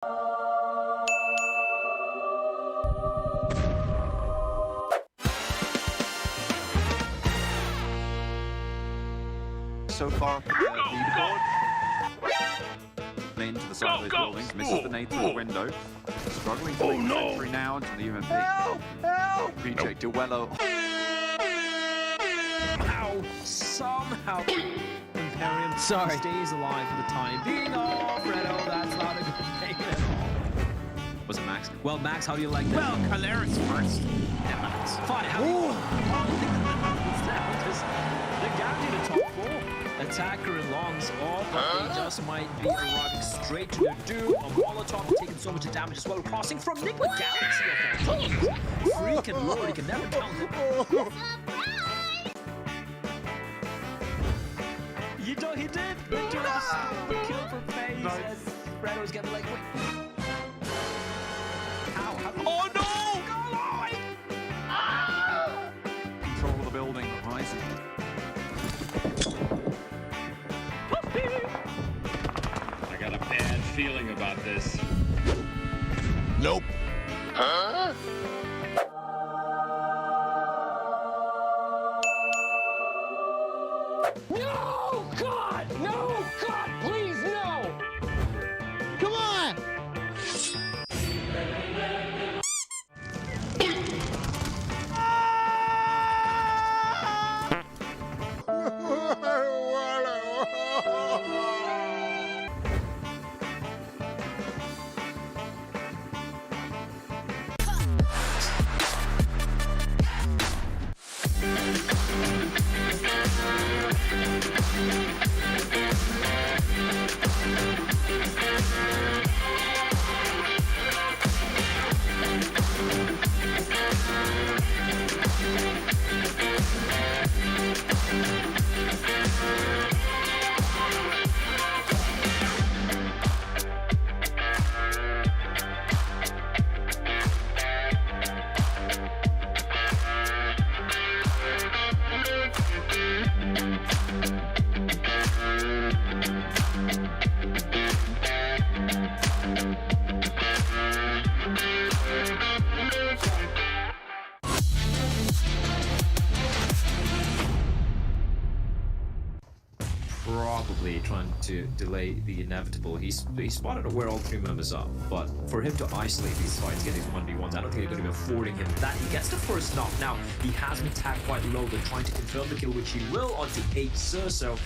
So far, leaderboard. Into the side of those buildings, misses the nade through the window. Struggling to make the entry now into the UMP. Help! PJ Duello. Ow! Somehow Imperium stays alive for the time being. Oh, Fredo, that's not a good thing at all. Was it Max? Well, Max, how do you like that? Well, Caleris first. Yeah, Max. Fine, how do you like the guaranteed the top four. Attacker and Longs, all but they just might be arriving straight to their doom. A Molotov taking so much damage as well. Crossing from Nick with Galaxy effect. Freaking lord, he can never count it. You know, he did. The kill for FaZe. And Fredo's getting like, wait. How? Oh no! Control of the building, Horizon. I got a bad feeling about this. Nope. Huh? No! God! No! God, please, no! Come on! Probably trying to delay the inevitable. He spotted where all three members are, but for him to isolate these fights, getting 1v1s, I don't think they're going to be affording him that. He gets the first knock. Now, he has been tagged quite low. They're trying to confirm the kill, which he will onto 8 so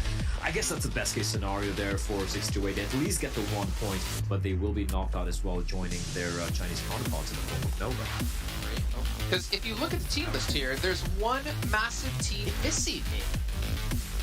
I guess that's the best case scenario there for 628. At least get the 1 point, but they will be knocked out as well, joining their Chinese counterparts in the form of Nova. Because if you look at the team list here, there's one massive team missing.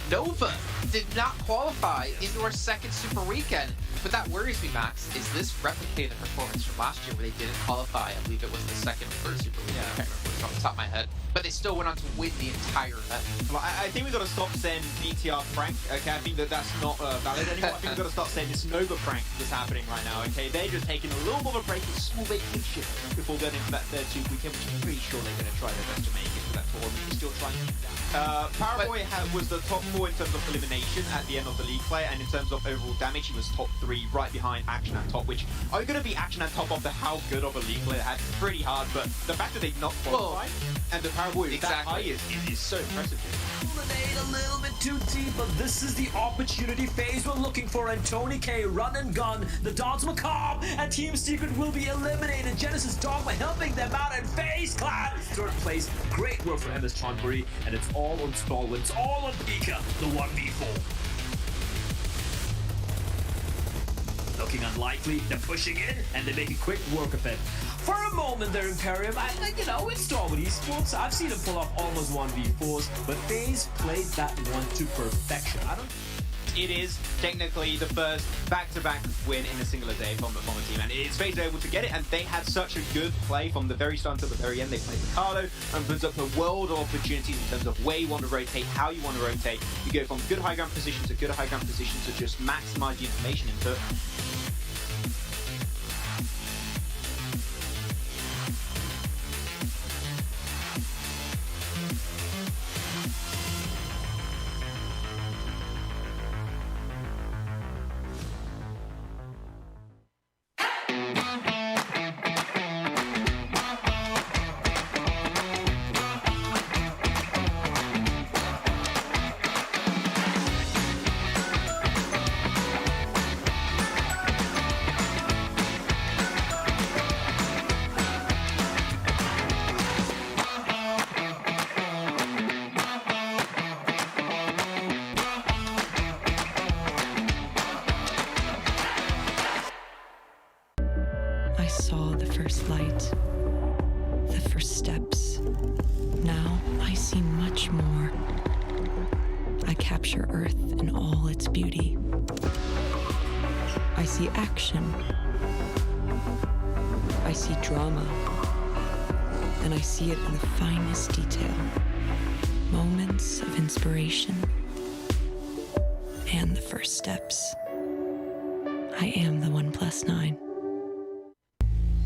Nova did not qualify into our second Super Weekend, but that worries me, Max. Is this replicating the performance from last year where they didn't qualify? I believe it was the second or third Super Weekend. I can't remember off the top of my head, but they still went on to win the entire event. Well, I think we've got to stop saying BTR prank. Okay, I think that's not valid anymore. I think we've got to start saying this Nova prank that's happening right now. Okay, they're just taking a little more of a break, a small vacation before going into that third Super Weekend, which I'm pretty sure they're going to try their best to make it to that tournament. They're still trying to do that. Paraboy was the top 4 in terms of elimination at the end of the league play, and in terms of overall damage, he was top 3, right behind Action at top, which are you going to be Action at top after how good of a league play they had? Pretty hard, but the fact that they've not qualified and the Paraboy is that high is so impressive. A little bit too deep, but this is the opportunity phase we're looking for, and Tony K run and gun, the Dogs Macabre and Team Secret will be eliminated. Genesis Dogma helping them out, and FaZe Clan third place. Great work for MS Chonburi, and it's all on Stall, it's all on Pika, the 1v4. Looking unlikely, they're pushing in, and they're making quick work of it. For a moment there, Imperium, you know, it's Stall with esports. I've seen them pull off almost 1v4s, but FaZe played that one to perfection. It is technically the first back-to-back win in a single day from the team, and it's FaZe able to get it, and they had such a good play from the very start to the very end. They played Ricardo and brings up a world of opportunities in terms of where you want to rotate, how you want to rotate. You go from good high ground position to good high ground position to just maximize the information input. I saw the first light, the first steps. Now I see much more. I capture Earth in all its beauty. I see action. I see drama. And I see it in the finest detail. Moments of inspiration and the first steps. I am the 1+9.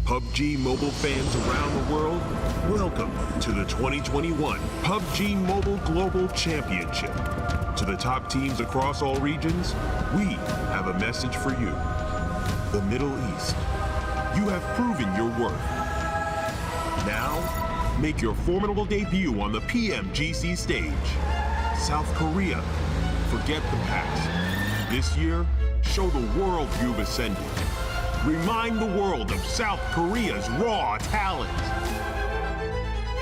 PUBG Mobile fans around the world, welcome to the 2021 PUBG Mobile Global Championship. To the top teams across all regions, we have a message for you. The Middle East, you have proven your worth. Now, make your formidable debut on the PMGC stage. South Korea, forget the past. This year, show the world you've ascended. Remind the world of South Korea's raw talent.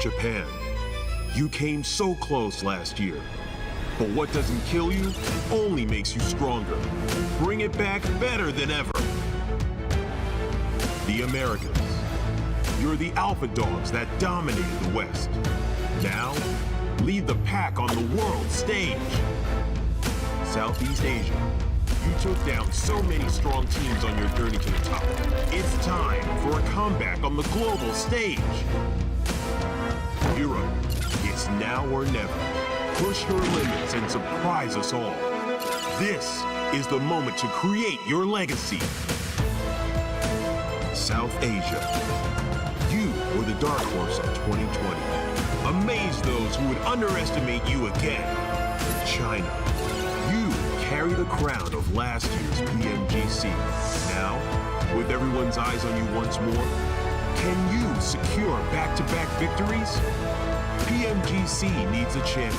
Japan, you came so close last year. But what doesn't kill you only makes you stronger. Bring it back better than ever. The Americas, you're the alpha dogs that dominated the West. Now, lead the pack on the world stage. Southeast Asia, you took down so many strong teams on your journey to the top. It's time for a comeback on the global stage. Europe, it's now or never. Push your limits and surprise us all. This is the moment to create your legacy. South Asia, you were the dark horse of 2020. Amaze those who would underestimate you again. China, you carry the crown of last year's PMGC. Now, with everyone's eyes on you once more, can you secure back-to-back victories? PMGC needs a champion.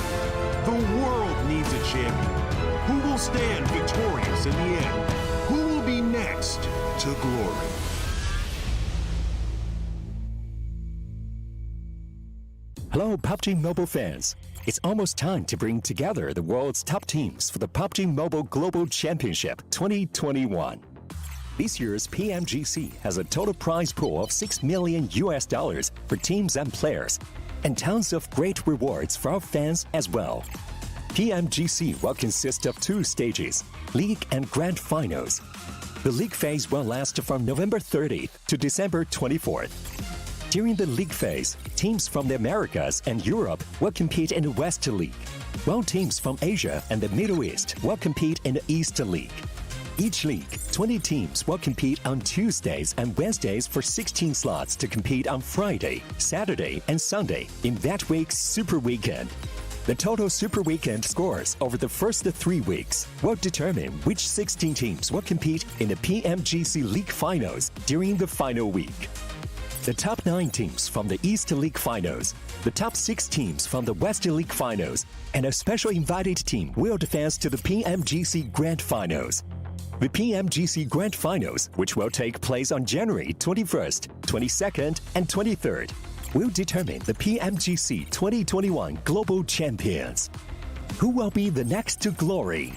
The world needs a champion. Who will stand victorious in the end? Who will be next to glory? Hello, PUBG Mobile fans. It's almost time to bring together the world's top teams for the PUBG Mobile Global Championship 2021. This year's PMGC has a total prize pool of $6 million for teams and players, and tons of great rewards for our fans as well. PMGC will consist of 2 stages, League and Grand Finals. The League phase will last from November 30th to December 24th. During the League phase, teams from the Americas and Europe will compete in the West League, while teams from Asia and the Middle East will compete in the East League. Each league, 20 teams will compete on Tuesdays and Wednesdays for 16 slots to compete on Friday, Saturday, and Sunday in that week's Super Weekend. The total Super Weekend scores over the first 3 weeks will determine which 16 teams will compete in the PMGC League Finals during the final week. The top 9 teams from the East League Finals, the top 6 teams from the West League Finals, and a special invited team will advance to the PMGC Grand Finals. The PMGC Grand Finals, which will take place on January 21st, 22nd, and 23rd, will determine the PMGC 2021 Global Champions. Who will be the next to glory?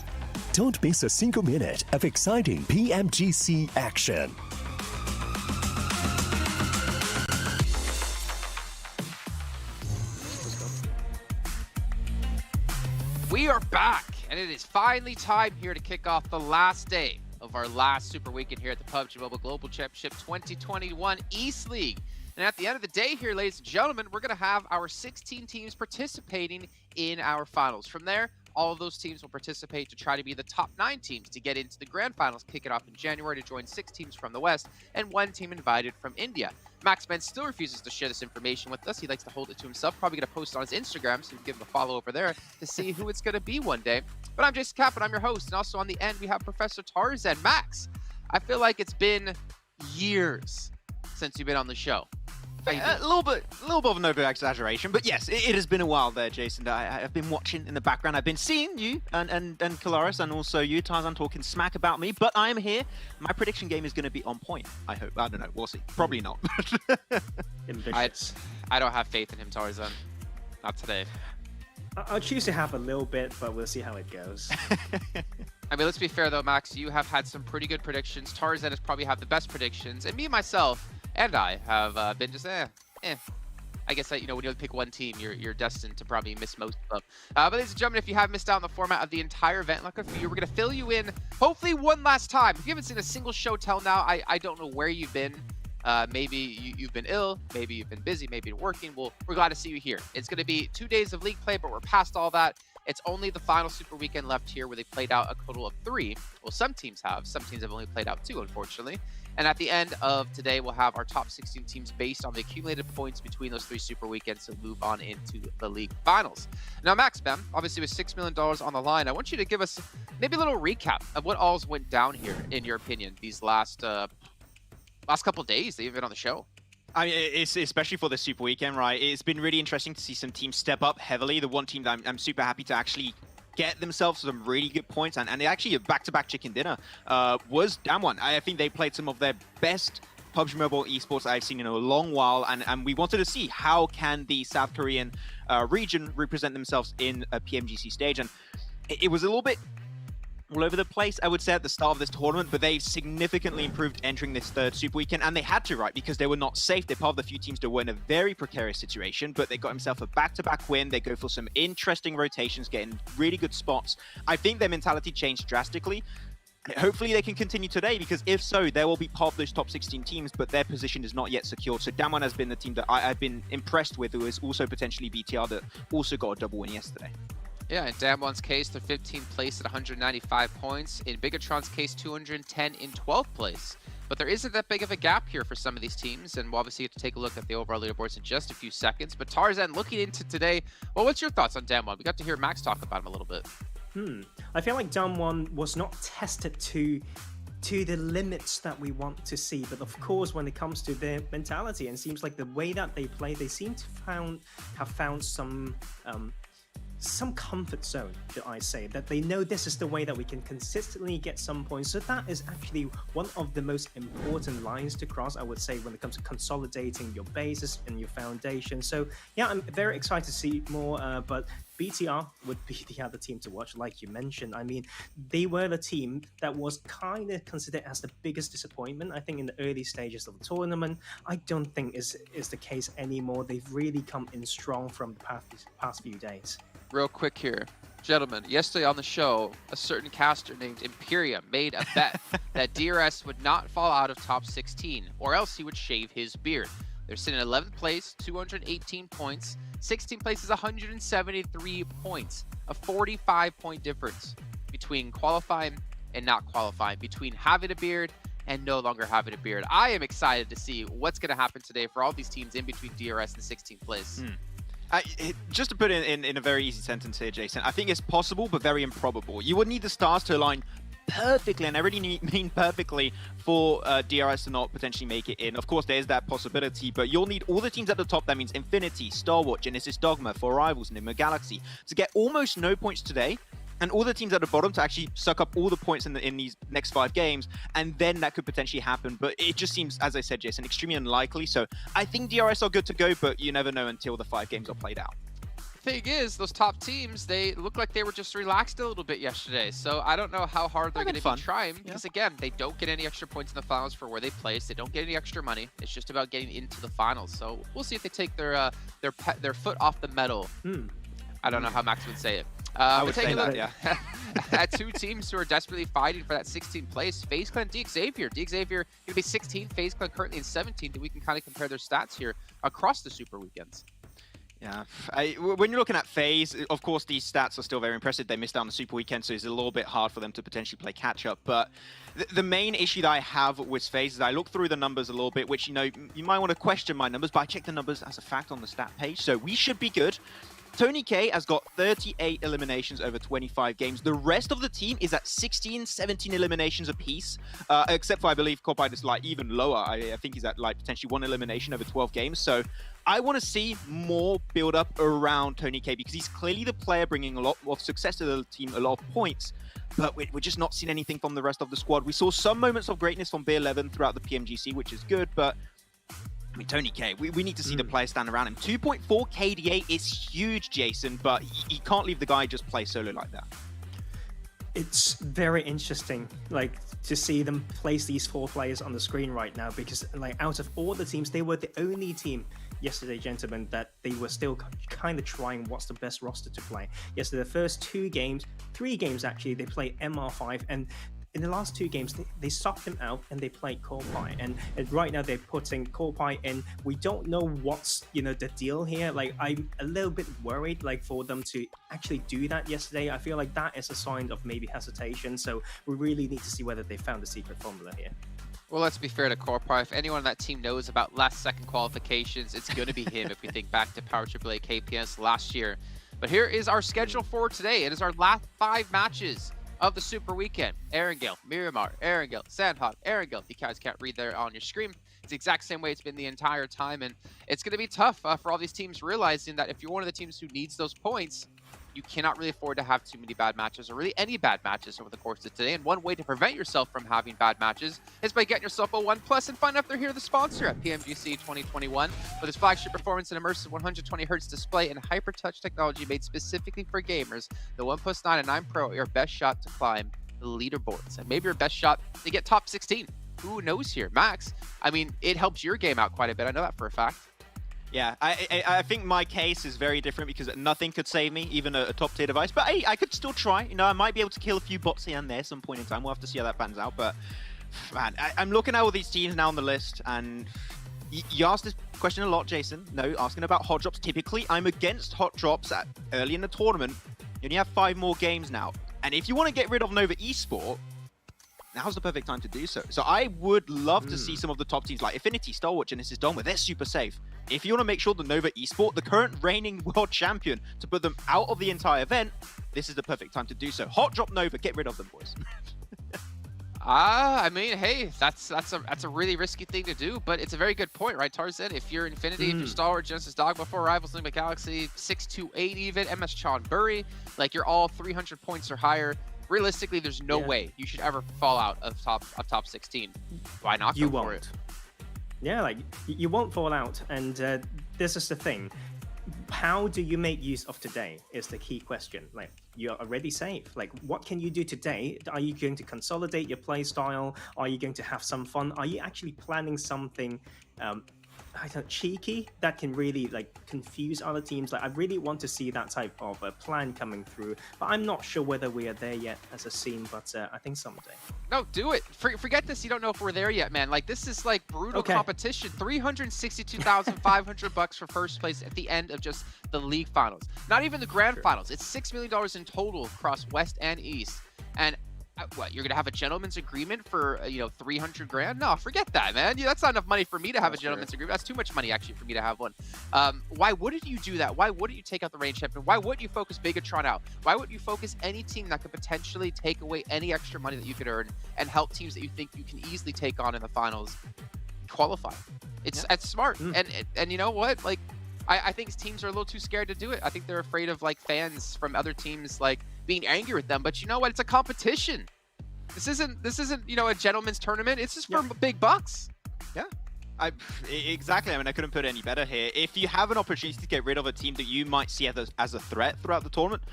Don't miss a single minute of exciting PMGC action. We are back, and it is finally time here to kick off the last day of our last Super Weekend here at the PUBG Mobile Global Championship 2021 East League. And at the end of the day here, ladies and gentlemen, we're going to have our 16 teams participating in our finals. From there, all of those teams will participate to try to be the top 9 teams to get into the Grand Finals, kick it off in January to join 6 teams from the West and 1 team invited from India. Maxman still refuses to share this information with us. He likes to hold it to himself. Probably going to post it on his Instagram, so you can give him a follow over there to see who it's going to be one day. But I'm Jason Kapp, and I'm your host. And also on the end, we have Professor Tarzan. Max, I feel like it's been years since you've been on the show. A little bit of an over-exaggeration, but yes, it has been a while there, Jason. I've been watching in the background. I've been seeing you and Kalaris and also you, Tarzan, talking smack about me, but I am here. My prediction game is going to be on point, I hope. I don't know. We'll see. Probably not. I don't have faith in him, Tarzan. Not today. I'll choose to have a little bit, but we'll see how it goes. I mean, let's be fair though, Max. You have had some pretty good predictions. Tarzan has probably had the best predictions, and me, myself, and I have been just I guess that, you know, when you pick one team, you're destined to probably miss most of them. But ladies and gentlemen, if you have missed out on the format of the entire event, like a few, we're going to fill you in, hopefully one last time. If you haven't seen a single show till now, I don't know where you've been. Maybe you've been ill, maybe you've been busy, maybe you're working. Well, we're glad to see you here. It's going to be 2 days of league play, but we're past all that. It's only the final Super Weekend left here where they played out a total of 3. Well, some teams have. Some teams have only played out 2, unfortunately. And at the end of today, we'll have our top 16 teams based on the accumulated points between those 3 Super Weekends to move on into the league finals. Now, Max, man, obviously with $6 million on the line, I want you to give us maybe a little recap of what all's went down here, in your opinion, these last couple days that you've been on the show. I mean, it's especially for the Super Weekend, right? It's been really interesting to see some teams step up heavily. The one team that I'm super happy to actually get themselves some really good points, and actually a back-to-back chicken dinner was Damwon. I think they played some of their best PUBG Mobile esports I've seen in a long while, and we wanted to see how can the South Korean region represent themselves in a PMGC stage, and it was a little bit all over the place, I would say, at the start of this tournament, but they significantly improved entering this third Super Weekend, and they had to, right, because they were not safe. They're part of the few teams that were in a very precarious situation, but they got themselves a back-to-back win. They go for some interesting rotations, getting really good spots. I think their mentality changed drastically. Hopefully they can continue today, because if so, they will be part of those top 16 teams, but their position is not yet secured. So Damwon has been the team that I've been impressed with, who is also potentially BTR, that also got a double win yesterday. Yeah, in Damwon's case, they're 15th place at 195 points. In Bigatron's case, 210 in 12th place. But there isn't that big of a gap here for some of these teams, and we'll obviously get to take a look at the overall leaderboards in just a few seconds. But Tarzan, looking into today, well, what's your thoughts on Damwon? We got to hear Max talk about him a little bit. I feel like Damwon was not tested to the limits that we want to see, but of course when it comes to their mentality, and it seems like the way that they play, they seem to have found some comfort zone, should I say, that they know this is the way that we can consistently get some points. So that is actually one of the most important lines to cross, I would say, when it comes to consolidating your bases and your foundation. So yeah, I'm very excited to see more, but BTR would be the other team to watch, like you mentioned. I mean, they were the team that was kind of considered as the biggest disappointment, I think, in the early stages of the tournament. I don't think is the case anymore. They've really come in strong from the past few days. Real quick here, gentlemen, yesterday on the show, a certain caster named Imperium made a bet that DRS would not fall out of top 16, or else he would shave his beard. They're sitting in 11th place, 218 points. 16th place is 173 points, a 45-point difference between qualifying and not qualifying, between having a beard and no longer having a beard. I am excited to see what's going to happen today for all these teams in between DRS and 16th place. Just to put it in a very easy sentence here, Jason, I think it's possible, but very improbable. You would need the stars to align perfectly, and I really mean perfectly, for DRS to not potentially make it in. Of course, there is that possibility, but you'll need all the teams at the top. That means Infinity, Star Wars, Genesis Dogma, For Rivals, Nima Galaxy, to get almost no points today, and all the teams at the bottom to actually suck up all the points in these next 5 games, and then that could potentially happen. But it just seems, as I said, Jason, extremely unlikely. So I think DRS are good to go, but you never know until the 5 games are played out. Thing is, those top teams, they look like they were just relaxed a little bit yesterday. So I don't know how hard they're going to be trying, because again, they don't get any extra points in the finals for where they place. They don't get any extra money. It's just about getting into the finals. So we'll see if they take their foot off the metal. I don't know how Max would say it. I would say that, yeah. At 2 teams who are desperately fighting for that 16th place, FaZe Clan, DXavier. DXavier going to be 16th, FaZe Clan currently in 17th, and we can kind of compare their stats here across the Super Weekends. Yeah, when you're looking at FaZe, of course, these stats are still very impressive. They missed out on the Super Weekend, so it's a little bit hard for them to potentially play catch-up. But the main issue that I have with FaZe is I look through the numbers a little bit, which, you know, you might want to question my numbers, but I check the numbers as a fact on the stat page, so we should be good. Tony K has got 38 eliminations over 25 games. The rest of the team is at 16, 17 eliminations apiece, except for, I believe, Copite is like even lower. I think he's at like potentially 1 elimination over 12 games. So I want to see more build up around Tony K, because he's clearly the player bringing a lot of success to the team, a lot of points. But we're just not seeing anything from the rest of the squad. We saw some moments of greatness from B11 throughout the PMGC, which is good, but I mean, Tony K, we need to see the players stand around him. 2.4 KDA is huge, Jason, but you can't leave the guy just play solo like that. It's very interesting, like, to see them place these 4 players on the screen right now, because, like, out of all the teams, they were the only team yesterday, gentlemen, that they were still kind of trying what's the best roster to play. Yesterday, the first 3 games actually, they played MR5, and in the last 2 games, they sucked him out and they played Corpy. And right now they're putting Corpy in. We don't know what's, the deal here. Like, I'm a little bit worried, like, for them to actually do that yesterday. I feel like that is a sign of maybe hesitation. So we really need to see whether they found the secret formula here. Well, let's be fair to Corpy. If anyone on that team knows about last-second qualifications, it's going to be him if we think back to Power AAA KPS last year. But here is our schedule for today. It is our last 5 matches of the Super Weekend. Erangel, Miramar, Erangel, Sanhok, Erangel. You guys can't read there on your screen. It's the exact same way it's been the entire time, and it's going to be tough for all these teams, realizing that if you're one of the teams who needs those points, you cannot really afford to have too many bad matches, or really any bad matches over the course of today. And one way to prevent yourself from having bad matches is by getting yourself a OnePlus and find out if they're here, the sponsor at PMGC 2021. With its flagship performance and immersive 120Hz display and hyper touch technology made specifically for gamers, the OnePlus 9 and 9 Pro are your best shot to climb the leaderboards, and maybe your best shot to get top 16. Who knows here? Max, I mean, it helps your game out quite a bit. I know that for a fact. Yeah, I think my case is very different because nothing could save me, even a top-tier device. But hey, I could still try. I might be able to kill a few bots here and there some point in time. We'll have to see how that pans out. But, man, I'm looking at all these teams now on the list, and you asked this question a lot, Jason. No, asking about hot drops. Typically, I'm against hot drops early in the tournament. You only have 5 more games now. And if you want to get rid of Nova Esport, now's the perfect time to do so. So I would love to see some of the top teams like Affinity, Stalwart, Genesis, Donware. They're super safe. If you want to make sure the Nova Esport, the current reigning world champion, to put them out of the entire event, this is the perfect time to do so. Hot drop Nova, get rid of them, boys. I mean, hey, that's a really risky thing to do, but it's a very good point, right, Tarzan? If you're Infinity, if you're Stalwart, Genesis, Dogma 4 Rivals, Lima Galaxy, 628 even, MS Chon Burry, like, you're all 300 points or higher. Realistically, there's no way you should ever fall out of top 16. Why not go for it? Yeah, like, you won't fall out, and this is the thing. How do you make use of today is the key question. Like, you're already safe. Like, what can you do today? Are you going to consolidate your play style? Are you going to have some fun? Are you actually planning something cheeky that can really, like, confuse other teams? Like, I really want to see that type of plan coming through, but I'm not sure whether we are there yet as a scene, but I think someday. No, do it. Forget this. You don't know if we're there yet, man. Like, this is like brutal competition. $362,500 for first place at the end of just the league finals. Not even the grand finals. It's $6 million in total across West and East. And what, you're gonna have a gentleman's agreement for 300 grand? No, forget that, man. That's not enough money for me to have a gentleman's agreement. That's too much money actually for me to have one. Why wouldn't you do that? Why wouldn't you take out the reigning champion? Why wouldn't you focus Bigatron out? Why wouldn't you focus any team that could potentially take away any extra money that you could earn and help teams that you think you can easily take on in the finals qualify? It's smart. And you know what? Like, I think teams are a little too scared to do it. I think they're afraid of, like, fans from other teams, like, being angry with them. But you know what? It's a competition. This isn't a gentleman's tournament. It's just for big bucks. Yeah. Exactly. I mean, I couldn't put it any better here. If you have an opportunity to get rid of a team that you might see as a threat throughout the tournament,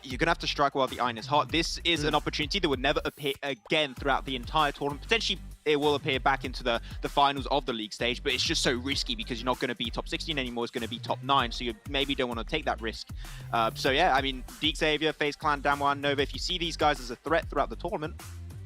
you're going to have to strike while the iron is hot. This is an opportunity that would never appear again throughout the entire tournament. Potentially, it will appear back into the finals of the league stage, but it's just so risky because you're not going to be top 16 anymore. It's going to be top 9, so you maybe don't want to take that risk. So yeah, I mean, Deek Xavier, FaZe Clan, Damwon, Nova, if you see these guys as a threat throughout the tournament,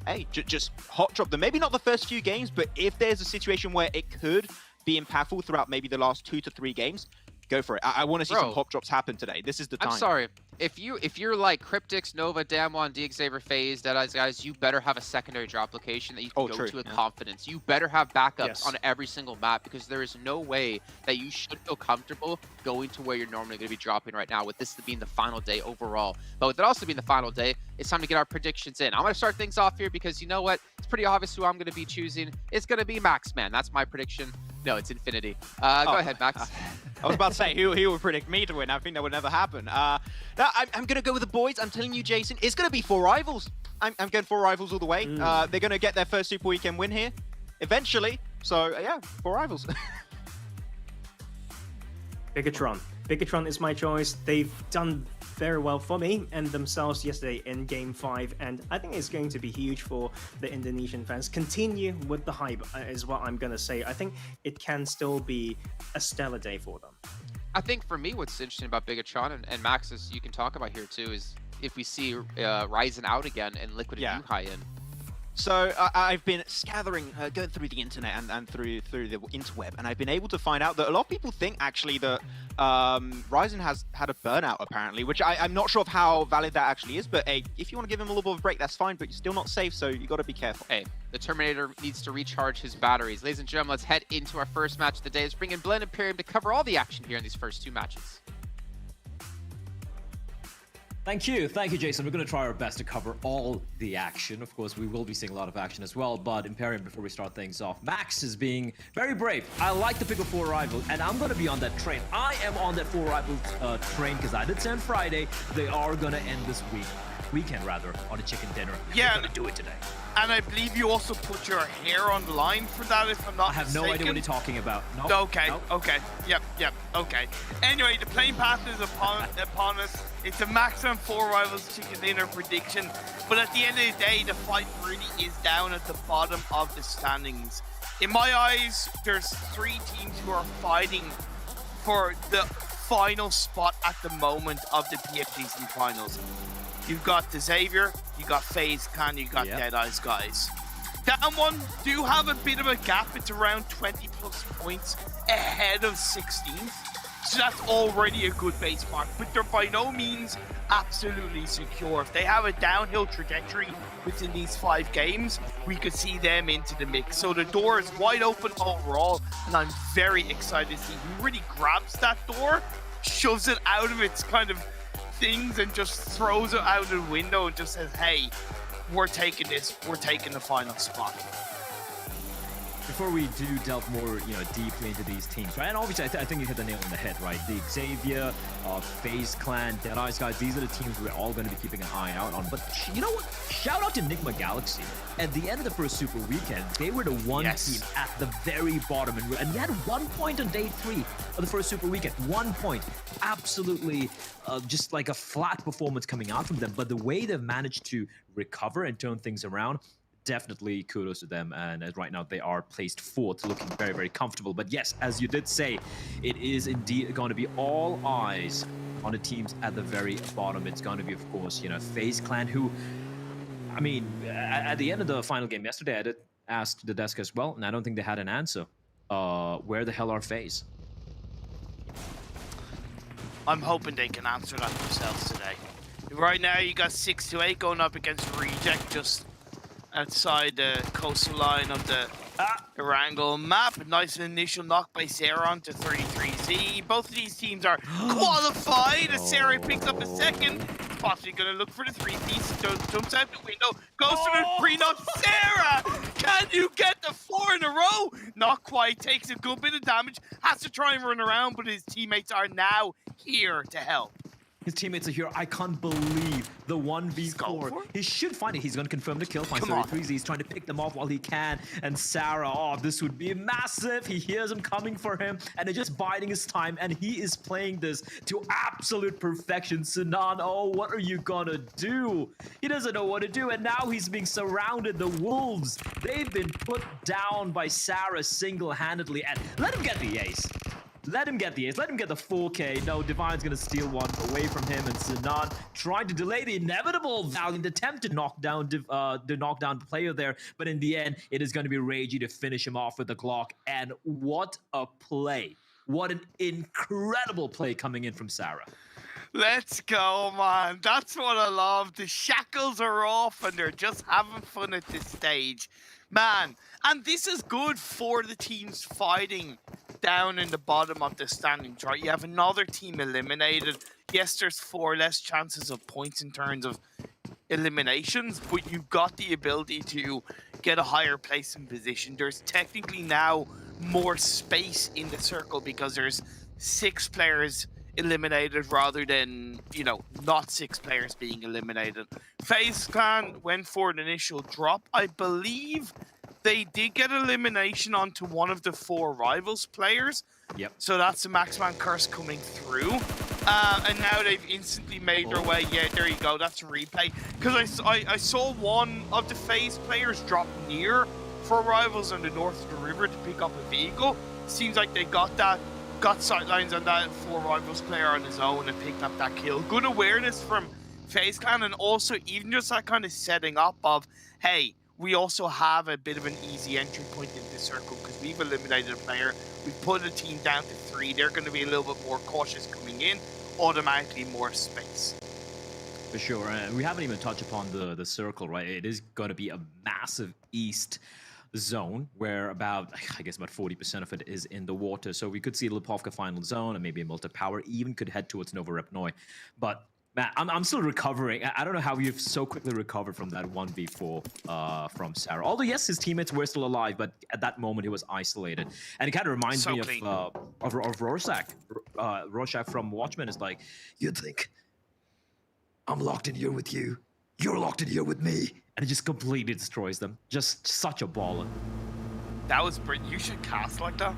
hey, just hot drop them. Maybe not the first few games, but if there's a situation where it could be impactful throughout maybe the last 2 to 3 games, go for it. I want to see some hot drops happen today. This is the time. I'm sorry. If you're like Cryptix, Nova, Damwon, Deek Xavier, FaZe, Deadeyes guys, you better have a secondary drop location that you can go to with confidence. You better have backups on every single map, because there is no way that you should feel comfortable going to where you're normally going to be dropping right now, with this being the final day overall. But with it also being the final day, it's time to get our predictions in. I'm going to start things off here because you know what? It's pretty obvious who I'm going to be choosing. It's going to be Max, man. That's my prediction. No, it's Infinity. Go ahead, Max. I was about to say, he would predict me to win. I think that would never happen. I'm going to go with the boys. I'm telling you, Jason, it's going to be 4 Rivals. I'm going 4 Rivals all the way. They're going to get their first Super Weekend win here, eventually. So, yeah, 4 Rivals. Bigatron. Bigatron is my choice. They've done very well for me and themselves yesterday in Game 5, and I think it's going to be huge for the Indonesian fans. Continue with the hype is what I'm going to say. I think it can still be a stellar day for them. I think for me, what's interesting about Bigatron and Max, as you can talk about here too, is if we see Ryzen out again and Liquid and Yuhai in. So I've been scattering, going through the internet and through the interweb, and I've been able to find out that a lot of people think actually that Ryzen has had a burnout apparently, which I'm not sure of how valid that actually is, but hey, if you want to give him a little bit of a break, that's fine, but you're still not safe, so you got to be careful. Hey, the Terminator needs to recharge his batteries. Ladies and gentlemen, let's head into our first match of the day. Let's bring in Blend Imperium to cover all the action here in these first two matches. Thank you, Jason. We're going to try our best to cover all the action. Of course, we will be seeing a lot of action as well, but Imperium, before we start things off, Max is being very brave. I like the pick of 4 rivals, and I'm going to be on that train. I am on that 4 rivals train, because I did say on Friday, they are going to end this weekend rather, on a chicken dinner. Yeah. We're going to do it today. And I believe you also put your hair on the line for that, if I'm not mistaken. I have no idea what you're talking about. Nope. Okay, nope. okay. Yep, okay. Anyway, the playing path is upon us. It's a maximum 4 rivals chicken dinner prediction. But at the end of the day, the fight really is down at the bottom of the standings. In my eyes, there's 3 teams who are fighting for the final spot at the moment of the PMGC finals. You've got the Xavier, you got FaZe Clan, you got Dead Eyes guys. That one do have a bit of a gap. It's around 20 plus points ahead of 16th. So that's already a good base mark, but they're by no means absolutely secure. If they have a downhill trajectory within these 5 games, we could see them into the mix. So the door is wide open overall, and I'm very excited to see who really grabs that door, shoves it out of its kind of things and just throws it out the window and just says, hey, we're taking this, we're taking the final spot. Before we do delve more, deeply into these teams, right? And obviously, I think you hit the nail on the head, right? The Xavier, FaZe Clan, Dead Eyes guys, these are the teams we're all going to be keeping an eye out on. But you know what? Shout out to Enigma Galaxy. At the end of the first Super Weekend, they were the one team at the very bottom, and they had 1 point on day 3 of the first Super Weekend. 1 point. Absolutely just like a flat performance coming out from them. But the way they've managed to recover and turn things around, definitely kudos to them, and right now they are placed 4th, looking very, very comfortable. But yes, as you did say, it is indeed going to be all eyes on the teams at the very bottom. It's going to be, of course, FaZe Clan, who, I mean, at the end of the final game yesterday, I did ask the desk as well, and I don't think they had an answer. Where the hell are FaZe? I'm hoping they can answer that themselves today. Right now, you got 6-8 going up against Reject, just outside the coastal line of the Erangel map. Nice initial knock by Seron to 33Z. Both of these teams are qualified as Sarah picks up a second. Possibly going to look for the 3-piece. Jumps out the window. Goes to the pre-knock. Sarah! Can you get the 4 in a row? Not quite. Takes a good bit of damage. Has to try and run around, but his teammates are now here to help. His teammates are here. I can't believe the 1v4. He should find it. He's going to confirm the kill. Finds 33Z. He's trying to pick them off while he can. And Sarah, oh, this would be massive. He hears him coming for him, and they're just biding his time. And he is playing this to absolute perfection. Sinan, oh, what are you going to do? He doesn't know what to do. And now he's being surrounded. The Wolves, they've been put down by Sarah single-handedly. And let him get the ace. Let him get the ace. Let him get the 4K. No, Divine's going to steal one away from him. And Sinan trying to delay the inevitable valiant attempt to knock down the player there. But in the end, it is going to be Reiji to finish him off with the Glock. And what a play. What an incredible play coming in from Sarah. Let's go, man. That's what I love. The shackles are off and they're just having fun at this stage. Man, and this is good for the teams fighting down in the bottom of the standings, right? You have another team eliminated. Yes, there's 4 less chances of points in terms of eliminations, but you've got the ability to get a higher place in position. There's technically now more space in the circle because there's 6 players eliminated rather than, not 6 players being eliminated. FaZe Clan went for an initial drop. I believe they did get elimination onto one of the 4 rivals players. Yep. So that's the Maxman curse coming through. And now they've instantly made their way. Yeah, there you go. That's a replay. Because I saw one of the FaZe players drop near 4 rivals on the north of the river to pick up a vehicle. Seems like they got sightlines on that 4 rivals player on his own and picked up that kill. Good awareness from FaZe Clan, and also even just that kind of setting up of, hey, we also have a bit of an easy entry point into the circle because we've eliminated a player. We've put a team down to 3. They're going to be a little bit more cautious coming in, automatically more space. For sure, and we haven't even touched upon the circle, right? It is going to be a massive east zone where about 40% of it is in the water. So we could see Lipovka final zone and maybe a multi-power even could head towards Novorepnoy. But man, I'm still recovering. I don't know how you've so quickly recovered from that 1v4 from Sarah. Although, yes, his teammates were still alive, but at that moment, he was isolated. And it kind of reminds me of Rorschach. Rorschach from Watchmen is like, you think I'm locked in here with you? You're locked in here with me. And it just completely destroys them. Just such a baller. That was brilliant. You should cast like that.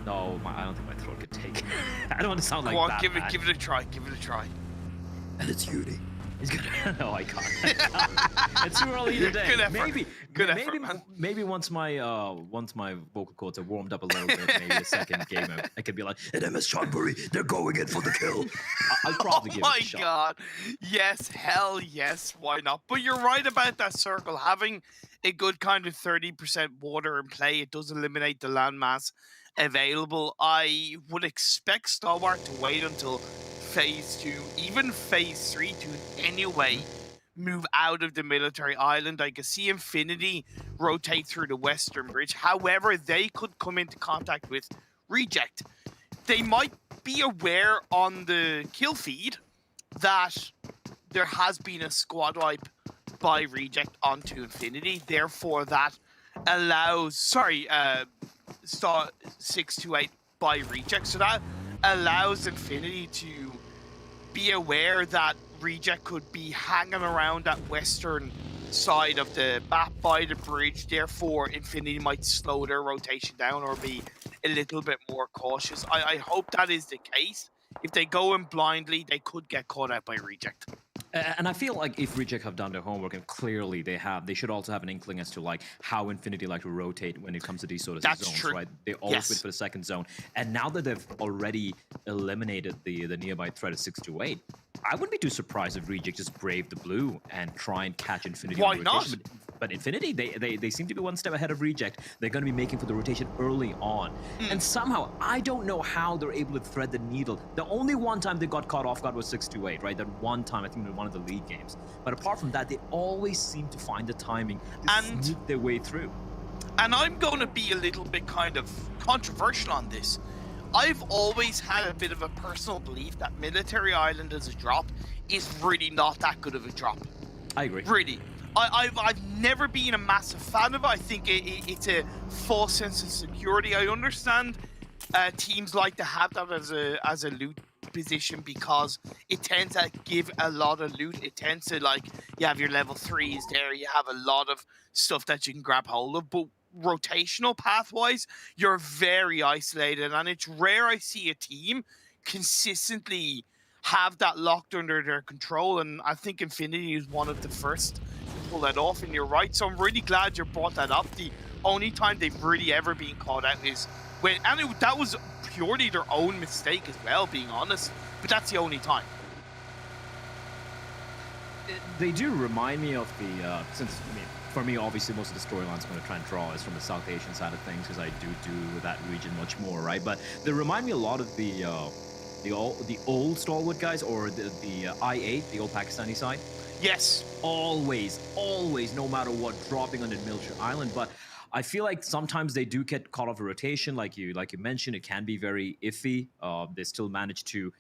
No, I don't think my throat could take it. I don't want to sound like that. Give it a try. Give it a try. And it's Yuri. He's gonna. No, I can't. It's too early today. Good effort. Maybe once my vocal cords are warmed up a little bit, maybe a second game, I could be like, "And MS Chonburi, they're going in for the kill." I'll probably give it a shot. Oh my god! Yes, hell yes. Why not? But you're right about that circle having a good kind of 30% water in play. It does eliminate the landmass available. I would expect Stalwart to wait until Phase 2, even Phase 3 to in any way move out of the military island. I could see Infinity rotate through the western bridge. However, they could come into contact with Reject. They might be aware on the kill feed that there has been a squad wipe by Reject onto Infinity. Therefore, that allows, star 628 by Reject. So that allows Infinity to be aware that Reject could be hanging around that western side of the map by the bridge. Therefore, Infinity might slow their rotation down or be a little bit more cautious. I hope that is the case. If they go in blindly, they could get caught out by Reject. And I feel like if Reject have done their homework, and clearly they should also have an inkling as to like how Infinity like to rotate when it comes to these sort of zones, true. right? They always wait for the second zone. And now that they've already eliminated the nearby threat of 628, I wouldn't be too surprised if Reject just brave the blue and try and catch Infinity. Why on not? rotation. But Infinity, they seem to be one step ahead of Reject. They're going to be making for the rotation early on. And somehow, I don't know how they're able to thread the needle. The only one time they got caught off guard was 628, right? That one time, I think in one of the league games. But apart from that, they always seem to find the timing to sneak their way through. And I'm going to be a little bit kind of controversial on this. I've always had a bit of a personal belief that Military Island as a drop is really not that good of a drop. I agree. Really. I've never been a massive fan of it. I think it's a false sense of security. I understand teams like to have that as a loot position because it tends to give a lot of loot. It tends to, like, you have your level 3s there, you have a lot of stuff that you can grab hold of, but rotational pathwise, you're very isolated, and it's rare I see a team consistently have that locked under their control, and I think Infinity is one of the first to pull that off, and you're right, so I'm really glad you brought that up. The only time they've really ever been caught out is when, and that was purely their own mistake as well, being honest, but that's the only time. They do remind me of the, for me, obviously, most of the storylines I'm going to try and draw is from the South Asian side of things, because I do that region much more, right? But they remind me a lot of the old Stalwart guys, or the I-8, the old Pakistani side. Yes. Always, no matter what, dropping on the military island. But I feel like sometimes they do get caught off a rotation, like you mentioned. It can be very iffy. They still manage to,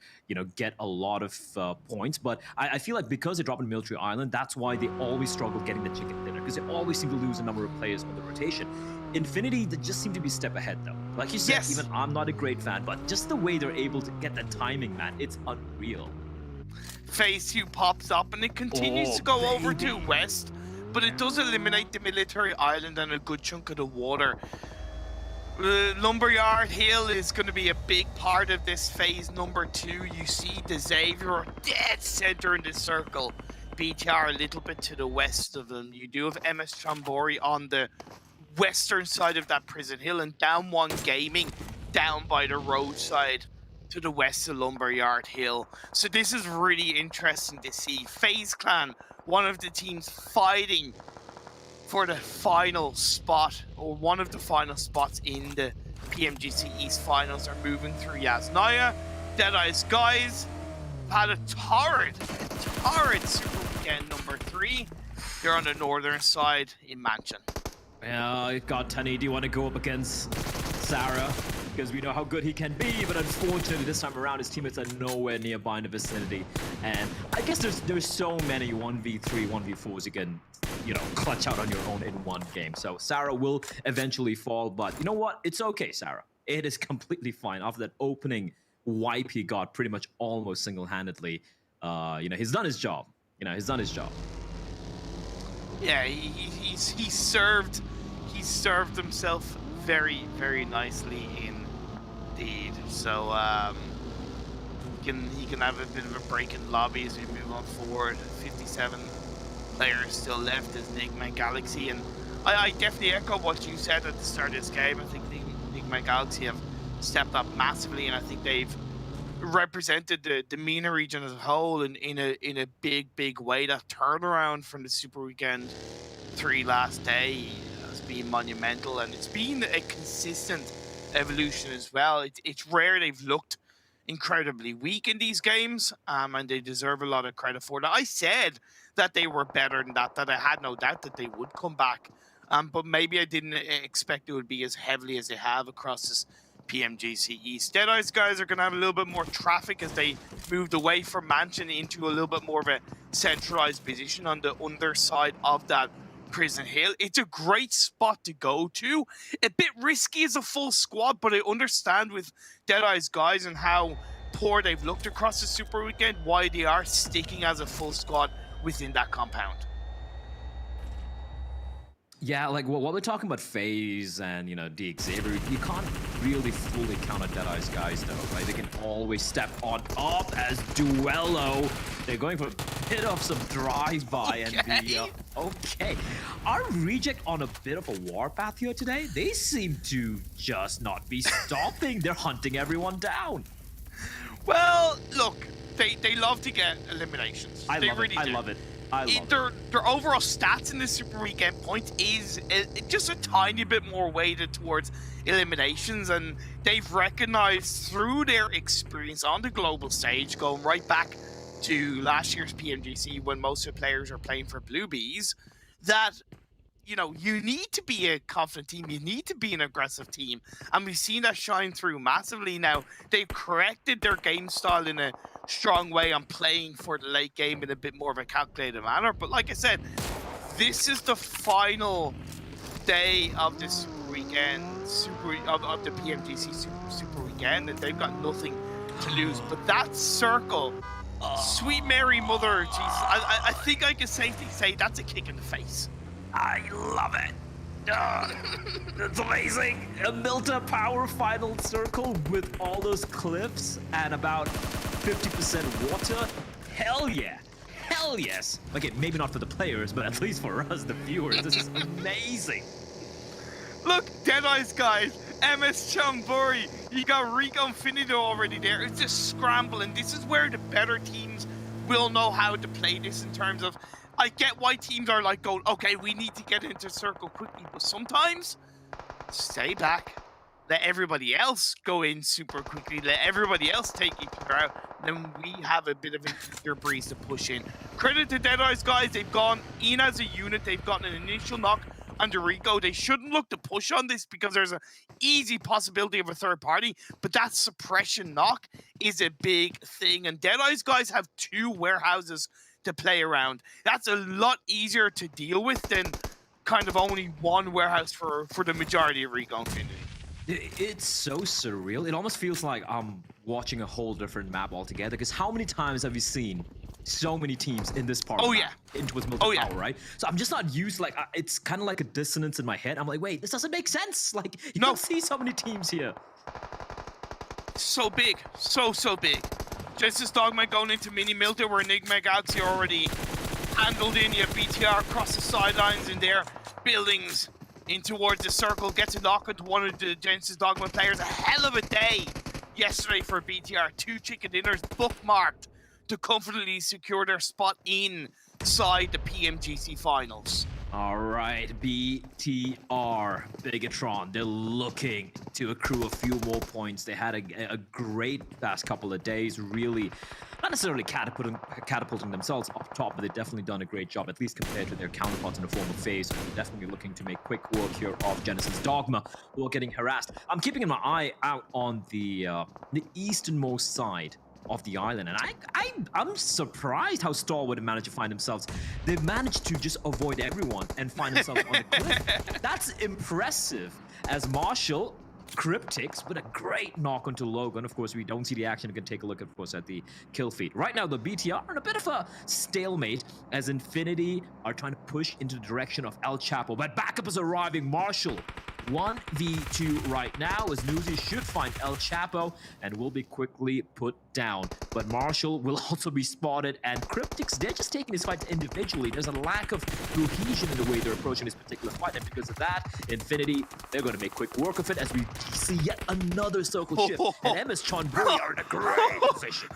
get a lot of points. But I feel like because they drop on military island, that's why they always struggle getting the chicken dinner, because they always seem to lose a number of players on the rotation. Infinity, they just seem to be a step ahead, though. Like you said, even I'm not a great fan, but just the way they're able to get that timing, man, it's unreal. Phase 2 pops up, and it continues to go over to west. but it does eliminate the military island and a good chunk of the water. Lumberyard Hill is going to be a big part of this phase number 2. You see the Xavier dead center in the circle. BTR a little bit to the west of them. You do have MS Chambori on the western side of that prison hill, and Down One Gaming down by the roadside to the west of Lumberyard Hill. So this is really interesting to see. FaZe Clan, one of the teams fighting for the final spot, or one of the final spots in the PMGC East finals, are moving through Yasnaya. Deadeye's guys had a torrid Super Weekend number 3. They're on the northern side in Mansion. Yeah, God, Tani, do you want to go up against Sarah? Because we know how good he can be, but unfortunately this time around his teammates are nowhere nearby in the vicinity. And I guess there's so many 1v3, 1v4s you can, you know, clutch out on your own in one game. So Sarah will eventually fall, but you know what? It's okay, Sarah. It is completely fine. After that opening wipe he got pretty much almost single-handedly, you know, he's done his job. You know, he's done his job. Yeah, he served himself very, very nicely indeed. So he can have a bit of a break in lobby as we move on forward. 57 players still left as Enigma Galaxy, and I definitely echo what you said at the start of this game. I think Enigma Galaxy have stepped up massively, and I think they've represented the MENA region as a whole in a big way. That turnaround from the Super Weekend 3 last day has been monumental, and it's been a consistent evolution as well. It's rare they've looked incredibly weak in these games, and they deserve a lot of credit for that. I said that they were better than that I had no doubt that they would come back, but maybe I didn't expect it would be as heavily as they have across this PMGC East. Deadeye's guys are going to have a little bit more traffic as they moved away from Mansion into a little bit more of a centralized position on the underside of that prison hill. It's a great spot to go to. A bit risky as a full squad, but I understand with Deadeye's guys and how poor they've looked across the Super Weekend why they are sticking as a full squad within that compound. Yeah, like while we're talking about FaZe and, you know, the Xavier, you can't really fully count on Deadeye's guys though, right? They can always step on up as Duello. They're going for a bit of some drive-by and the okay. Our reject on a bit of a warpath here today. They seem to just not be stopping. They're hunting everyone down. Well, look, they love to get eliminations. They really do. I love it. Their overall stats in the Super Weekend point is just a tiny bit more weighted towards eliminations, and they've recognized through their experience on the global stage, going right back to last year's PMGC when most of the players are playing for Blue Bees, that, you know, you need to be a confident team, you need to be an aggressive team, and we've seen that shine through massively now. They've corrected their game style in a strong way on playing for the late game in a bit more of a calculated manner, but like I said, this is the final day of this weekend, of the PMGC Super Weekend, and they've got nothing to lose. But that circle, sweet Mary Mother, Jesus, I think I can safely say that's a kick in the face. I love it. That's amazing. A Milta Power final circle with all those cliffs and about 50% water. Hell yeah. Hell yes. Okay, maybe not for the players, but at least for us, the viewers. This is amazing. Look, Deadeye's guys, MS Chambori, you got Rico Infinito already there. It's just scrambling. This is where the better teams will know how to play this in terms of, I get why teams are like going, okay, we need to get into circle quickly, but sometimes stay back, let everybody else go in super quickly, let everybody else take each other out, then we have a bit of an easier breeze to push in. Credit to Deadeye's guys, they've gone in as a unit, they've gotten an initial knock on Rico. They shouldn't look to push on this because there's an easy possibility of a third party, but that suppression knock is a big thing, and Deadeye's guys have 2 warehouses to play around. That's a lot easier to deal with than kind of only 1 warehouse for the majority of Rico Infinity. It's so surreal. It almost feels like I'm watching a whole different map altogether, because how many times have you seen so many teams in this part. Oh, yeah. Into its multi-power, right? So I'm just not used, like, it's kind of like a dissonance in my head. I'm like, wait, this doesn't make sense. Like, you don't see so many teams here. So big. So big. Genesis Dogma going into Mini Milta where Enigma Galaxy already handled in. You have BTR across the sidelines in their buildings in towards the circle. Gets a knock into one of the Genesis Dogma players. A hell of a day yesterday for BTR. 2 chicken dinners bookmarked to comfortably secure their spot inside the PMGC finals. All right, BTR, Bigatron, they're looking to accrue a few more points. They had a great past couple of days, really not necessarily catapulting themselves up top, but they've definitely done a great job, at least compared to their counterparts in the form of FaZe. Definitely looking to make quick work here of Genesis Dogma, who are getting harassed. I'm keeping my eye out on the easternmost side of the island, and I'm surprised how Star would have managed to find themselves. They've managed to just avoid everyone and find themselves on the cliff. That's impressive, as Marshall Cryptics with a great knock onto Logan. Of course, we don't see the action. We can take a look, of course, at the kill feed. Right now, the BTR are in a bit of a stalemate as Infinity are trying to push into the direction of El Chapo, but backup is arriving. Marshall 1v2 right now, as Newsy should find El Chapo and will be quickly put down. But Marshall will also be spotted, and Cryptics, they're just taking this fight individually. There's a lack of cohesion in the way they're approaching this particular fight, and because of that, Infinity, they're going to make quick work of it as we see yet another circle shift. And MS Chonburi are in a great position.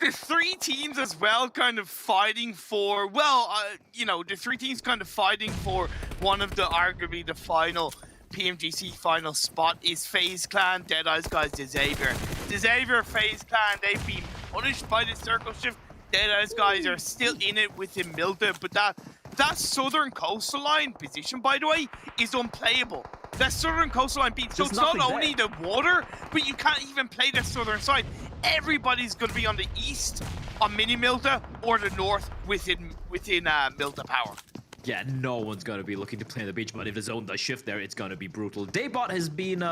The 3 teams as well kind of fighting for, well, you know, the 3 teams kind of fighting for one of the, arguably the final PMGC final spot is FaZe Clan, Deadeye's guys, Xavier. Xavier, FaZe Clan, they've been punished by the circle shift. Deadeye's guys are still in it within Milta, but that southern coastal line position, by the way, is unplayable. That southern coastline beat, so it's not only the water, but you can't even play the southern side. Everybody's going to be on the east, on Mini Milta, or the north within Milta Power. Yeah, no one's going to be looking to play on the beach, but if the zone does shift there, it's going to be brutal. Daybot has been,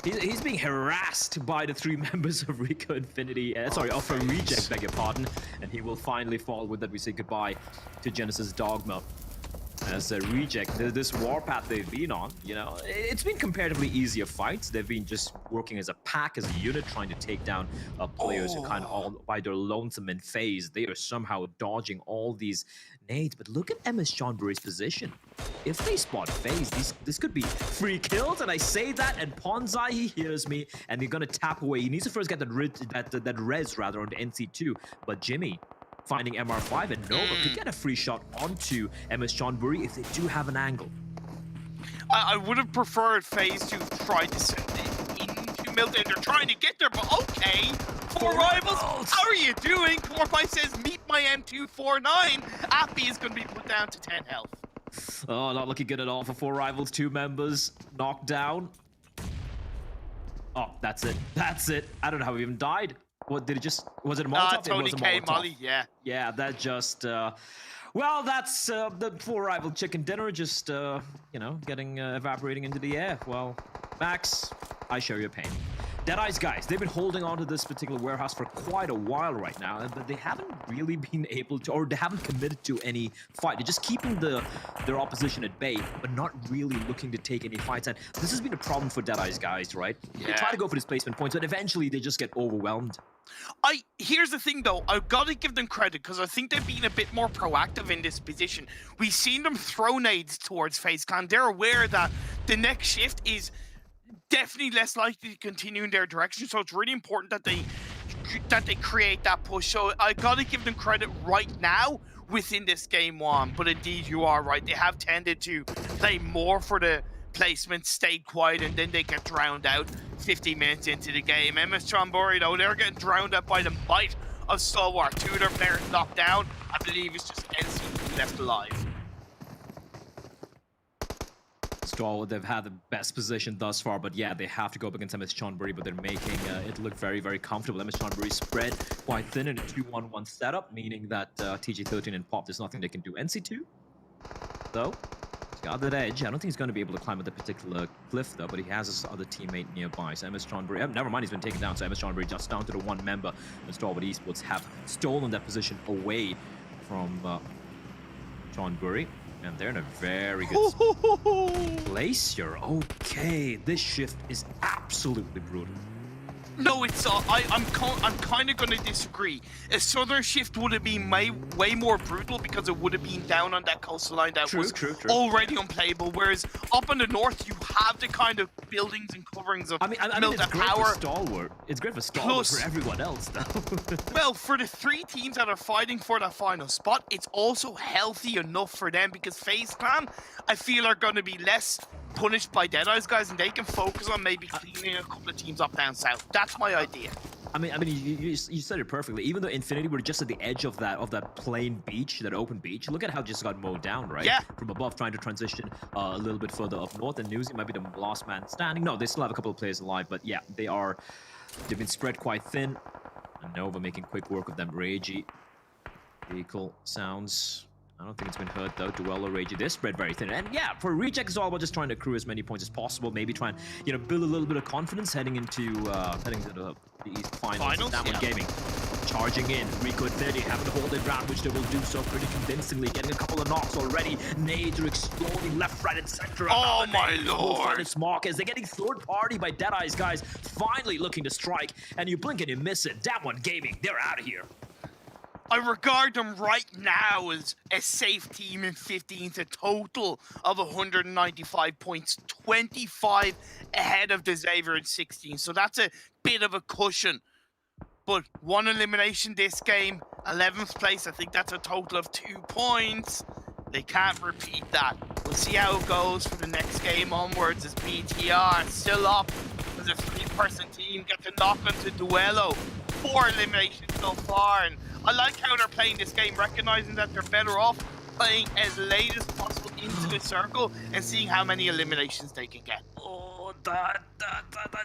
he's being harassed by the 3 members of Rico Infinity, of Reject, beg your pardon, and he will finally fall. With that, we say goodbye to Genesis Dogma. As a Reject, this warpath they've been on, you know, it's been comparatively easier fights. They've been just working as a pack, as a unit, trying to take down players who kind of all by their lonesome in phase. They are somehow dodging all these nades. But look at MS Chonburi's position. If they spot FaZe, this could be free kills, and I say that, and Ponzai, he hears me, and they're gonna tap away. He needs to first get that res rather on the NC2, but Jimmy finding MR5 and Nova could get a free shot onto MS Chonburi if they do have an angle. I would have preferred FaZe to try to send it into Milta. They're trying to get there, but okay. 4 rivals, how are you doing? Corpai says, meet my M249. Appy is going to be put down to 10 health. Oh, not looking good at all for 4 rivals. 2 members knocked down. Oh, that's it. That's it. I don't know how he even died. What did it just? Was it a Molotov? Tony K. Molly, yeah. Yeah, that just. Well, that's the 4 rival chicken dinner just, you know, getting evaporating into the air. Well, Max, I share your pain. Deadeye's guys, they've been holding on to this particular warehouse for quite a while right now, but they haven't really been able to, or they haven't committed to any fight. They're just keeping their opposition at bay, but not really looking to take any fights. And this has been a problem for Deadeye's guys, right? Yeah. They try to go for displacement points, but eventually they just get overwhelmed. Here's the thing though, I've got to give them credit because I think they've been a bit more proactive in this position. We've seen them throw nades towards FaZe Clan. They're aware that the next shift is definitely less likely to continue in their direction, so it's really important that they create that push. So I got to give them credit right now within this game 1. But indeed, you are right. They have tended to play more for the placement, stay quiet, and then they get drowned out 50 minutes into the game. MS Chonburi, though, they're getting drowned out by the might of Stalwart. 2 of their players knocked down. I believe it's just NC left alive. Stalwart, they've had the best position thus far, but yeah, they have to go up against MS Chonburi, but they're making it look very, very comfortable. MS Chonburi spread quite thin in a 2-1-1 setup, meaning that TG13 and Pop, there's nothing they can do. NC2, though, He's got that edge. I don't think he's going to be able to climb at the particular cliff, though, but he has his other teammate nearby. So MS Johnbury, never mind, he's been taken down. So MS Johnbury just down to the one member. And Stalwart Esports have stolen that position away from Johnbury. And they're in a very good place here. Okay, this shift is absolutely brutal. No, it's I'm kind of going to disagree. A southern shift would have been way more brutal because it would have been down on that coastal line that was already unplayable. Whereas up in the north, you have the kind of buildings and coverings of I mean, it's great for Stalwart. It's great for Stalwart for everyone else, though. Well, for the three teams that are fighting for that final spot, it's also healthy enough for them because FaZe Clan, I feel, are going to be less punished by Deadeye's guys, and they can focus on maybe cleaning a couple of teams up down south. That's my idea. I mean, you said it perfectly. Even though Infinity were just at the edge of that plain beach, that open beach, look at how it just got mowed down, right? Yeah. From above, trying to transition a little bit further up north, and Newsy might be the last man standing. No, they still have a couple of players alive, but yeah, they've been spread quite thin. And Nova making quick work of them. Ragey, vehicle sounds. I don't think it's been hurt though. Duello, Ragey, they're spread very thin. And yeah, for Recheck, it's all about just trying to accrue as many points as possible. Maybe try and, build a little bit of confidence heading into the East Finals. That one gaming. Charging in. Rico Infinity having to hold it round, which they will do so pretty convincingly. Getting a couple of knocks already. Nades are exploding left, right, and center. Oh my lord! Find its mark as they're getting third party by Deadeye's guys. Finally looking to strike. And you blink and you miss it. That one gaming. They're out of here. I regard them right now as a safe team in 15th, a total of 195 points, 25 ahead of the Xavier in 16. So that's a bit of a cushion. But one elimination this game, 11th place, I think that's a total of 2 points. They can't repeat that. We'll see how it goes for the next game onwards as BTR still up as a 3-person team, get to knock onto Duello. 4 eliminations so far, and I like how they're playing this game, recognizing that they're better off playing as late as possible into the circle and seeing how many eliminations they can get. Oh, that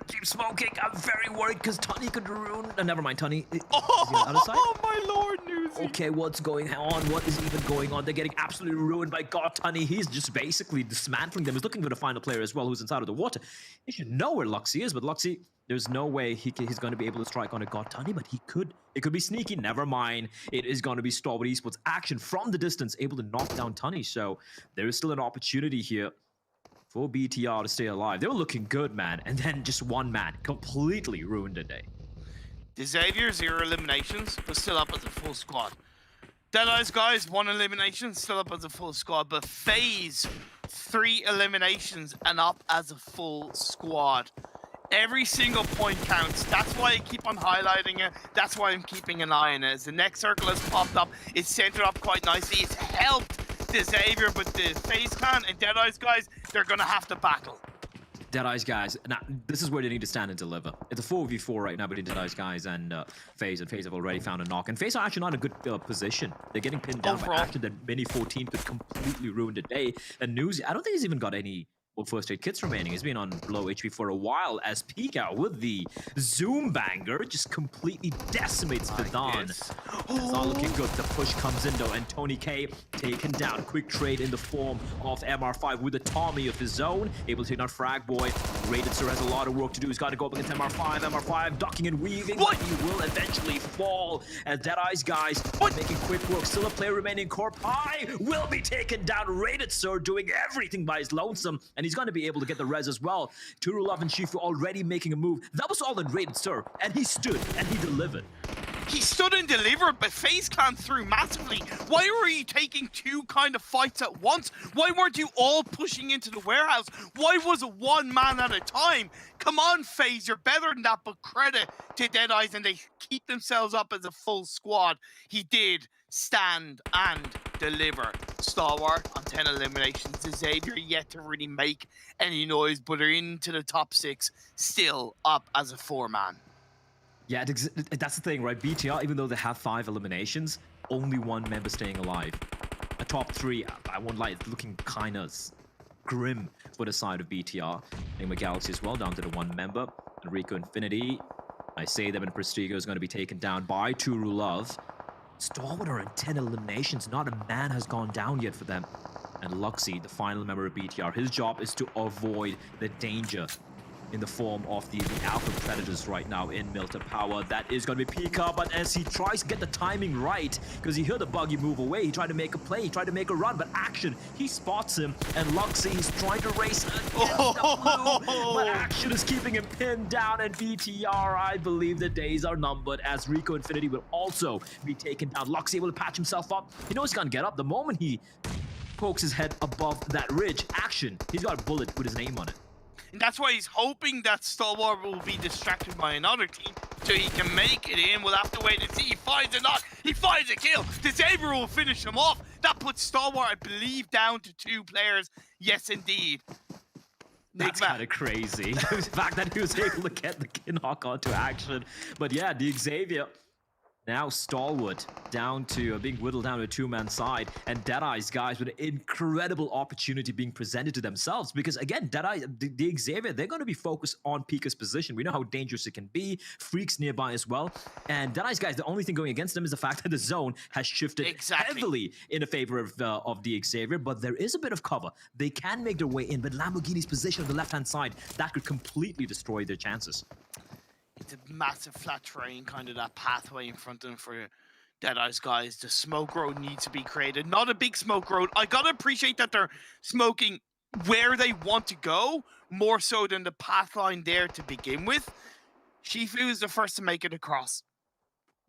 keeps smoking. I'm very worried because Tunny could ruin. Never mind, Tunny. Oh my lord, Newsy. Okay, what's going on? What is even going on? They're getting absolutely ruined by God Tunny. He's just basically dismantling them. He's looking for the final player as well, who's inside of the water. He should know where Luxy is, but Luxy, there's no way he's going to be able to strike on a God Tunny, but he could. It could be sneaky. Never mind. It is going to be Stalwart Esports action from the distance, able to knock down Tunny. So there is still an opportunity here for BTR to stay alive. They were looking good, man. And then just one man completely ruined the day. The Xavier, 0 eliminations, but still up as a full squad. Deadeye's guys, 1 elimination, still up as a full squad. But FaZe, 3 eliminations and up as a full squad. Every single point counts. That's why I keep on highlighting it. That's why I'm keeping an eye on it. As the next circle has popped up, it's centered up quite nicely. It's helped the Xavier, but the FaZe Clan and Deadeye's guys, they're going to have to battle. Deadeye's guys, now this is where they need to stand and deliver. It's a 4v4 right now between Deadeye's guys and FaZe have already found a knock. And FaZe are actually not in a good position. They're getting pinned down by Action that Mini 14 could completely ruin the day. And Newsy, I don't think he's even got any first aid kits remaining. He's been on low HP for a while as Pika with the Zoom banger just completely decimates Padan. It's not looking good. The push comes in though, and Tony K taken down. Quick trade in the form of MR5 with a Tommy of his own. Able to take down Frag Boy. Rated Sir has a lot of work to do. He's got to go up against MR5. MR5 ducking and weaving, but he will eventually fall as Deadeye's guys making quick work. Still a player remaining. Corpai will be taken down. Rated Sir doing everything by his lonesome, and he's going to be able to get the res as well. Turulov and Shifu already making a move. That was all in Rated Sir, and he stood and he delivered. He stood and delivered, but FaZe Clan threw massively. Why were you taking 2 kind of fights at once? Why weren't you all pushing into the warehouse? Why was it 1 man at a time? Come on, FaZe, you're better than that, but credit to Deadeye's, and they keep themselves up as a full squad. He did stand and deliver. Stalwart on 10 eliminations. Xavier yet to really make any noise, but are into the top 6, still up as a 4-man. Yeah, that's the thing, right? BTR, even though they have 5 eliminations, only 1 member staying alive. A top 3, I won't lie, it's looking kind of grim for the side of BTR. Nigma Galaxy as well, down to the 1 member. And Rico Infinity, I say them, and Prestigo is going to be taken down by Turulov. Stalwart are in 10 eliminations. Not a man has gone down yet for them. And Luxy, the final member of BTR, his job is to avoid the danger in the form of the Alpha Predators right now in Milton Power. That is going to be Pika, but as he tries to get the timing right, because he heard the buggy move away, he tried to make a play, he tried to make a run, but Action, he spots him, and Luxy is trying to race against the blue, but Action is keeping him pinned down, and BTR, I believe the days are numbered, as Rico Infinity will also be taken down. Luxy able to patch himself up. He knows he's gonna get up. The moment he pokes his head above that ridge, Action, he's got a bullet with his name on it. And that's why he's hoping that Stalwart will be distracted by another team so he can make it in. We'll have to wait and see. He finds a knock. He finds a kill. Xavier will finish him off. That puts Stalwart, I believe, down to 2 players. Yes, indeed. That's kind of crazy. The fact that he was able to get the knock onto Action. But yeah, the Xavier... Now Stalwart down to being whittled down to a 2-man side, and Deadeye's guys with an incredible opportunity being presented to themselves, because again, Deadeye, the Xavier, they're going to be focused on Pika's position. We know how dangerous it can be. Freaks nearby as well, and Deadeye's guys, the only thing going against them is the fact that the zone has shifted heavily in favor of the Xavier, but there is a bit of cover. They can make their way in, but Lamborghini's position on the left-hand side, that could completely destroy their chances. It's a massive flat terrain, kind of that pathway in front of them for Deadeye's guys. The smoke road needs to be created. Not a big smoke road. I gotta appreciate that they're smoking where they want to go, more so than the path line there to begin with. Shifu is the first to make it across.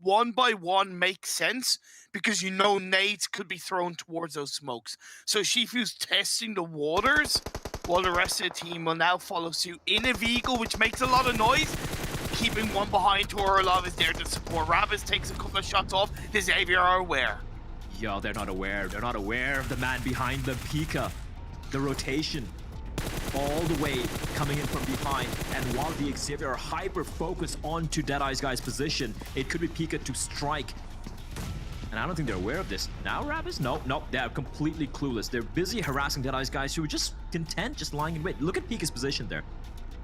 1 by 1 makes sense, because you know nades could be thrown towards those smokes. So Shifu's testing the waters, while the rest of the team will now follow suit in a vehicle, which makes a lot of noise. Keeping one behind, Torolov is there to support. Ravis takes a couple of shots off. The Xavier are aware. Yo, they're not aware. They're not aware of the man behind them, Pika. The rotation all the way coming in from behind. And while the Xavier are hyper-focused onto Deadeye's guy's position, it could be Pika to strike. And I don't think they're aware of this. Now, Ravis? No, they're completely clueless. They're busy harassing Deadeye's guys who are just content, just lying in wait. Look at Pika's position there.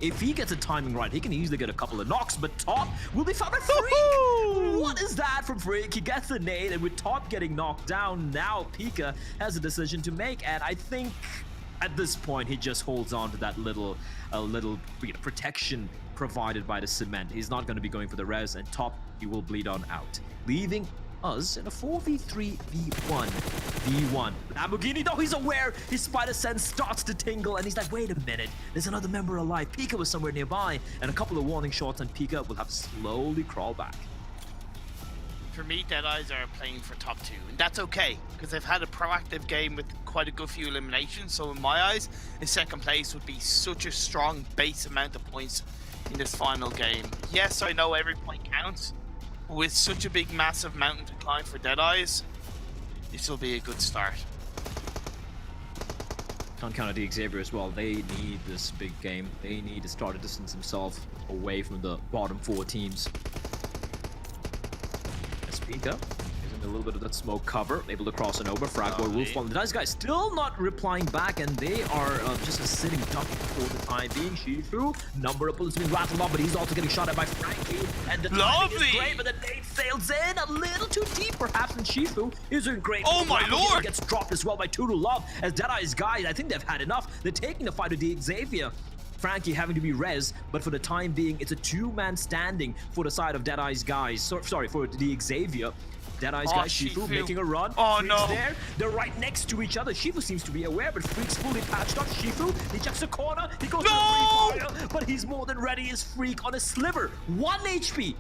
If he gets the timing right, he can easily get a couple of knocks, but Top will be found by Freak! What is that from Freak? He gets the nade, and with Top getting knocked down, now Pika has a decision to make, and I think at this point, he just holds on to that little protection provided by the cement. He's not going to be going for the res, and Top, he will bleed on out, leaving us in a 4v3 v1. Lamborghini, though, he's aware. His spider sense starts to tingle, and he's like, wait a minute, there's another member alive. Pika was somewhere nearby, and a couple of warning shots, and Pika will have to slowly crawl back. For me, Deadeyes are playing for top 2, and that's okay, because they've had a proactive game with quite a good few eliminations, so in my eyes, a second place would be such a strong base amount of points in this final game. Yes, I know every point counts, but with such a big, massive mountain to climb for Deadeyes, this will be a good start. Can't count out the Xavier as well. They need this big game. They need to start to distance themselves away from the bottom 4 teams. Pika using a little bit of that smoke cover, able to cross an over. Fragboy Wolf on the Dice guys still not replying back, and they are just a sitting duck for the time being. Shifu, number of bullets being rattled off, but he's also getting shot at by Frankie. And the timing is great, but the nade sails in a little too deep, perhaps, and Shifu is doing great. Oh my lord! Gets dropped as well by Turulov, as Deadeye's guys, I think they've had enough. They're taking the fight with the Xavier. Frankie having to be res, but for the time being, it's a 2-man standing for the side of Deadeye's guys. Sorry, for the Xavier. Deadeye's guys, Shifu making a run. Oh Freak's no! There. They're right next to each other. Shifu seems to be aware, but Freak's fully patched up. Shifu, he checks the corner. He goes for the free fire, but he's more than ready as Freak on a sliver. 1 HP.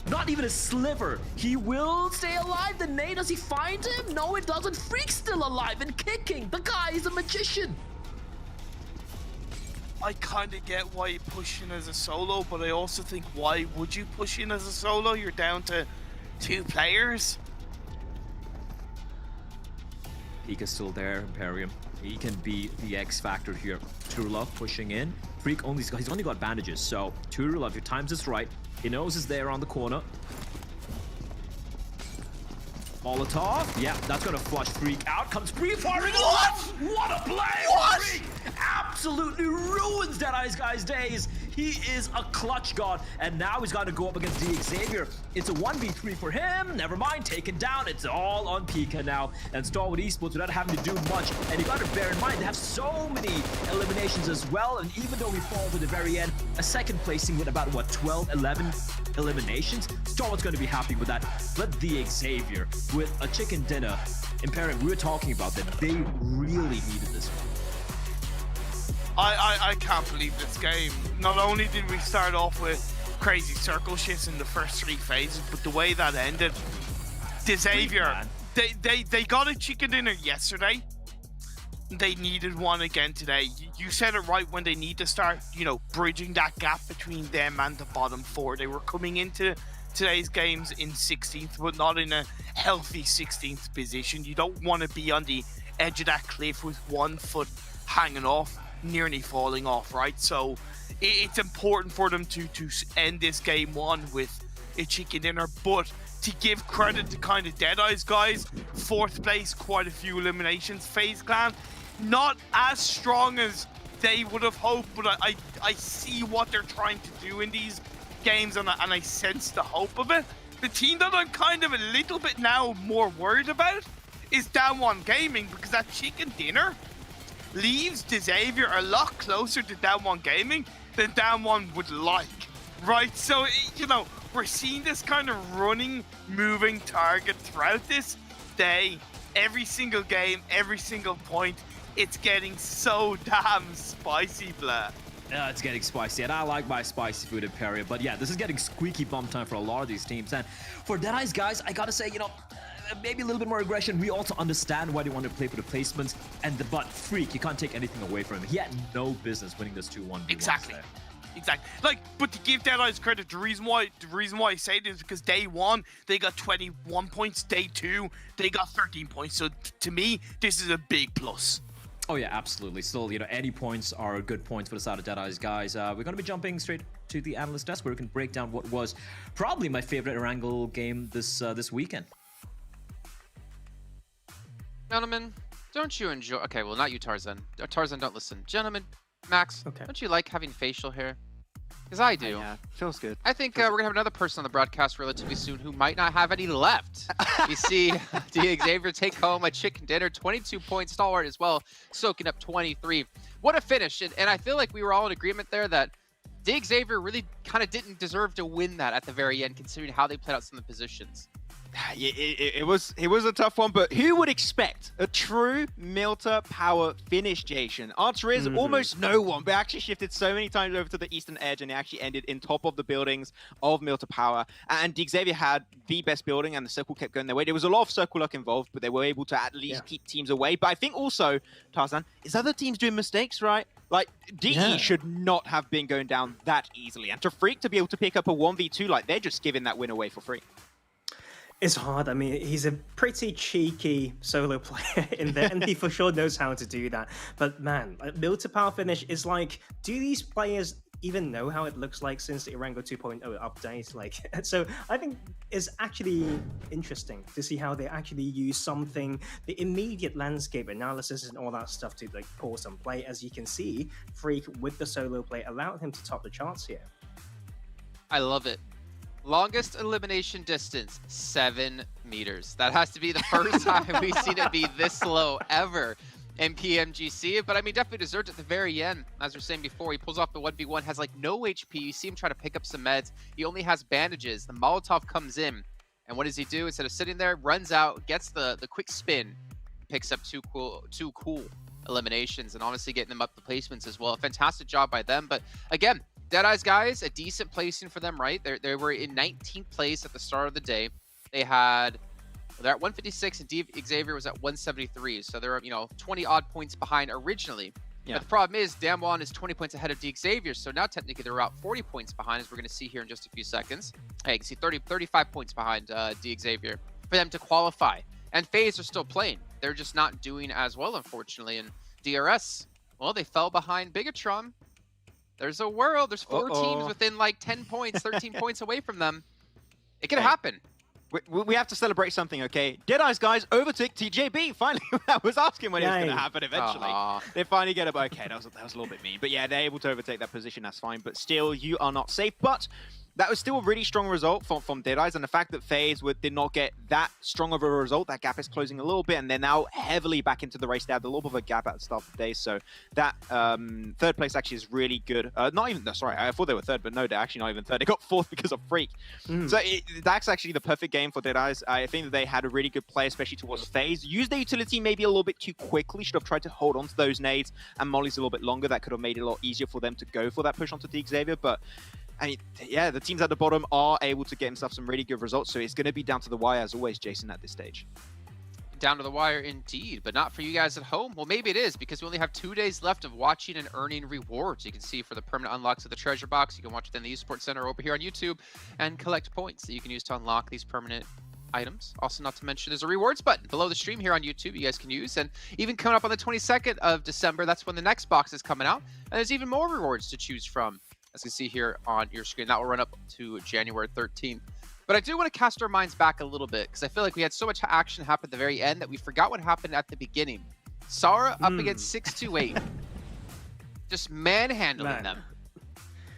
Not even a sliver. He will stay alive. The nade, does he find him? No, it doesn't. Freak's still alive and kicking. The guy is a magician. I kind of get why you push in as a solo, but I also think, why would you push in as a solo? You're down to 2 players. Pika's still there, Imperium. He can be the X factor here. Turulov pushing in. Freak he's only got bandages, so Turulov, your times is right. He knows he's there on the corner. Molotov, yeah, that's gonna flush Freak out. Comes pre-firing. What a play! What? Freak absolutely ruins Deadeye's guy's days. He is a clutch god, and now he's got to go up against Xavier. It's a 1v3 for him. Never mind, taken down. It's all on Pika now. And Starwood Esports without having to do much. And you got to bear in mind, they have so many eliminations as well. And even though we fall to the very end, a second placing with about, what, 12, 11 eliminations? Starwood's going to be happy with that. But Xavier with a chicken dinner. Imperative, we were talking about that. They really needed this one. I can't believe this game. Not only did we start off with crazy circle shifts in the first 3 phases, but the way that ended, Xavier, they got a chicken dinner yesterday. They needed one again today. You said it right, when they need to start, you know, bridging that gap between them and the bottom 4. They were coming into today's games in 16th, but not in a healthy 16th position. You don't want to be on the edge of that cliff with 1 foot hanging off, nearly falling off, right? So it's important for them to end this game 1 with a chicken dinner. But to give credit to kind of Deadeye's guys, 4th place, quite a few eliminations. FaZe Clan, not as strong as they would have hoped, but I see what they're trying to do in these games, and I sense the hope of it. The team that I'm kind of a little bit now more worried about is Down One Gaming, because that chicken dinner leaves Xavier a lot closer to Down One Gaming than Down One would like, right? So, you know, we're seeing this kind of running, moving target throughout this day. Every single game, every single point, it's getting so damn spicy, Blair. Yeah, it's getting spicy, and I like my spicy food Imperial. But yeah, this is getting squeaky bum time for a lot of these teams. And for Deadeye's guys, I gotta say, you know, maybe a little bit more aggression. We also understand why they want to play for the placements. But Freak, you can't take anything away from him. He had no business winning this 2-1v1. Exactly. Like, but to give Deadeye's credit, the reason why I say it is because day 1 they got 21 points. Day 2 they got 13 points. So to me, this is a big plus. Oh yeah, absolutely. Still, you know, any points are good points for the side of Deadeye's guys. We're going to be jumping straight to the analyst desk where we can break down what was probably my favorite Erangel game this weekend. Gentlemen, don't you enjoy... Okay, well, not you, Tarzan. Tarzan, don't listen. Gentlemen, Max, don't you like having facial hair? Because I do. Yeah, feels good. I think we're going to have another person on the broadcast relatively soon who might not have any left. You see Xavier take home a chicken dinner, 22 points, Stalwart as well, soaking up 23. What a finish. And I feel like we were all in agreement there that Xavier really kind of didn't deserve to win that at the very end, considering how they played out some of the positions. Yeah, it was a tough one, but who would expect a true Milta power finish, Jason? Answer is almost no one, but actually shifted so many times over to the eastern edge, and it actually ended in top of the buildings of Milta power. And Xavier had the best building, and the circle kept going their way. There was a lot of circle luck involved, but they were able to at least keep teams away. But I think also, Tarzan, is other teams doing mistakes, right? Like, DE should not have been going down that easily. And to Freak to be able to pick up a 1v2, like, they're just giving that win away for free. It's hard. I mean, he's a pretty cheeky solo player in there, and he for sure knows how to do that. But man, build to power finish is like, do these players even know how it looks like since the Erangel 2.0 update? Like, so I think it's actually interesting to see how they actually use something, the immediate landscape analysis and all that stuff to like pause and play. As you can see, Freak with the solo play allowed him to top the charts here. I love it. Longest elimination distance, 7 meters. That has to be the first time we've seen it be this low ever in PMGC. But I mean, definitely deserved at the very end. As we were saying before, he pulls off the 1v1, has like no HP. You see him try to pick up some meds. He only has bandages. The Molotov comes in. And what does he do? Instead of sitting there, runs out, gets the quick spin, picks up two cool eliminations, and honestly getting them up the placements as well. A fantastic job by them. But again, Deadeye's guys, a decent placing for them, right? They were in 19th place at the start of the day. They're at 156, and Xavier was at 173. So they're, 20 odd points behind originally. Yeah. But the problem is, Damwon is 20 points ahead of Xavier. So now technically they're about 40 points behind, as we're going to see here in just a few seconds. Hey, you can see 35 points behind Xavier for them to qualify. And FaZe are still playing. They're just not doing as well, unfortunately. And DRS, well, they fell behind Bigatron. There's a world. There's 4 teams within like 10 points, 13 points away from them. It can happen. We have to celebrate something, okay? Deadeye's guys overtook TJB. Finally, I was asking when it was going to happen eventually. They finally get it. Okay, that was a little bit mean. But yeah, they're able to overtake that position. That's fine. But still, you are not safe. But that was still a really strong result from Deadeyes. And the fact that FaZe did not get that strong of a result, that gap is closing a little bit. And they're now heavily back into the race. They had a little bit of a gap at the start of the day. So that third place actually is really good. Not even, sorry, I thought they were third, but no, they're actually not even third. They got fourth because of Freak. So that's actually the perfect game for Deadeyes. I think that they had a really good play, especially towards FaZe. Used their utility maybe a little bit too quickly. Should have tried to hold on to those nades and mollies a little bit longer. That could have made it a lot easier for them to go for that push onto the Xavier. But I mean, yeah, the teams at the bottom are able to get themselves some really good results. So it's going to be down to the wire as always, Jason, at this stage. Down to the wire indeed, but not for you guys at home. Well, maybe it is, because we only have 2 days left of watching and earning rewards. You can see for the permanent unlocks of the treasure box. You can watch it in the eSports Center over here on YouTube and collect points that you can use to unlock these permanent items. Also, not to mention, there's a rewards button below the stream here on YouTube you guys can use. And even coming up on the 22nd of December, that's when the next box is coming out. And there's even more rewards to choose from, as you can see here on your screen. That will run up to January 13th. But I do want to cast our minds back a little bit, because I feel like we had so much action happen at the very end that we forgot what happened at the beginning. Sara up against 628. Just manhandling them.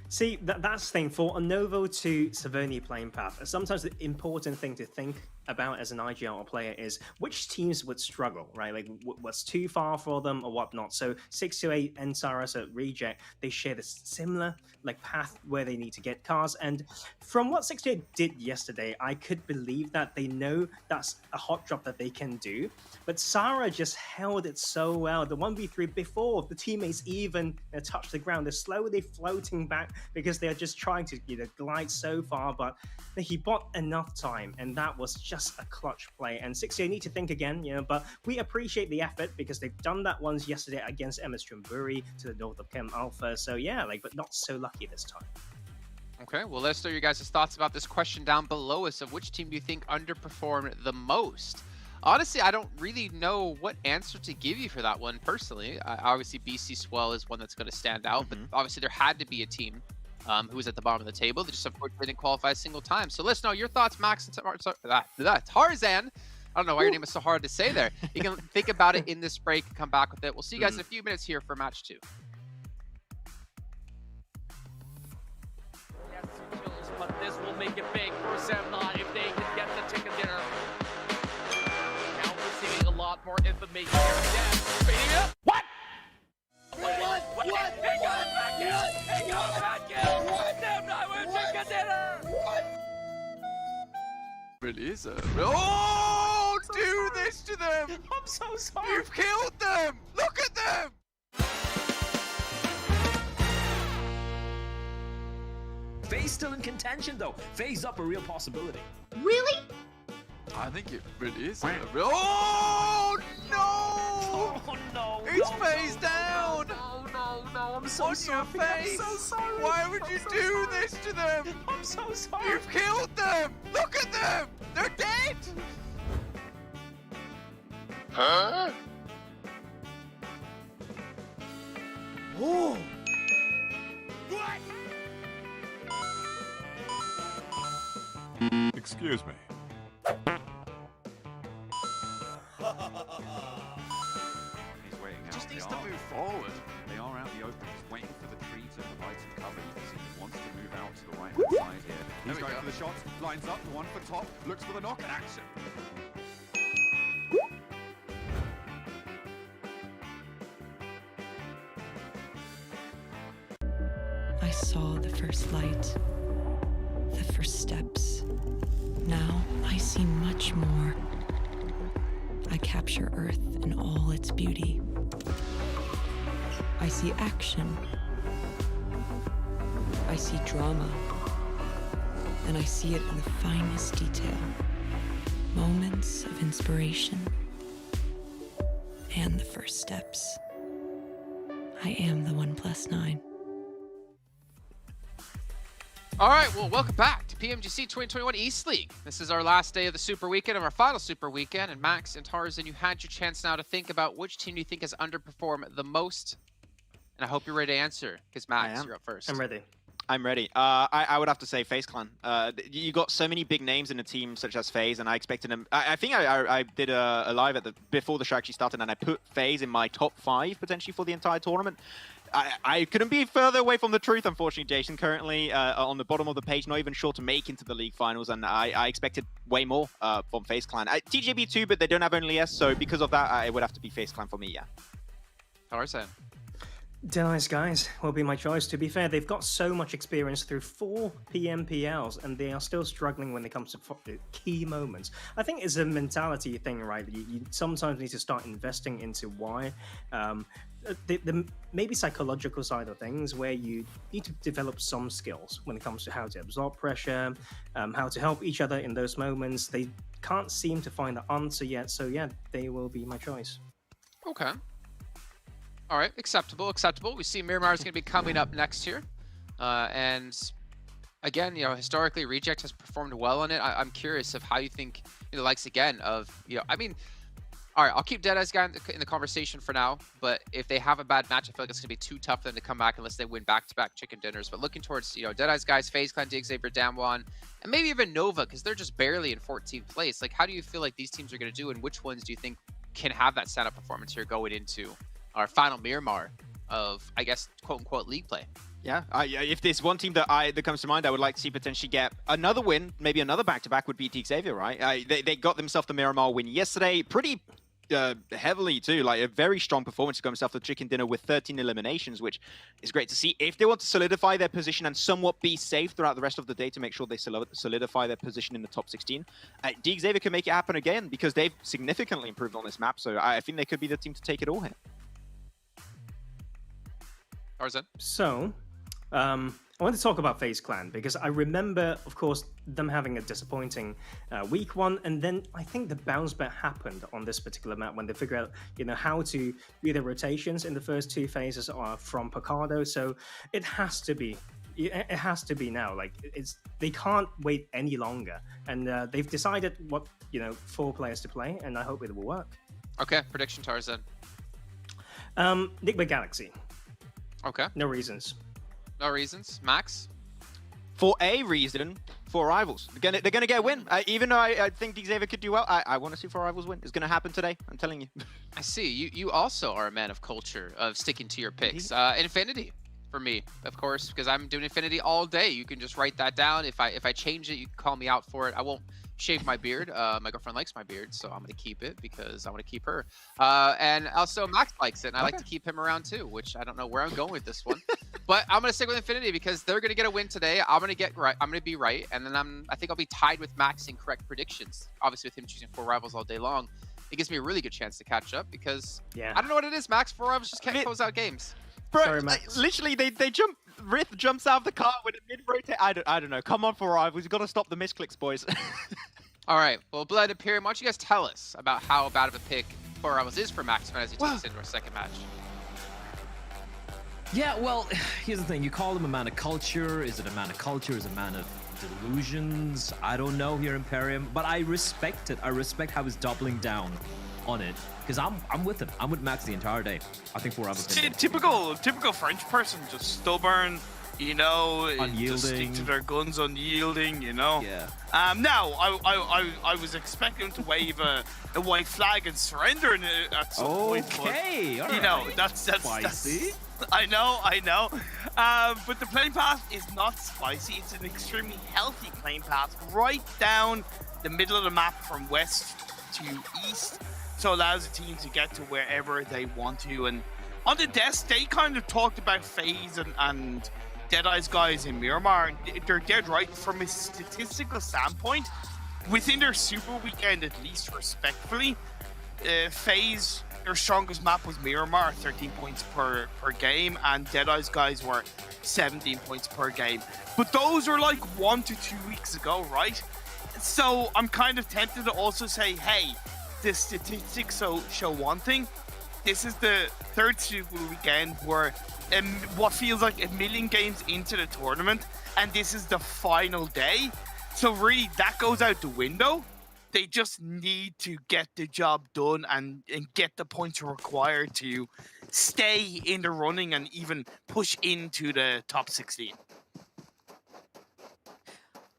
See, that's the thing. For a Novo to Saverni playing path, sometimes the important thing to think about as an IGL player is which teams would struggle, right? Like what's too far for them or whatnot. So 628 and Saras at Reject, they share this similar like path where they need to get cars. And from what 628 did yesterday, I could believe that they know that's a hot drop that they can do. But Sara just held it so well. The 1v3 before the teammates even touch the ground, they're slowly floating back because they're just trying to glide so far. But he bought enough time, and that was just a clutch play. And 628 need to think again, but we appreciate the effort because they've done that once yesterday against MS Trimburi to the north of Chem Alpha. So yeah, but not so lucky this time. Okay, well, let's know your guys' thoughts about this question down below us of which team do you think underperformed the most. Honestly, I don't really know what answer to give you for that one personally. Obviously, BC Swell is one that's going to stand out, but obviously there had to be a team who was at the bottom of the table. They just unfortunately didn't qualify a single time. So let's know your thoughts, Max and Tarzan. I don't know why your name is so hard to say there. You can think about it in this break and come back with it. We'll see you guys in a few minutes here for match 2. But this will make it big for Semnon if they can get the chicken dinner. Now we're seeing a lot more information here. What? What? He got back in! He got back in! Semnon with chicken dinner! Really is a... Oh! Do this to them! I'm so sorry! You've killed them! Look at them! FaZe still in contention though. FaZe up a real possibility. Really? I think it really is. Oh no! Oh no! It's FaZe down! No, I'm so on sorry. Your face! I'm so sorry. Why would you do this to them? I'm so sorry. You've killed them! Look at them! They're dead! Huh? Oh! Excuse me. He's waiting out. Just needs to move forward. They are out in the open. He's waiting for the tree to provide some cover. You can see he wants to move out to the right-hand side here. He's going for the shot. Lines up. The one for top. Looks for the knock. Action. I saw the first light, the first steps. Now I see much more. I capture Earth in all its beauty. I see action. I see drama. And I see it in the finest detail. Moments of inspiration. And the first steps. I am the 1+9. All right, well, welcome back to PMGC 2021 East League. This is our last day of the Super Weekend, of our final Super Weekend. And Max and Tarzan, you had your chance now to think about which team you think has underperformed the most. And I hope you're ready to answer, because Max, you're up first. I'm ready. I'm ready. I would have to say FaZe Clan. You got so many big names in a team such as FaZe, and I expected them. I think I did a live before the show actually started, and I put FaZe in my top 5 potentially for the entire tournament. I couldn't be further away from the truth, unfortunately, Jason. Currently on the bottom of the page, not even sure to make into the league finals, and I expected way more from FaZe Clan. TJB too, but they don't have only S, so because of that, it would have to be FaZe Clan for me, yeah. Tarzan. Deadeyes guys will be my choice. To be fair, they've got so much experience through 4 PMPLs, and they are still struggling when it comes to key moments. I think it's a mentality thing, right? You sometimes need to start investing into why. The maybe psychological side of things, where you need to develop some skills when it comes to how to absorb pressure, how to help each other in those moments. They can't seem to find the answer yet, so yeah, they will be my choice. Okay. All right, acceptable. We see Miramar is going to be coming up next here. And again, historically, Reject has performed well on it. I'm curious of how you think the likes again of, I mean, all right, I'll keep Deadeyes guy in the conversation for now, but if they have a bad match, I feel like it's going to be too tough for them to come back unless they win back-to-back chicken dinners. But looking towards, Deadeyes guys, FaZe Clan, Xavier, Damwon, and maybe even Nova, because they're just barely in 14th place. Like, how do you feel like these teams are going to do, and which ones do you think can have that stand-up performance here going into our final Miramar of, I guess, quote-unquote league play? Yeah, if there's one team that comes to mind, I would like to see potentially get another win, maybe another back-to-back would be Xavier, right? They got themselves the Miramar win yesterday, pretty heavily too, like a very strong performance to go himself the chicken dinner with 13 eliminations, which is great to see. If they want to solidify their position and somewhat be safe throughout the rest of the day to make sure they solidify their position in the top 16, Xavier can make it happen again because they've significantly improved on this map, so I think they could be the team to take it all here. Tarzan. So, I want to talk about FaZe Clan because I remember, of course, them having a disappointing week 1, and then I think the bounce back happened on this particular map when they figured out, how to do the rotations in the first 2 phases are from Picado. So it has to be. It has to be now. Like they can't wait any longer, and they've decided what 4 players to play, and I hope it will work. Okay, prediction, Tarzan. Nick Galaxy. Okay. No reasons. No reasons. Max? For a reason, 4 Rivals. They're gonna get a win. Even though I think Xavier could do well, I want to see 4 Rivals win. It's gonna happen today. I'm telling you. I see. You also are a man of culture, of sticking to your picks. Infinity for me, of course, because I'm doing Infinity all day. You can just write that down. If I change it, you can call me out for it. I won't shave my beard. My girlfriend likes my beard, so I'm gonna keep it because I want to keep her. And also Max likes it, and I like to keep him around too, which I don't know where I'm going with this one. But I'm gonna stick with Infinity because they're gonna get a win today. I'm gonna be right, and then I think I'll be tied with Max in correct predictions. Obviously, with him choosing 4 Rivals all day long, it gives me a really good chance to catch up because I don't know what it is. Max, 4 Rivals just can't close out games. Bro, Sorry, Max. literally, they jump. Rith jumps out of the car with a mid-rotate. I don't know. Come on, 4 Rivals. You've got to stop the misclicks, boys. All right. Well, Blood Imperium, why don't you guys tell us about how bad of a pick 4 Rivals is for Max as he takes into our second match? Yeah, well, here's the thing. You call him a man of culture. Is it a man of culture? Is it a man of delusions? I don't know here, Imperium. But I respect it. I respect how he's doubling down on it. Because I'm with him. I'm with Max the entire day. I think 4 Rivals. Typical French person, just stubborn, unyielding, just stick to their guns, unyielding, Yeah. Now I was expecting him to wave a white flag and surrender at some point. Okay, But, that's spicy. I know. But the playing path is not spicy. It's an extremely healthy playing path right down the middle of the map from west to east. So it allows the team to get to wherever they want to. And on the desk, they kind of talked about FaZe and Deadeyes guys in Miramar. They're dead right from a statistical standpoint. Within their super weekend, at least respectfully, FaZe, their strongest map was Miramar, 13 points per game, and Deadeyes guys were 17 points per game. But those were like 1 to 2 weeks ago, right? So I'm kind of tempted to also say, hey, the statistics show one thing. This is the 3rd super weekend where what feels like 1 million games into the tournament, and this is the final day. So really, that goes out the window. They just need to get the job done and get the points required to stay in the running and even push into the top 16.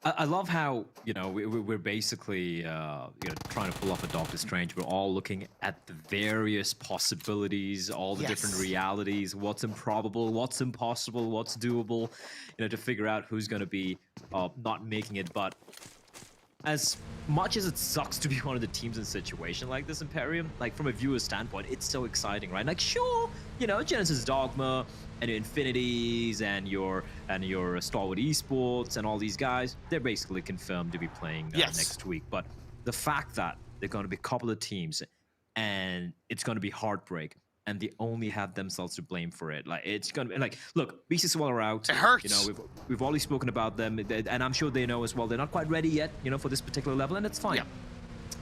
I love how, you know, we're basically, you know, trying to pull off a Doctor Strange. We're all looking at the various possibilities, all the different realities, what's improbable, what's impossible, what's doable, you know, to figure out who's going to be not making it. But as much as it sucks to be one of the teams in a situation like this, Imperium, like from a viewer's standpoint, it's so exciting, right? Like, sure, you know, Genesis Dogma and your Infinities and your Starwood Esports and all these guys, they're basically confirmed to be playing next week. But the fact that they're going to be a couple of teams and it's going to be heartbreak, and they only have themselves to blame for it. Like, it's gonna be like, look, BC Swell are out. It hurts. You know, we've already spoken about them, and I'm sure they know as well. They're not quite ready yet, you know, for this particular level, and it's fine. Yeah.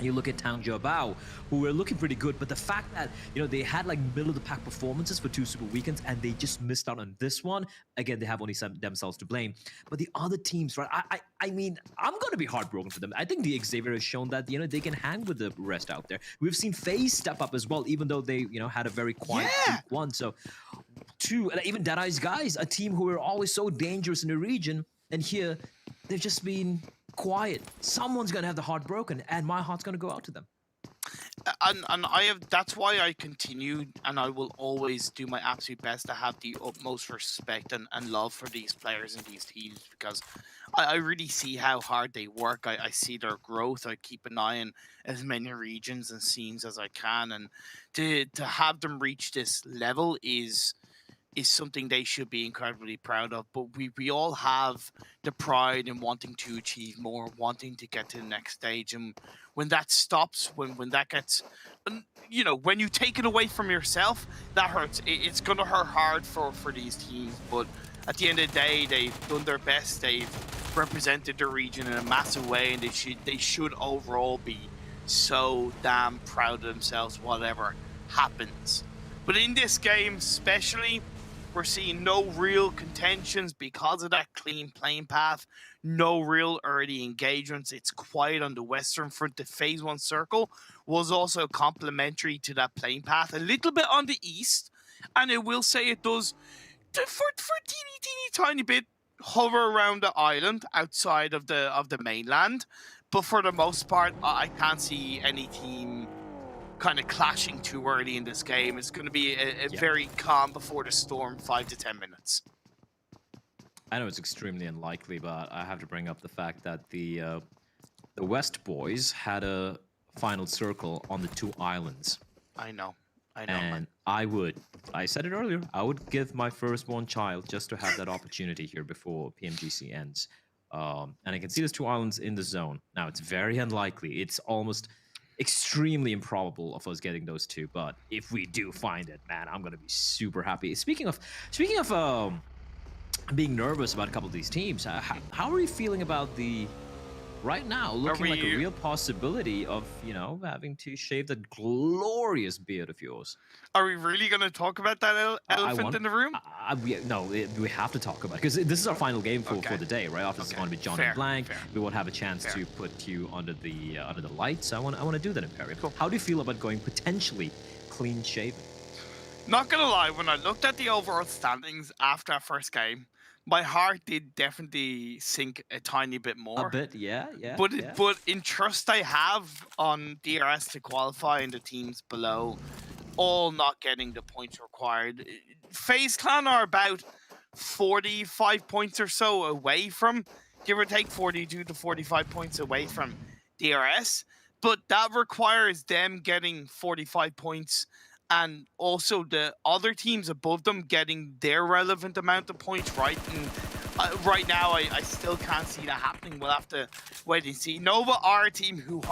You look at Tangzhou Bao, who were looking pretty good, but the fact that, you know, they had like middle of the pack performances for 2 super weekends and they just missed out on this one. Again, they have only themselves to blame. But the other teams, right? I mean, I'm going to be heartbroken for them. I think the Xavier has shown that, you know, they can hang with the rest out there. We've seen FaZe step up as well, even though they, you know, had a very quiet one. So, and even Dead Eyes guys, a team who are always so dangerous in the region, and here they've just been quiet. Someone's gonna have the heart broken, and my heart's gonna go out to them. And I have, that's why I continue, and I will always do my absolute best to have the utmost respect and love for these players and these teams, because I really see how hard they work. I see their growth. I keep an eye on as many regions and scenes as I can, and to have them reach this level is something they should be incredibly proud of. But we all have the pride in wanting to achieve more, wanting to get to the next stage. And when that stops, when that gets, you know, when you take it away from yourself, that hurts. It's going to hurt hard for these teams. But at the end of the day, they've done their best. They've represented the region in a massive way, and they should overall be so damn proud of themselves, whatever happens. But in this game especially, we're seeing no real contentions because of that clean playing path. No real early engagements. It's quiet on the western front. The phase 1 circle was also complementary to that playing path. A little bit on the east, and I will say it does for a teeny tiny bit hover around the island outside of the mainland. But for the most part, I can't see any team kind of clashing too early in this game. It's going to be a very calm before the storm, 5 to 10 minutes. I know it's extremely unlikely, but I have to bring up the fact that the West boys had a final circle on the 2 islands. I know. And I said it earlier, I would give my firstborn child just to have that opportunity here before PMGC ends. And I can see there's 2 islands in the zone. Now, it's very unlikely. It's almost extremely improbable of us getting those 2, but if we do find it, man, I'm gonna be super happy. Speaking of being nervous about a couple of these teams, how are you feeling about the right now looking like a real possibility of, you know, having to shave that glorious beard of yours? Are we really going to talk about that elephant in the room? No, we have to talk about it, because this is our final game for the day, right? After this is going to be John and Blank. We won't have a chance to put you under the lights. I want to do that, Imperium. Cool. How do you feel about going potentially clean shaven? Not gonna lie, when I looked at the overall standings after our first game, my heart did definitely sink a tiny bit more. A bit, yeah. But in trust I have on DRS to qualify and the teams below, all not getting the points required. FaZe Clan are about 45 points or so away from, give or take 42 to 45 points away from DRS. But that requires them getting 45 points and also the other teams above them getting their relevant amount of points, right? And right now, I still can't see that happening. We'll have to wait and see. Nova are a team who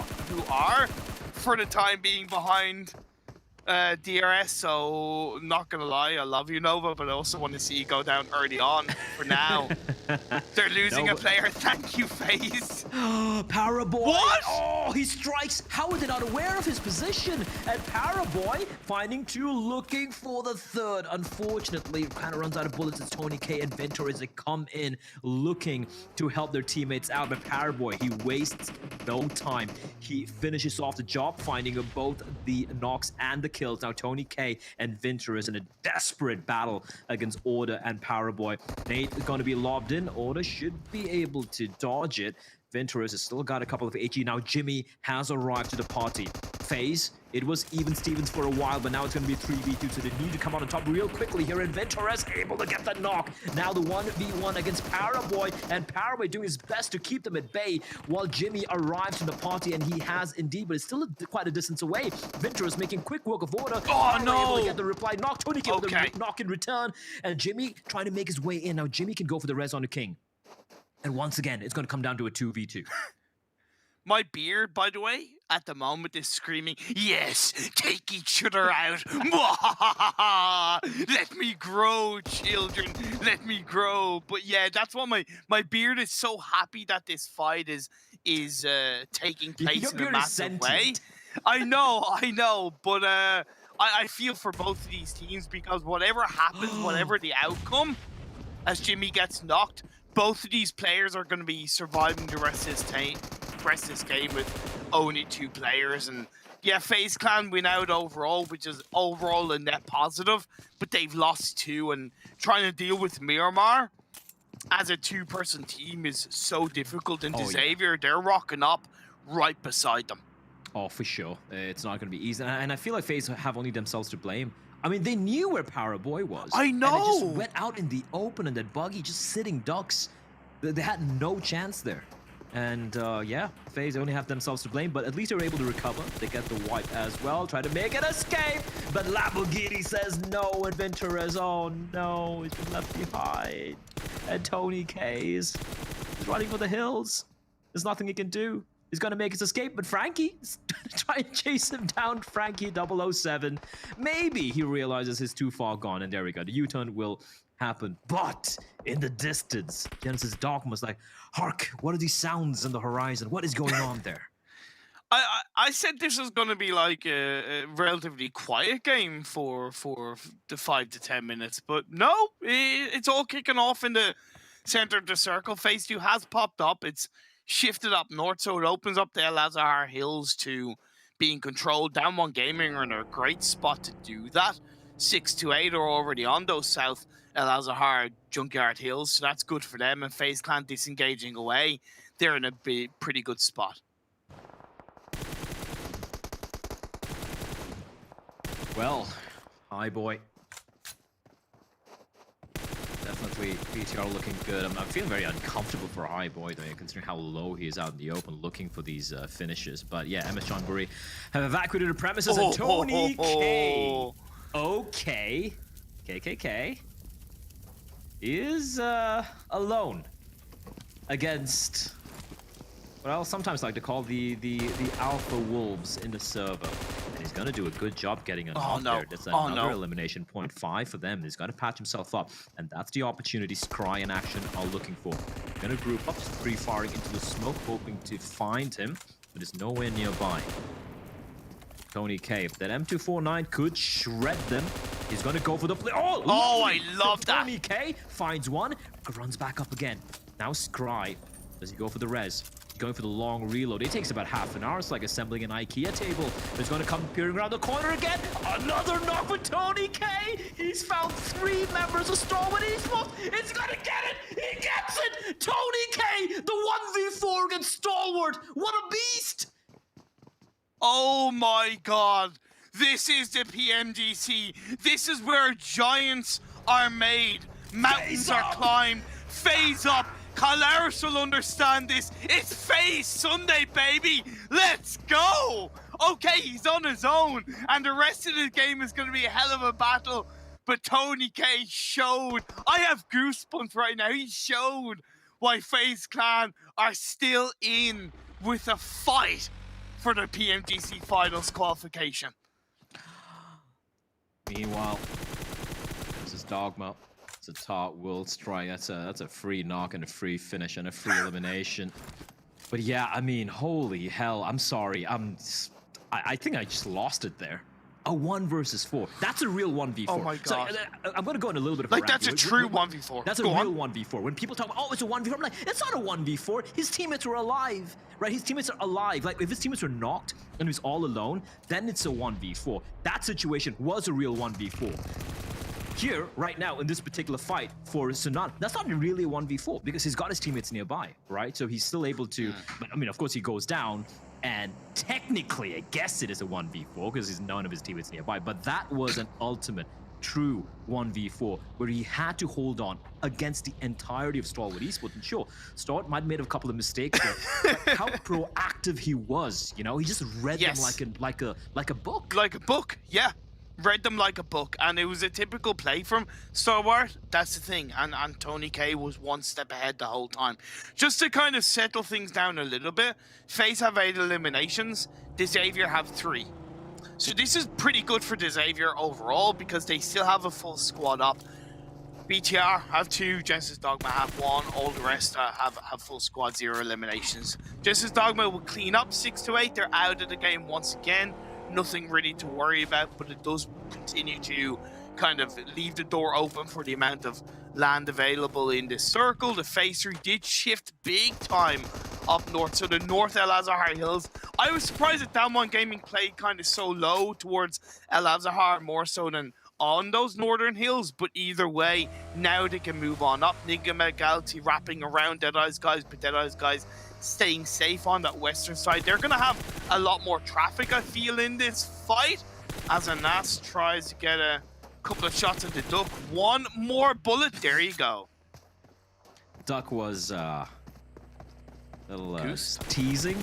are, for the time being, behind DRS, so not gonna lie, I love you, Nova, but I also want to see you go down early on for now. They're losing a player. Thank you, FaZe. Paraboy. What? Oh, he strikes. How are they not aware of his position? And Paraboy finding 2, looking for the 3rd. Unfortunately, kind of runs out of bullets. It's Tony K and Ventor as they come in looking to help their teammates out. But Paraboy, he wastes no time. He finishes off the job, finding both the knocks and the kills. Now Tony K and Ventur is in a desperate battle against Order and Paraboy. Nate is going to be lobbed in order, should be able to dodge it. Venturous has still got a couple of HE. Now Jimmy has arrived to the party. FaZe, it was even Stevens for a while, but now it's going to be 3v2, so they need to come out on top real quickly here, and Venturous able to get the knock. Now the 1v1 against Paraboy, and Paraboy doing his best to keep them at bay, while Jimmy arrives in the party, and he has indeed, but it's still quite a distance away. Venturous making quick work of order. Oh, no! Able to get the reply. Knock, Tony K with the knock in return, and Jimmy trying to make his way in. Now Jimmy can go for the res on the King. And once again, it's going to come down to a 2v2. My beard, by the way, at the moment is screaming, yes, take each other out. Let me grow, children. Let me grow. But yeah, that's what my beard is so happy that this fight is taking place in a massive way. I know, but I feel for both of these teams, because whatever happens, whatever the outcome, as Jimmy gets knocked, both of these players are going to be surviving the rest of this game with only 2 players. And yeah, FaZe Clan win out overall, which is overall a net positive, but they've lost 2, and trying to deal with Miramar as a 2-person team is so difficult. And Xavier, they're rocking up right beside them. Oh, for sure. It's not going to be easy. And I feel like FaZe have only themselves to blame. I mean, they knew where Paraboy was. I know! And it just went out in the open, and that buggy just sitting ducks. They had no chance there. And yeah, FaZe only have themselves to blame, but at least they were able to recover. They get the wipe as well, try to make an escape, but Lamborghini says no, and Venturez, oh no, he's been left behind. And Tony K is running for the hills. There's nothing he can do. He's gonna make his escape, but Frankie's trying to chase him down. Frankie 007. Maybe he realizes he's too far gone, and there we go. The U-turn will happen. But in the distance, Genesis Dogma's like, hark, what are these sounds on the horizon? What is going on there? I said this was going to be like a relatively quiet game for the 5 to 10 minutes, but no, it's all kicking off in the center of the circle. Phase 2 has popped up. It's shifted up north, so it opens up the El Azhar Hills to being controlled. Down One Gaming are in a great spot to do that. 6 to 8 are already on those south El Azhar Junkyard Hills, so that's good for them. And FaZe Clan disengaging away, they're in a pretty good spot. Well, hi boy. Definitely PTR looking good. I'm feeling very uncomfortable for High Boy, though, considering how low he is out in the open looking for these finishes. But yeah, MS John Burry have evacuated the premises, and Tony K. Okay. KKK is alone against, well, sometimes like to call the alpha wolves in the server. And he's gonna do a good job getting a knock there. That's another elimination, 0.5 for them. He's gonna patch himself up, and that's the opportunity Scry and Action are looking for. Gonna group up, free-firing into the smoke, hoping to find him, but it's nowhere nearby. Tony K, that M249 could shred them. He's gonna go for the play. Oh, I love that. Tony K finds one, runs back up again. Now Scry, does he go for the res? Going for the long reload. It takes about half an hour. It's like assembling an IKEA table. He's going to come peering around the corner again. Another knock for Tony K. He's found 3 members of Stalwart Esports. It's going to get it. He gets it. Tony K, the 1v4 against Stalwart. What a beast. Oh my God. This is the PMGC. This is where giants are made. Mountains are climbed. Phase up. Calaris will understand this. It's FaZe Sunday, baby. Let's go. Okay, he's on his own, and the rest of the game is going to be a hell of a battle. But Tony K showed. I have goosebumps right now. He showed why FaZe Clan are still in with a fight for the PMGC Finals qualification. Meanwhile, this is Dogma. A Tart World Strike. That's a free knock and a free finish and a free elimination. But yeah, I mean, holy hell, I'm sorry. I think I just lost it there. A 1 versus 4. That's a real 1v4. Oh my God. So, I'm gonna go in a little bit of like that's a true 1v4. That's a real 1v4. When people talk about, oh, it's a 1v4, I'm like, it's not a 1v4. His teammates are alive, right? His teammates are alive. Like, if his teammates are knocked and he's all alone, then it's a 1v4. That situation was a real 1v4. here, right now, in this particular fight for Sunan, that's not really a 1v4 because he's got his teammates nearby, right? So he's still able to, but I mean, of course, he goes down, and technically, I guess it is a 1v4 because there's none of his teammates nearby, but that was an ultimate, true 1v4 where he had to hold on against the entirety of Stalwart Esports. And sure, Stalwart might have made a couple of mistakes, but how proactive he was, you know, he just read them like a book. Like a book, yeah. Read them like a book, and it was a typical play from Stalwart. That's the thing, and Tony K was one step ahead the whole time. Just to kind of settle things down a little bit, FaZe have 8 eliminations, Xavier have 3. So this is pretty good for Xavier overall because they still have a full squad up. BTR have 2, Genesis Dogma have 1, all the rest have full squad, 0 eliminations. Genesis Dogma will clean up 6 to 8, they're out of the game once again. Nothing really to worry about, but it does continue to kind of leave the door open for the amount of land available in this circle. The phase 3 did shift big time up north, so the North El Azhar Hills. I was surprised that Down One Gaming played kind of so low towards El Azhar, more so than on those northern hills, but either way, now they can move on up. Nigma Galaxy wrapping around Deadeye's guys, but Deadeye's guys staying safe on that western side. They're going to have a lot more traffic, I feel, in this fight, as Anas tries to get a couple of shots at the Duck. One more bullet. There you go. Duck was a little teasing,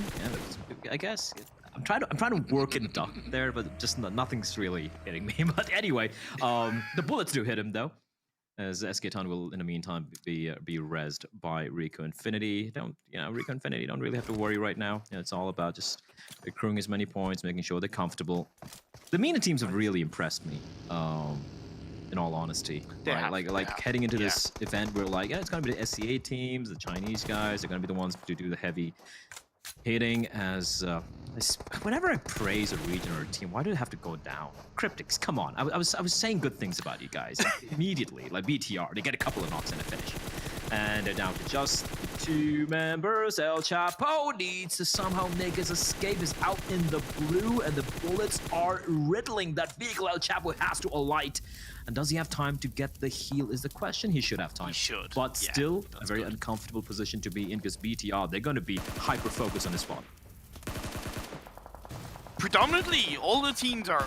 yeah, I guess. I'm trying to work in Duck there, but just nothing's really hitting me. But anyway, the bullets do hit him though, as SK-Ton will in the meantime be rezzed by Rico Infinity. Rico Infinity don't really have to worry right now. It's all about just accruing as many points, making sure they're comfortable. The MENA teams have really impressed me. In all honesty, like heading into this event, we're like, yeah, it's gonna be the SCA teams, the Chinese guys. They're gonna be the ones to do the heavy hitting. As whenever I praise a region or a team, why do they have to go down? Cryptics, come on! I was saying good things about you guys immediately. Like BTR, they get a couple of knocks and a finish, and they're down to just 2 members. El Chapo needs to somehow make his escape. Is out in the blue, and the bullets are riddling that vehicle. El Chapo has to alight. And does he have time to get the heal is the question. He should have time. He should. But still, a very uncomfortable position to be in because BTR, they're going to be hyper-focused on this spot. Predominantly, all the teams are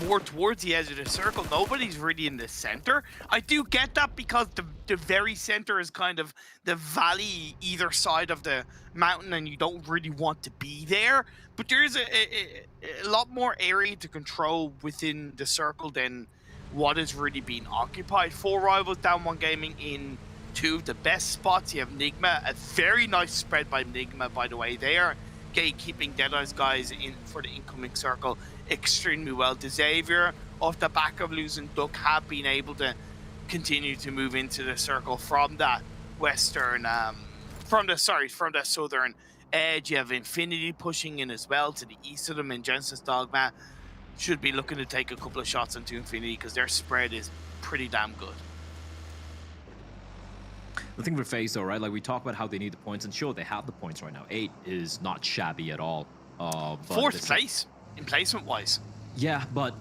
more towards the edge of the circle. Nobody's really in the center. I do get that because the very center is kind of the valley either side of the mountain and you don't really want to be there. But there's a lot more area to control within the circle than what is really being occupied. 4 rivals, Down One Gaming in 2 of the best spots. You have Nigma, a very nice spread by Nigma, by the way. They are gatekeeping Deadeye's guys in for the incoming circle extremely well. Xavier, off the back of losing Duck, have been able to continue to move into the circle from that western, from the southern edge. You have Infinity pushing in as well to the east of them, and Genesis Dogma should be looking to take a couple of shots into Infinity because their spread is pretty damn good. The thing for FaZe though, right? Like we talk about how they need the points, and sure, they have the points right now. 8 is not shabby at all. But 4th place in placement-wise. Yeah, but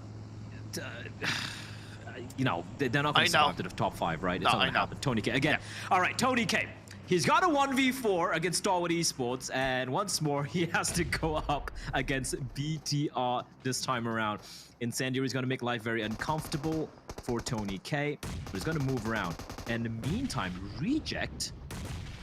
you know, they're not going to survive to the top 5, right? It's not going to happen. Tony K again. Yeah. All right, Tony K. He's got a 1v4 against Stalwart Esports, and once more, he has to go up against BTR this time around. Incendiary is going to make life very uncomfortable for Tony K, but he's going to move around. And in the meantime, Reject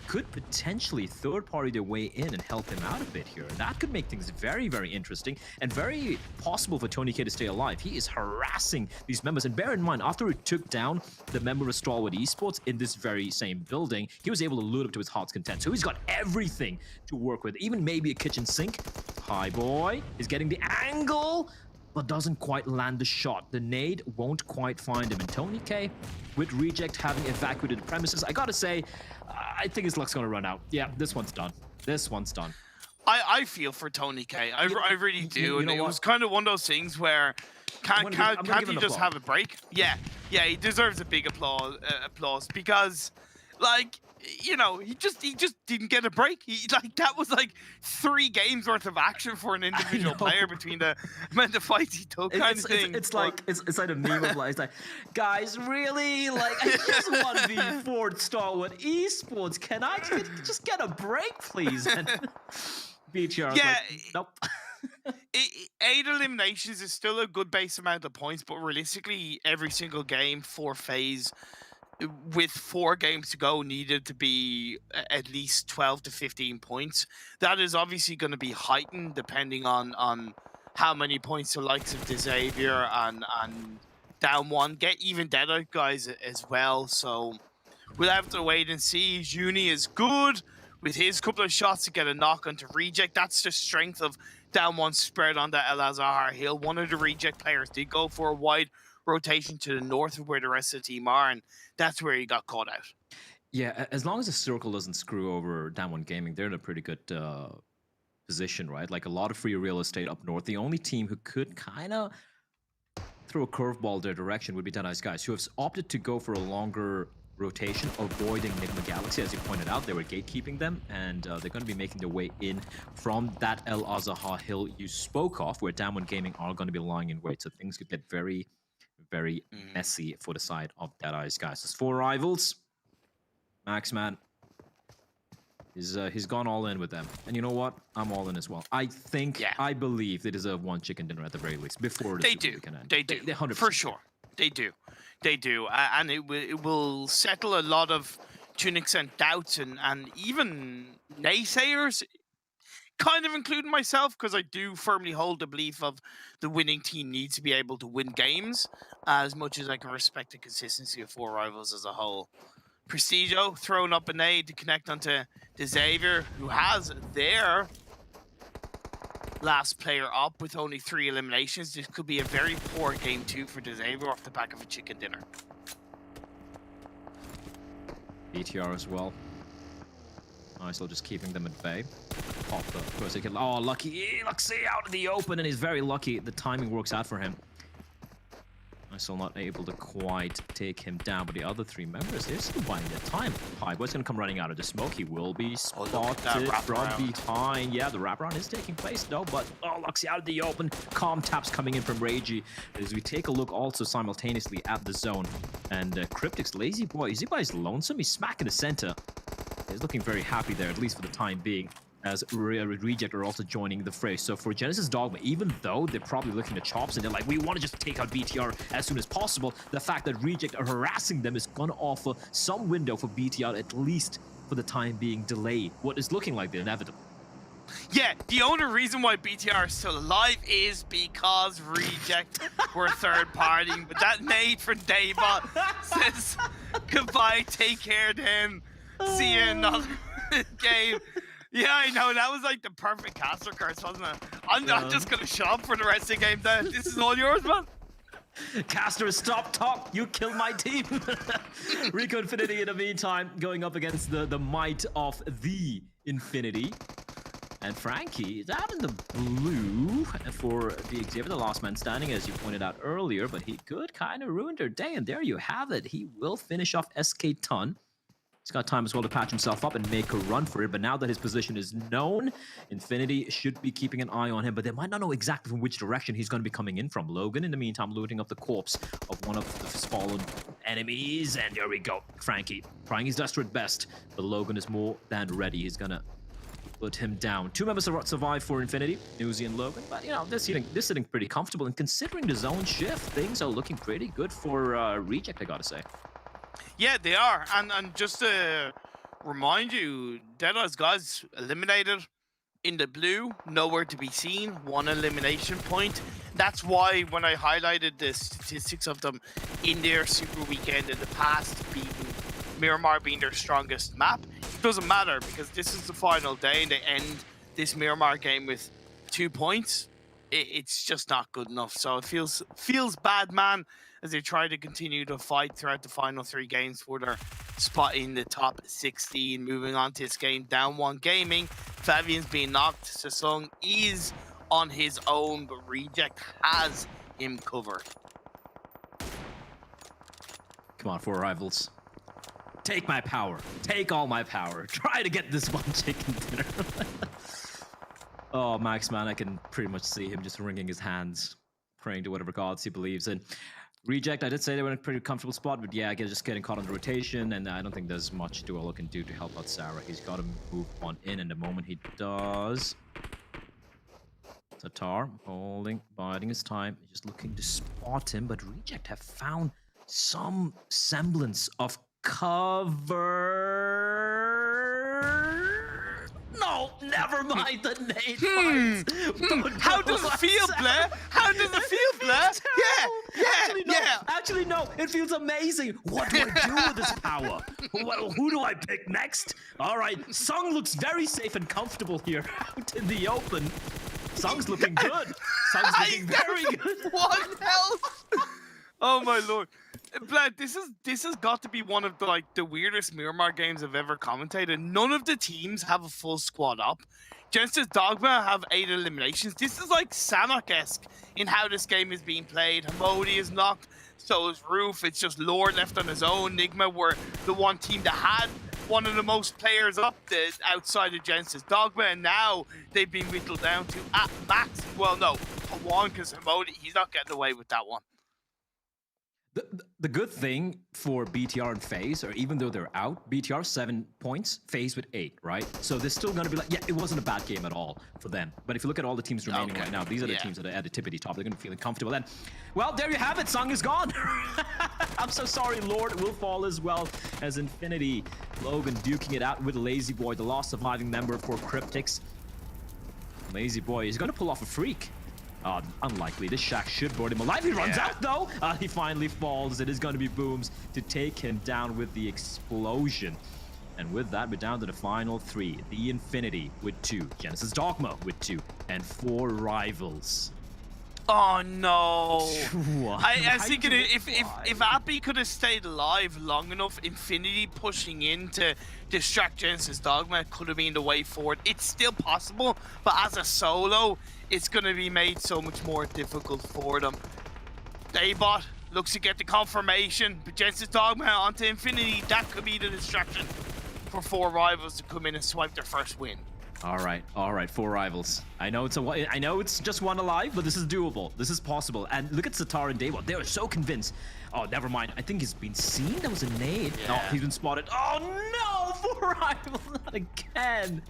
could potentially third-party their way in and help him out a bit here. That could make things very, very interesting and very possible for Tony K to stay alive. He is harassing these members. And bear in mind, after he took down the member of Stalwart Esports in this very same building, he was able to loot up to his heart's content. So he's got everything to work with, even maybe a kitchen sink. Hi, boy. He's getting the angle, but doesn't quite land the shot. The nade won't quite find him. And Tony K, with Reject having evacuated the premises, I gotta say, I think his luck's gonna run out. Yeah, this one's done. This one's done. I feel for Tony K. I really do. And it was kind of one of those things where can't he just have a break? Yeah, he deserves a big applause because, like, you know, he just didn't get a break. That was like 3 games worth of action for an individual player between the amount of fights he took, kind of thing. It's like a meme of like, it's like, guys, really? Like, I just want to be 4th star with esports. Can I just get a break, please? And BTR was like, nope. 8 eliminations is still a good base amount of points, but realistically, every single game for FaZe with 4 games to go needed to be at least 12 to 15 points. That is obviously going to be heightened depending on how many points the likes of Xavier and Down One get, even Deadeye guys as well. So we'll have to wait and see. Juni is good with his couple of shots to get a knock onto Reject. That's the strength of Down One spread on the El Azhar Hill. One of the Reject players did go for a wide rotation to the north of where the rest of the team are, and that's where he got caught out. Yeah, as long as the circle doesn't screw over Down One Gaming, they're in a pretty good position, right? Like a lot of free real estate up north. The only team who could kind of throw a curveball their direction would be Dead Eyes Guys, who have opted to go for a longer rotation, avoiding Enigma Galaxy. As you pointed out, they were gatekeeping them, and they're going to be making their way in from that El Azhar Hill you spoke of, where Down One Gaming are going to be lying in wait. So things could get very, very messy for the side of Dead Eyes Guys. There's 4 rivals. Max, man, he's gone all in with them. And you know what? I'm all in as well. I think, I believe they deserve 1 chicken dinner at the very least before the Super Weekend ends. They do. They 100%. For sure. They do. They do. And it will settle a lot of, to an extent, doubts and even naysayers, kind of including myself, because I do firmly hold the belief of the winning team needs to be able to win games, as much as I can respect the consistency of 4 rivals as a whole. Prestigio throwing up a nade to connect onto Xavier, who has their last player up with only 3 eliminations. This could be a very poor game 2 for Xavier off the back of a chicken dinner. BTR as well. Nice, just keeping them at bay. Pop the first kill. Oh, lucky out in the open, and he's very lucky. The timing works out for him. Still not able to quite take him down, but the other 3 members, they're still buying their time. Highboy's gonna come running out of the smoke. He will be spotted from behind. Yeah, the wraparound is taking place though, but Luxy out of the open. Calm taps coming in from Reiji. As we take a look also simultaneously at the zone. And Cryptic's lazy boy, is lonesome? He's smack in the center. He's looking very happy there, at least for the time being, as Reject are also joining the fray. So for Genesis Dogma, even though they're probably looking at chops and they're like, we want to just take out BTR as soon as possible, the fact that Reject are harassing them is going to offer some window for BTR, at least for the time being, delay what is looking like the inevitable. Yeah, the only reason why BTR is still alive is because Reject were third partying, but that nade for Daybot says goodbye, take care then, see you in another game. Yeah, I know, that was like the perfect caster curse, wasn't it? I'm just gonna shut up for the rest of the game then. This is all yours, man. Caster, stop talk, you killed my team. Rico Infinity in the meantime, going up against the might of the Infinity. And Frankie is out in the blue for the Xavier, the last man standing, as you pointed out earlier, but he could kind of ruin their day, and there you have it. He will finish off SK Ton. He's got time as well to patch himself up and make a run for it, but now that his position is known, Infinity should be keeping an eye on him, but they might not know exactly from which direction he's going to be coming in from. Logan, in the meantime, looting up the corpse of one of his fallen enemies, and there we go. Frankie trying his desperate best, but Logan is more than ready. He's going to put him down. 2 members survive for Infinity, Newsy and Logan, but you know, they're sitting pretty comfortable, and considering the zone shift, things are looking pretty good for Reject, I gotta say. Yeah, they are. And just to remind you, Deadeye's guys eliminated in the blue, nowhere to be seen, 1 elimination point. That's why when I highlighted the statistics of them in their Super Weekend in the past, beating Miramar being their strongest map, it doesn't matter because this is the final day and they end this Miramar game with 2 points. It's just not good enough. So it feels bad, man, as they try to continue to fight throughout the final 3 games for their spot in the top 16. Moving on to this game, Down One Gaming. Fabian's being knocked. Sasung is on his own, but Reject has him covered. Come on, 4 rivals. take my power. Take all my power. Try to get this one chicken dinner. Oh, Max, man, I can pretty much see him just wringing his hands, praying to whatever gods he believes in. Reject, I did say they were in a pretty comfortable spot, but yeah, just getting caught on the rotation, and I don't think there's much Duolo can do to help out Sarah. He's got to move on in, and the moment he does... Tatar holding, biding his time, just looking to spot him, but Reject have found some semblance of cover. No, never mind the nade. How does it feel, Blair? How does it feel, Blair? Actually, no. It feels amazing. What do I do with this power? Who do I pick next? All right, Sung looks very safe and comfortable here out in the open. Sung's looking good. Sung's looking very good. One health. Oh my lord. Vlad, this has got to be one of the weirdest Miramar games I've ever commentated. None of the teams have a full squad up. Genesis Dogma have 8 eliminations. This is like Sanhok-esque in how this game is being played. Hamodi is knocked, so is Roof. It's just Lord left on his own. Nigma were the one team that had one of the most players up outside of Genesis Dogma, and now they've been whittled down to at max. Well, no, one, because Hamodi, he's not getting away with that one. The good thing for BTR and FaZe, or even though they're out, BTR 7 points, FaZe with 8, right? So they're still going to be like, yeah, it wasn't a bad game at all for them. But if you look at all the teams remaining right now, these are the teams that are at the tippity top. They're going to be feeling comfortable. And, well, there you have it. Sung is gone. I'm so sorry. Lord will fall as well as Infinity. Logan duking it out with Lazy Boy, the last surviving member for Cryptics. Lazy Boy is going to pull off a freak. Unlikely. This Shack should board him alive. He runs out, though. He finally falls. It is going to be Booms to take him down with the explosion. And with that, we're down to the final 3. The Infinity with 2. Genesis Dogma with 2. And 4 rivals. Oh, no. I was thinking if Appy could have stayed alive long enough, Infinity pushing in to distract Genesis Dogma could have been the way forward. It's still possible, but as a solo, it's going to be made so much more difficult for them. Daybot looks to get the confirmation, but Genesis Dogma onto Infinity, that could be the distraction for 4 rivals to come in and swipe their first win. All right, 4 rivals. I know it's just 1 alive, but this is doable. This is possible. And look at Satar and Daybot. They are so convinced. Oh, never mind. I think he's been seen. That was a nade. Yeah. No, he's been spotted. Oh no, 4 rivals, not again.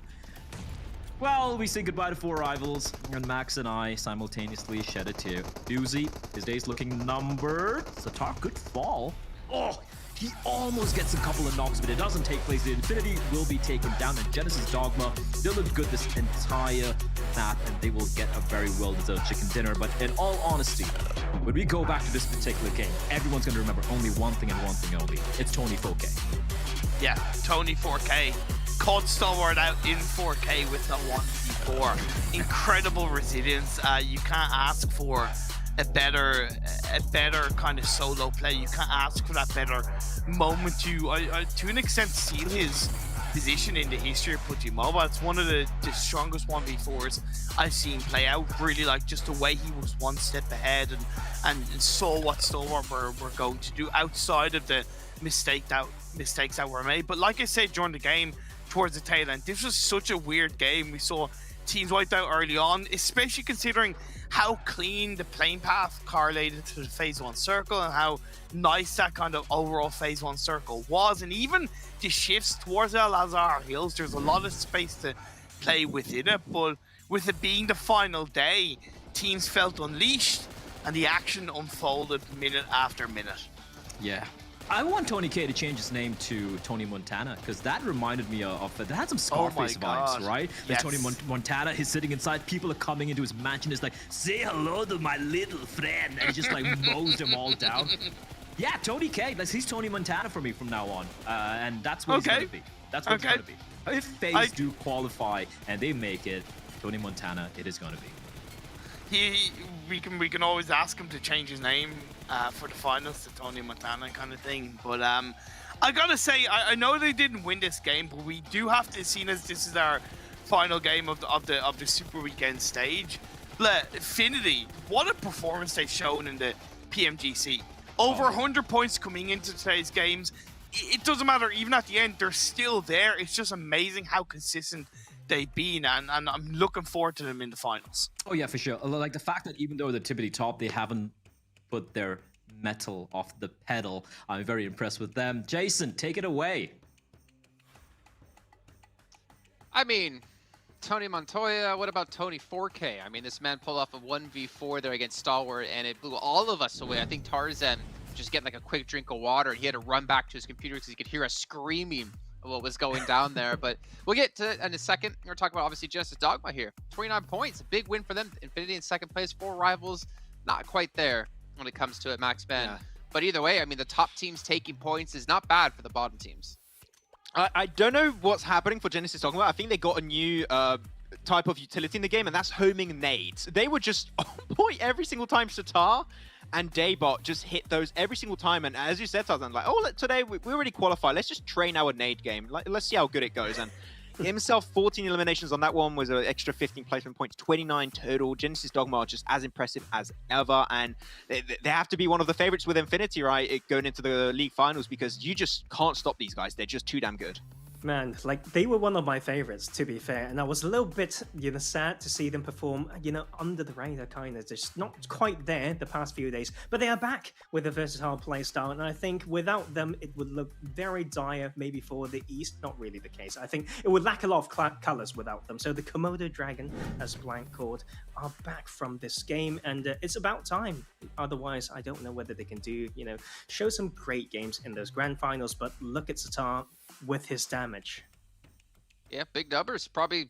Well, we say goodbye to 4 rivals, and Max and I simultaneously shed a tear. Doozy, his day's looking numbered. Satar could fall. Oh, he almost gets a couple of knocks, but it doesn't take place. The Infinity will be taken down, and Genesis Dogma, they'll look good this entire map, and they will get a very well-deserved chicken dinner. But in all honesty, when we go back to this particular game, everyone's going to remember only one thing and one thing only. It's Tony 4K. Yeah, Tony 4K. Caught Stalwart out in 4K with the 1v4. Incredible resilience. You can't ask for a better kind of solo play. You can't ask for that better moment to an extent seal his position in the history of PUBG Mobile. It's one of the strongest 1v4s I've seen play out. Really like just the way he was one step ahead and saw what Stalwart were going to do outside of the mistakes that were made. But like I said during the game, towards the tail end, this was such a weird game. We saw teams wiped out early on, especially considering how clean the playing path correlated to the phase 1 circle and how nice that kind of overall phase 1 circle was. And even the shifts towards El Azhar Hills, there's a lot of space to play within it, but with it being the final day, teams felt unleashed and the action unfolded minute after minute. Yeah. I want Tony K to change his name to Tony Montana, because that reminded me of that had some Scarface vibes, right? Yes. Tony Montana, he's sitting inside, people are coming into his mansion, it's like, say hello to my little friend, and he just like mows them all down. Yeah, Tony K, he's Tony Montana for me from now on, and that's what he's gonna be. That's what it's gonna be. If FaZe do qualify and they make it, Tony Montana, it is gonna be. We can always ask him to change his name for the finals to Tony Montana kind of thing. But I gotta say, I know they didn't win this game, but we do have to see as this is our final game of the Super Weekend stage. Infinity, what a performance they've shown in the PMGC. Over 100 points coming into today's games. it doesn't matter. Even at the end, they're still there. It's just amazing how consistent they've been, and I'm looking forward to them in the finals. Oh yeah, for sure. Like the fact that even though they're tippity top, they haven't put their metal off the pedal. I'm very impressed with them. Jason, take it away. I mean, Tony Montoya, what about Tony 4K? I mean, this man pulled off a 1v4 there against Stalwart, and it blew all of us away. I think Tarzan just getting like a quick drink of water, and he had to run back to his computer because he could hear us screaming of what was going down there. But we'll get to it in a second. We're talking about, obviously, Genesis Dogma here. 29 points, a big win for them. Infinity in second place, 4 rivals. Not quite there when it comes to it, Max Ben. Yeah. But either way, I mean, the top teams taking points is not bad for the bottom teams. I don't know what's happening for Genesis Dogma. I think they got a new type of utility in the game, and that's homing nades. They would just on point every single time Satar and Daybot just hit those every single time. And as you said, Tarzan, like, oh, today we already qualified. Let's just train our nade game. Let's see how good it goes. And himself, 14 eliminations on that one, was an extra 15 placement points, 29 total. Genesis Dogma are just as impressive as ever, and they have to be one of the favorites with Infinity, right, going into the league finals, because you just can't stop these guys. They're just too damn good. Man, like, they were one of my favorites, to be fair, and I was a little bit, sad to see them perform, under the radar, kind of, just not quite there the past few days, but they are back with a versatile playstyle, and I think without them, it would look very dire, maybe for the East. Not really the case. I think it would lack a lot of colors without them, so the Komodo Dragon, as Blank called, are back from this game, and it's about time. Otherwise, I don't know whether they can do, show some great games in those grand finals, but look at Satar with his damage. Yeah, big numbers. Probably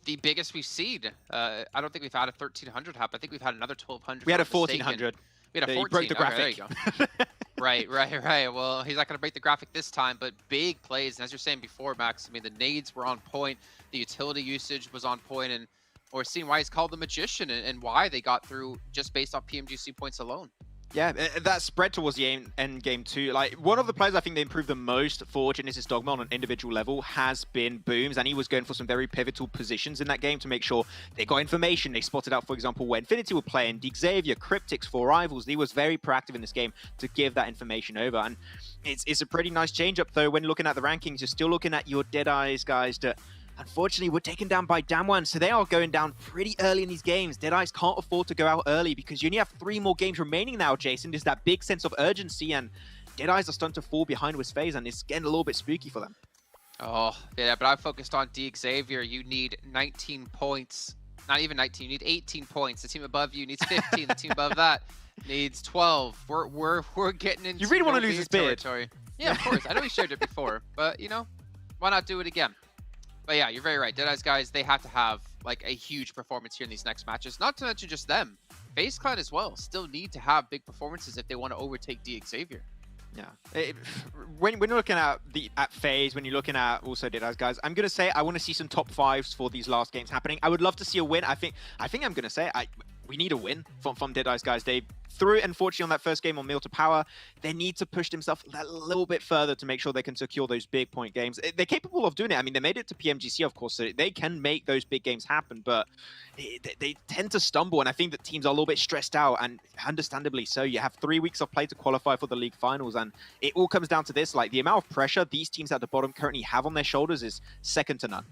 the biggest we've seen. I don't think we've had a 1,300 happen. I think we've had another 1,200. We had a 1,400. We had a 14. He broke the graphic. Okay, there you go. Right. Well, he's not going to break the graphic this time, but big plays. And as you're saying before, Max, I mean, the nades were on point. The utility usage was on point, and we're seeing why he's called the Magician and why they got through just based off PMGC points alone. Yeah, that spread towards the end game too. Like, one of the players I think they improved the most for Genesis Dogma on an individual level has been Booms, and he was going for some very pivotal positions in that game to make sure they got information. They spotted out, for example, where Infinity were playing, Xavier, Cryptics, 4 rivals. He was very proactive in this game to give that information over, and it's a pretty nice change up though. When looking at the rankings, you're still looking at your Deadeyes guys that unfortunately were taken down by Damwon, so they are going down pretty early in these games. Deadeyes can't afford to go out early because you only have 3 more games remaining now, Jason. There's that big sense of urgency, and Deadeyes are starting to fall behind with FaZe, and it's getting a little bit spooky for them. Oh, yeah, but I focused on Xavier. You need 19 points. Not even 19, you need 18 points. The team above you needs 15. The team above that needs 12. We're getting into You really want to lose this territory. Yeah, of course. I know we shared it before, but, why not do it again? But yeah, you're very right. Deadeyes guys, they have to have like a huge performance here in these next matches. Not to mention just them. FaZe Clan as well still need to have big performances if they want to overtake Xavier. Yeah. When you're looking at FaZe, when you're looking at also Deadeyes guys, I'm gonna say I want to see some top 5s for these last games happening. I would love to see a win. I think I'm gonna say we need a win from Deadeyes guys. They threw it, unfortunately, on that first game on Meal to Power. They need to push themselves a little bit further to make sure they can secure those big point games. They're capable of doing it. I mean, they made it to PMGC, of course, so they can make those big games happen, but they tend to stumble, and I think that teams are a little bit stressed out, and understandably so. You have 3 weeks of play to qualify for the league finals, and it all comes down to this. Like, the amount of pressure these teams at the bottom currently have on their shoulders is second to none.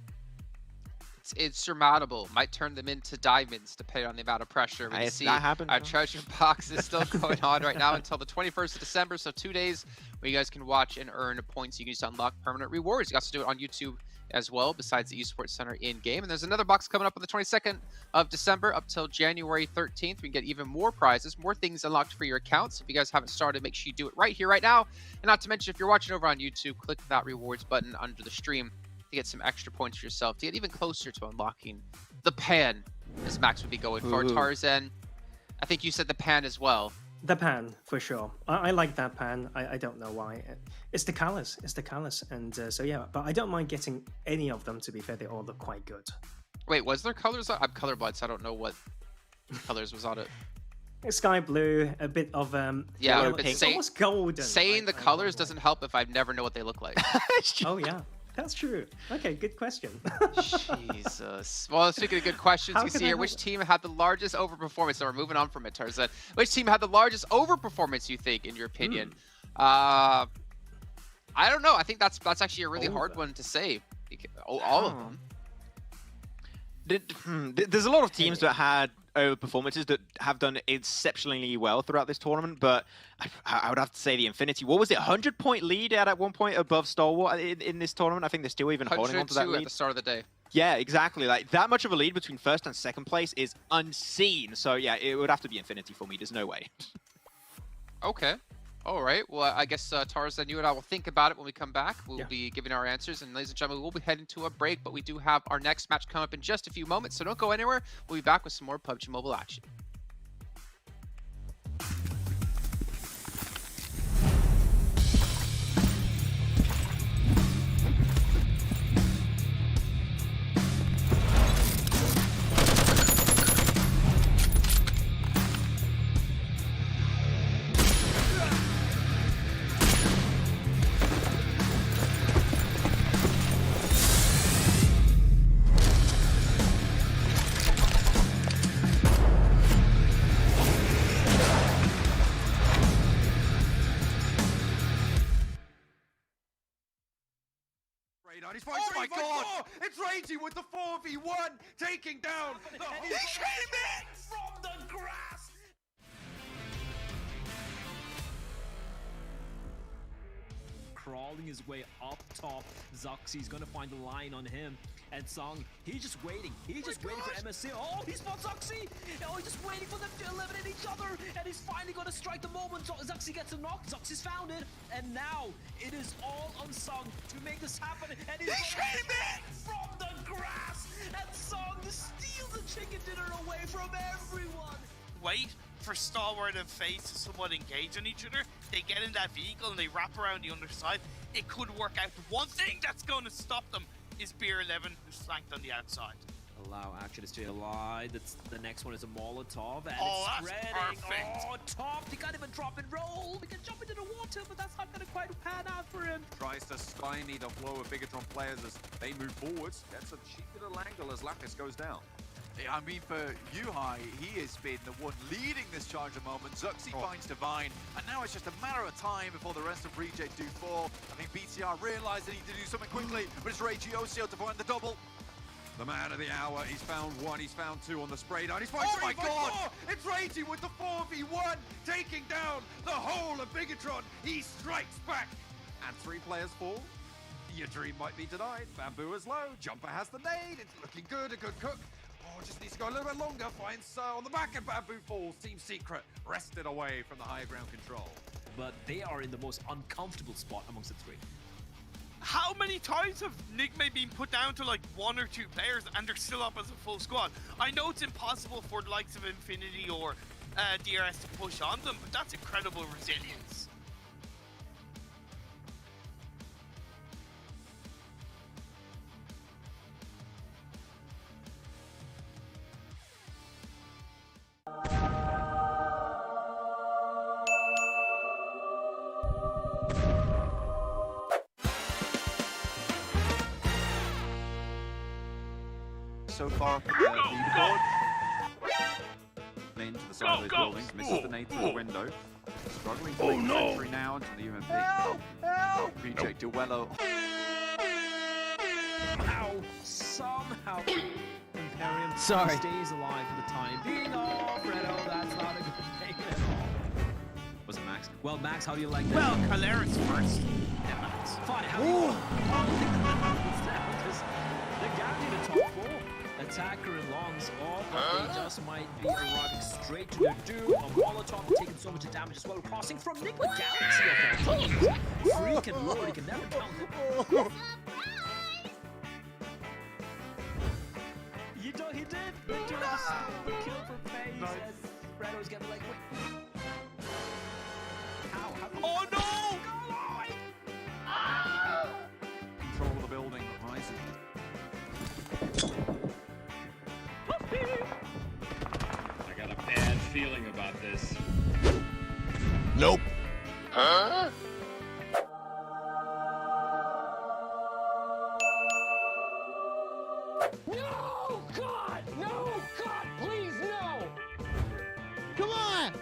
It's insurmountable. Might turn them into diamonds depending on the amount of pressure. We see that happens, our treasure box is still going on right now until the 21st of December, so 2 days where you guys can watch and earn points you can use to unlock permanent rewards. You can also do it on YouTube as well, besides the eSports Center in-game. And there's another box coming up on the 22nd of December up till January 13th. We can get even more prizes, more things unlocked for your accounts. If you guys haven't started, make sure you do it right here, right now. And not to mention, if you're watching over on YouTube, click that rewards button under the stream to get some extra points for yourself, to get even closer to unlocking the pan, as Max would be going for. Tarzan, I think you said the pan as well. The pan, for sure. I like that pan. I don't know why. It's the colors. And so, yeah, but I don't mind getting any of them, to be fair. They all look quite good. Wait, was there colors? I'm colorblind, so I don't know what colors was on it. Sky blue, a bit of yeah, it's almost golden. Saying the colors doesn't help if I never know what they look like. Oh, yeah. That's true. Okay, good question. Jesus. Well, speaking of good questions, you can see here which team had the largest overperformance. So we're moving on from it, Tarzan. Which team had the largest overperformance, you think, in your opinion? I don't know. I think that's actually a really hard one to say. All of them. There's a lot of teams that had overperformances that have done exceptionally well throughout this tournament, but I would have to say the Infinity. What was it? 100-point lead at one point above Stalwart in this tournament. I think they're still even holding on to that lead. At the start of the day. Yeah, exactly. Like that much of a lead between first and second place is unseen. So yeah, it would have to be Infinity for me. There's no way. Okay. All right. Well, I guess Tarzan, you and I will think about it when we come back. We'll be giving our answers. And ladies and gentlemen, we'll be heading to a break, but we do have our next match come up in just a few moments. So don't go anywhere. We'll be back with some more PUBG Mobile action. Oh my god! It's Ragey with the 4v1, taking down the whole... He came in from the grass! Crawling his way up top, Zoxy's gonna find the line on him. And Song, he's just waiting. He's just waiting for MSC. Oh, he spots Zoxy! Oh, he's just waiting for them to eliminate each other. And he's finally gonna strike the moment. Zoxy gets a knock. Zoxy's found it. And now it is all on Song to make this happen. And he came in from the grass. And Song steals the chicken dinner away from everyone. Wait for Stalwart and FaZe to somewhat engage on each other. They get in that vehicle and they wrap around the underside. It could work out. The one thing that's going to stop them is Beer 11, who's flanked on the outside. Allow action to stay alive. That's the next one is a Molotov, and Oh, it's that's spreading. perfect. Oh, top! He can't even drop and roll. He can jump into the water, but that's not gonna quite pan out for him. Tries to stymie the flow of Bigatron players as they move forwards. Gets a cheeky little angle as Lapis goes down. I mean, for Yuhai, he has been the one leading this charge at the moment. Zuxi finds Divine, and now it's just a matter of time before the rest of Reject do fall. I think BTR realised they need to do something quickly, but it's Ragey Osio to find the double. The man of the hour, he's found one, he's found two on the spray down. He's fighting Oh my God! It's Ragey with the 4v1, taking down the whole of Bigatron. He strikes back, and 3 players fall. Your dream might be denied. Bamboo is low, Jumper has the nade, it's looking good, a good cook. Oh, just needs to go a little bit longer, finds on the back and Bamboo falls. Team Secret wrested away from the high ground control. But they are in the most uncomfortable spot amongst the 3. How many times have Nigma been put down to like 1 or 2 players and they're still up as a full squad? I know it's impossible for the likes of Infinity or DRS to push on them, but that's incredible resilience. So far up the leaderboard. Lane to the side of those buildings, misses the nade through the window. Struggling to make entry now into the UMP. Help! Reject Duello. Ow! Somehow Imperium Sorry. stays alive for the time being. Oh, Fredo, that's not a good thing at all. Was it Max? Well, Max, how do you like that? Well, Caleris first. Yeah, Max. Fine, how do you like the gap to the top 4. Attacker and Longs off, but they just might be arriving straight to their doom. A Molotov taking so much damage as well. Crossing from Nigma Galaxy of their team. Freaking lord, he can never count it. He did! They do the kill for FaZe, and Fredo's getting like, wait. How? Oh no! Control of the building, rising. I got a bad feeling about this. Nope. Huh? No! God! No! God, please, no! Come on!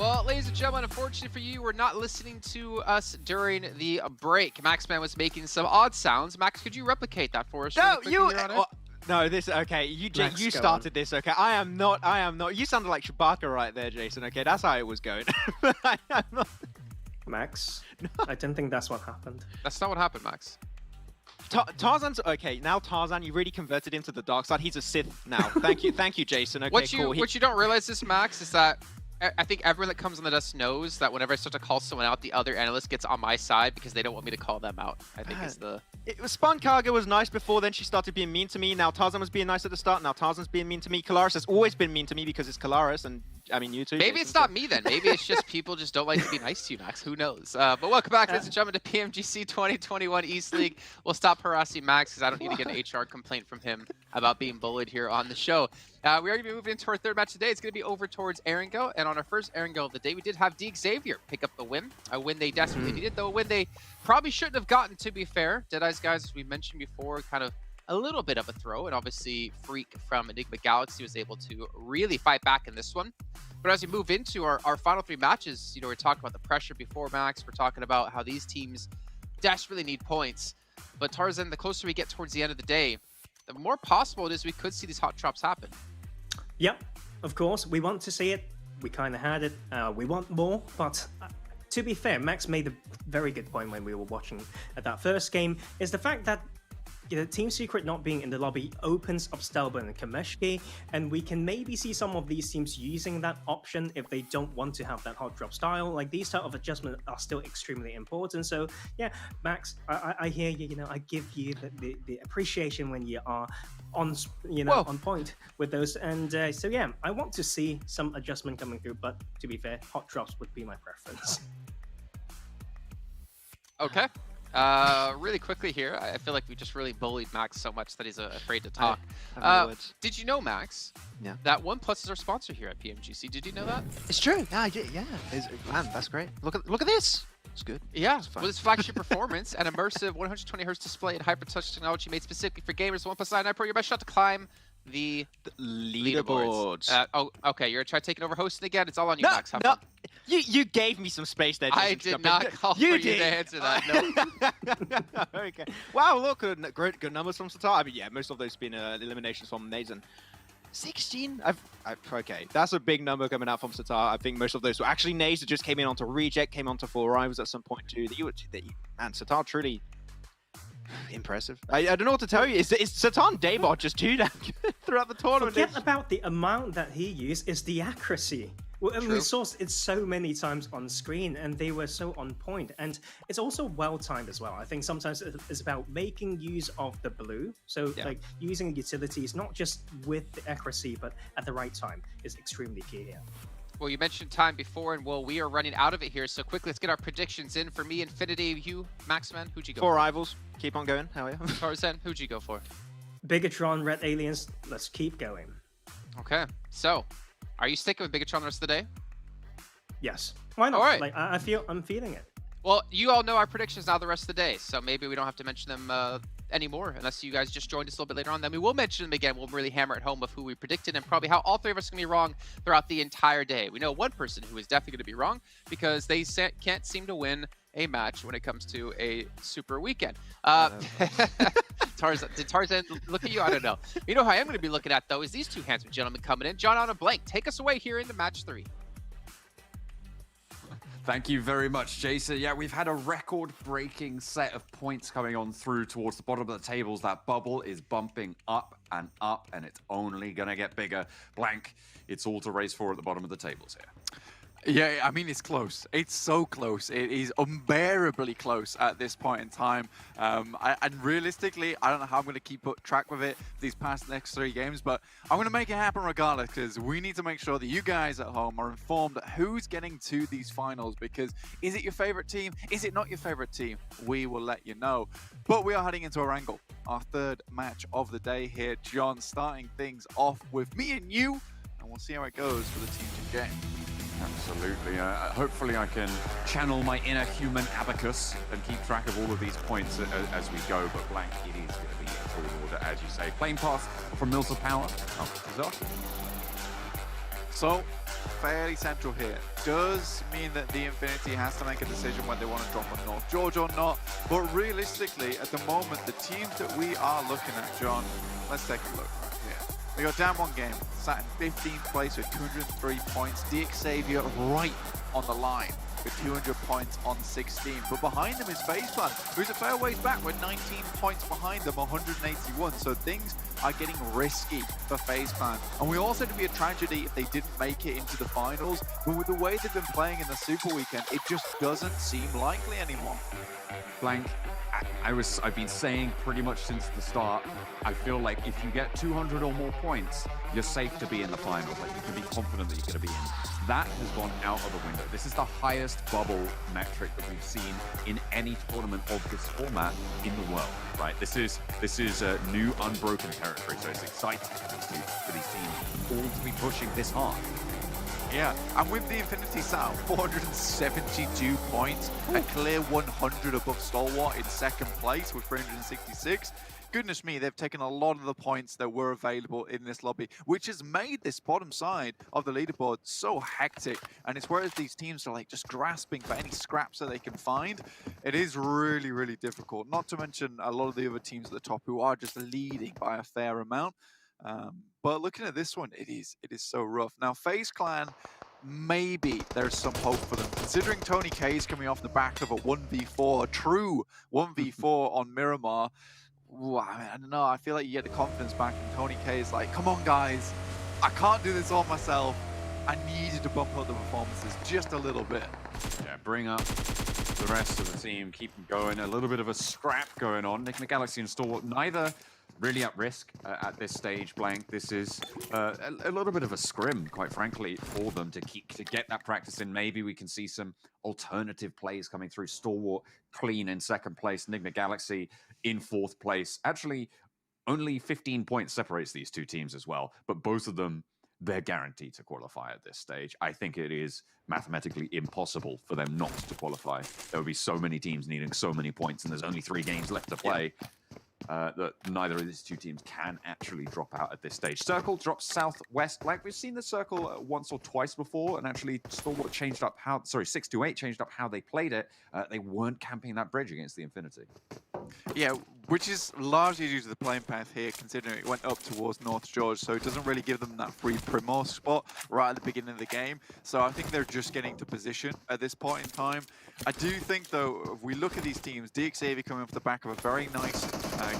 Well, ladies and gentlemen, unfortunately for you, we're not listening to us during the break. Maxman was making some odd sounds. Max, could you replicate that for us? No, really you. quickly here on air? No, this. Okay, you Max, you go started on. this. Okay, I am not. You sounded like Chewbacca right there, Jason. Okay, that's how it was going. I am not. Max, I don't think that's what happened. That's not what happened, Max. Tarzan's okay now. Tarzan, you really converted him to the dark side. He's a Sith now. Thank you, Jason. Okay, cool. What you don't realize is, Max, is that I think everyone that comes on the desk knows that whenever I start to call someone out, the other analyst gets on my side because they don't want me to call them out. I think is the. It was Spawn Karga was nice before, then she started being mean to me. Now Tarzan was being nice at the start. Now Tarzan's being mean to me. Kalaris has always been mean to me because it's Kalaris, and I mean you too. Maybe Jason, it's not me then. Maybe it's just people just don't like to be nice to you, Max. Who knows? But welcome back, ladies and gentlemen, to PMGC 2021 East League. We'll stop harassing Max because I don't need to get an HR complaint from him about being bullied here on the show. We are going to be moving into our third match today. It's going to be over towards Erangel. And on our first Erangel of the day, we did have D Xavier pick up the win. A win they desperately needed, though a win they probably shouldn't have gotten, to be fair. Deadeye's guys, as we mentioned before, kind of a little bit of a throw. And obviously, Freak from Enigma Galaxy was able to really fight back in this one. But as we move into our final three matches, you know, we're talking about the pressure before, Max. We're talking about how these teams desperately need points. But Tarzan, the closer we get towards the end of the day, the more possible it is we could see these hot drops happen. Yep, of course, we want to see it. We kind of had it. We want more, but to be fair, Max made a very good point when we were watching at that first game, is the fact that Team Secret not being in the lobby opens up Stelba and Kameshki, and we can maybe see some of these teams using that option if they don't want to have that hot drop style. Like, these type of adjustments are still extremely important. So yeah, Max, I hear you. You know, I give you the appreciation when you are on, on point with those. And so yeah, I want to see some adjustment coming through. But to be fair, hot drops would be my preference. Okay. Really quickly here, I feel like we just really bullied Max so much that he's afraid to talk. Did you know, Max, that OnePlus is our sponsor here at PMGC? Did you know that? It's true. Yeah, I did. Yeah, man, that's great. Look at this. It's good. Yeah, with its flagship performance and immersive 120 Hz display and hyper touch technology made specifically for gamers, OnePlus 9 Pro, your best shot to climb the leaderboards. Okay, you're trying to take it over hosting again. It's all on you, Max. Have fun. You gave me some space there. I did not call for you to answer that. No. Okay. Wow, look, good numbers from Satar. I mean, yeah, most of those been eliminations from Nazen. 16? Okay, that's a big number coming out from Satar. I think most of those were actually nades that just came in onto Reject, came onto 4 Rivals at some point too. And Satar truly impressive. I don't know what to tell you. Is Satan Daybot just too damn good throughout the tournament? Forget about the amount that he used, is the accuracy. We saw it so many times on screen, and they were so on point. And it's also well-timed as well. I think sometimes it's about making use of the blue. So like using utilities, not just with the accuracy, but at the right time is extremely key here. Well, you mentioned time before, and well, we are running out of it here. So quickly, let's get our predictions in. For me, Infinity, you, Maxman, who'd you go 4 for? Rivals. Keep on going. How are you? Tarzan, who'd you go for? Bigatron, Red Aliens, let's keep going. Okay, so are you sticking with Bigatron the rest of the day? Yes. Why not? All right. Like, I'm feeling it. Well, you all know our predictions now the rest of the day, so maybe we don't have to mention them anymore, unless you guys just joined us a little bit later on. Then we will mention them again. We'll really hammer it home of who we predicted and probably how all three of us are going to be wrong throughout the entire day. We know one person who is definitely going to be wrong because they can't seem to win a match when it comes to a super weekend. Tarzan, did Tarzan look at you? I don't know. You know who I am going to be looking at, though, is these two handsome gentlemen coming in. John on a blank. Take us away here in the match 3. Thank you very much, Jason. Yeah, we've had a record-breaking set of points coming on through towards the bottom of the tables. That bubble is bumping up, and it's only going to get bigger. Blank, it's all to race for at the bottom of the tables here. Yeah, I mean, it's close. It's so close. It is unbearably close at this point in time. And realistically, I don't know how I'm going to keep track with it these past next 3 games, but I'm going to make it happen regardless because we need to make sure that you guys at home are informed who's getting to these finals, because is it your favorite team? Is it not your favorite team? We will let you know. But we are heading into Erangel, our 3rd match of the day here. John starting things off with me and you, and we'll see how it goes for the teams in game. Absolutely. Hopefully I can channel my inner human abacus and keep track of all of these points as we go, but Blank, it is going to be a tall order, as you say. Plane pass from Mills of Power. Oh, So, fairly central here. Does mean that the Infinity has to make a decision when they want to drop on North George or not. But realistically, at the moment, the teams that we are looking at, John, let's take a look right here. We got down one game, sat in 15th place with 203 points. Xavier right on the line with 200 points on 16. But behind them is FaZe Clan, who's a fair ways back with 19 points behind them, 181. So things are getting risky for FaZe Clan. And we all said it'd be a tragedy if they didn't make it into the finals. But with the way they've been playing in the Super Weekend, it just doesn't seem likely anymore. Blank, I've been saying pretty much since the start, I feel like if you get 200 or more points, you're safe to be in the finals. Like, you can be confident that you're going to be in. That has gone out of the window. This is the highest bubble metric that we've seen in any tournament of this format in the world, right? This is a new unbroken territory, so it's exciting for these teams all to be pushing this hard. Yeah, and with the Infinity South, 472 points, a clear 100 above Stalwart in second place with 366. Goodness me, they've taken a lot of the points that were available in this lobby, which has made this bottom side of the leaderboard so hectic. And it's whereas these teams are like just grasping for any scraps that they can find, it is really, really difficult. Not to mention a lot of the other teams at the top who are just leading by a fair amount. But looking at this one, it is so rough. Now, FaZe Clan, maybe there's some hope for them. Considering Tony K is coming off the back of a 1v4, a true 1v4 on Miramar. Ooh, I don't know, I feel like you get the confidence back and Tony K is like, come on guys, I can't do this all myself. I needed to bump up the performances just a little bit. Yeah, bring up the rest of the team, keep them going. A little bit of a scrap going on. Nick Galaxy and Stalwart, neither really at risk at this stage, Blank. This is a little bit of a scrim, quite frankly, for them to get that practice in. Maybe we can see some alternative plays coming through. Stalwart clean in second place, Enigma Galaxy in fourth place. Actually, only 15 points separates these two teams as well, but both of them, they're guaranteed to qualify at this stage. I think it is mathematically impossible for them not to qualify. There would be so many teams needing so many points, and there's only 3 games left to play. That neither of these two teams can actually drop out at this stage. Circle drops southwest. Like, we've seen the Circle once or twice before, and actually Stalwart changed up how, 628 changed up how they played it. They weren't camping that bridge against the Infinity. Yeah, which is largely due to the playing path here, considering it went up towards North George, so it doesn't really give them that free Primor spot right at the beginning of the game. So I think they're just getting to position at this point in time. I do think, though, if we look at these teams, Xavier coming off the back of a very nice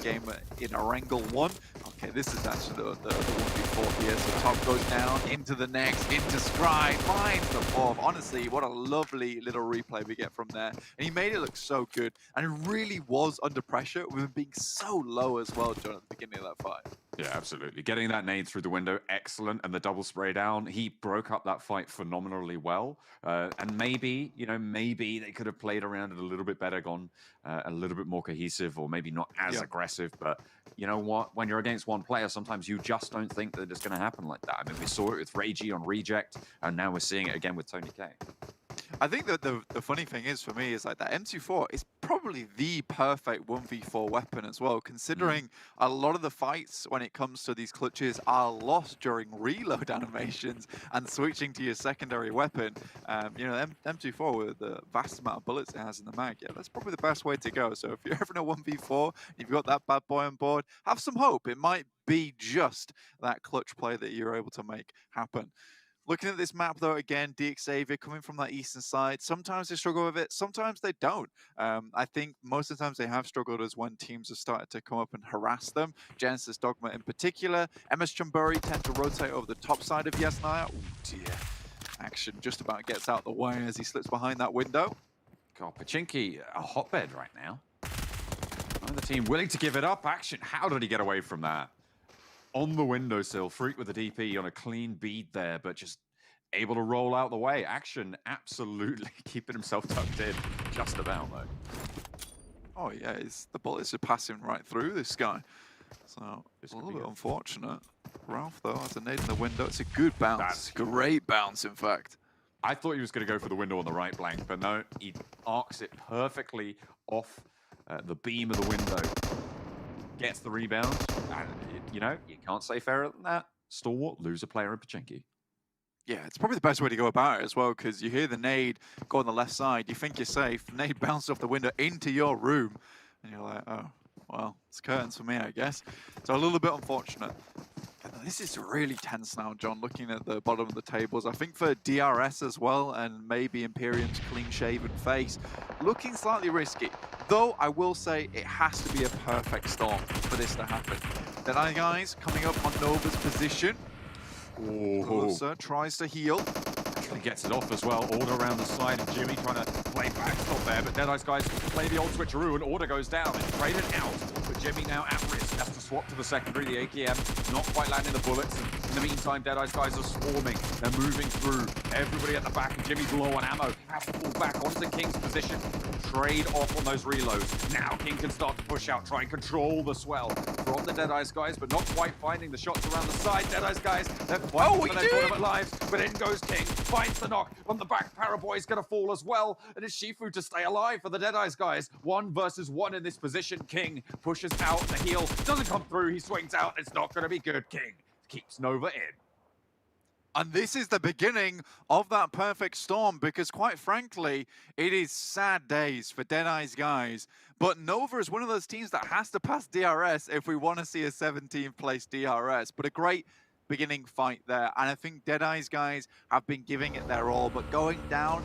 game in Erangel 1. Okay, this is actually the 1v4 here. So top goes down, into the next, into Scry, finds the fourth. Honestly, what a lovely little replay we get from there. And he made it look so good. And it really was under pressure with him being so low as well, John, at the beginning of that fight. Yeah, absolutely. Getting that nade through the window, excellent. And the double spray down, he broke up that fight phenomenally well. And maybe, maybe they could have played around it a little bit better, gone a little bit more cohesive, or maybe not as aggressive. But you know what? When you're against one player, sometimes you just don't think that it's going to happen like that. I mean, we saw it with Reiji on Reject, and now we're seeing it again with Tony K. I think that the funny thing is for me is like that M24 is probably the perfect 1v4 weapon as well, considering a lot of the fights when it comes to these clutches are lost during reload animations and switching to your secondary weapon. M24 with the vast amount of bullets it has in the mag, yeah, that's probably the best way to go. So if you're ever in a 1v4, you've got that bad boy on board, have some hope. It might be just that clutch play that you're able to make happen. Looking at this map, though, again, Xavier coming from that eastern side. Sometimes they struggle with it. Sometimes they don't. I think most of the times they have struggled is when teams have started to come up and harass them. Genesis Dogma in particular. MS Chamburi tend to rotate over the top side of Yesnaya. Oh, dear. Action just about gets out the way as he slips behind that window. God, Pachinki, a hotbed right now. Another team willing to give it up. Action, how did he get away from that? On the windowsill, Freak with the DP on a clean bead there, but just able to roll out the way. Action absolutely keeping himself tucked in, just about though. Oh yeah, the bullets are passing right through this guy. So it's a little bit unfortunate. Ralph though has a nade in the window. It's a good bounce. That's great bounce, in fact. I thought he was going to go for the window on the right, Blank, but no, he arcs it perfectly off the beam of the window. Gets the rebound, and you can't say fairer than that. Stalwart lose a player in Pachinki. Yeah, it's probably the best way to go about it as well, because you hear the nade go on the left side, you think you're safe, nade bounced off the window into your room, and you're like, oh, well, it's curtains for me, I guess. So a little bit unfortunate. This is really tense now, John, looking at the bottom of the tables. I think for DRS as well, and maybe Imperium's clean-shaven face, looking slightly risky. Though I will say it has to be a perfect storm for this to happen. Deadeye guys coming up on Nova's position. Closer, tries to heal. Actually gets it off as well. Order around the side, and Jimmy trying to play backstop there, but Deadeye's guys play the old switcheroo, and Order goes down and traded out. But Jimmy now at risk, has to swap to the secondary, the AKM, not quite landing the bullets. And in the meantime, Deadeye's guys are swarming. They're moving through. Everybody at the back, and Jimmy's low on ammo. Has to fall back onto King's position. Trade off on those reloads. Now King can start to push out, try and control the swell from the Deadeye's guys, but not quite finding the shots around the side. Deadeye's guys, they're fighting for their tournament lives, but in goes King, finds the knock from the back. Paraboy's gonna fall as well, and it's Shifu to stay alive for the Deadeye's guys. 1 versus 1 in this position. King pushes out, the heal doesn't come through, he swings out, it's not gonna be good. King keeps Nova in. And this is the beginning of that perfect storm, because quite frankly, it is sad days for Deadeye's guys. But Nova is one of those teams that has to pass DRS if we want to see a 17th place DRS. But a great beginning fight there. And I think Deadeye's guys have been giving it their all. But going down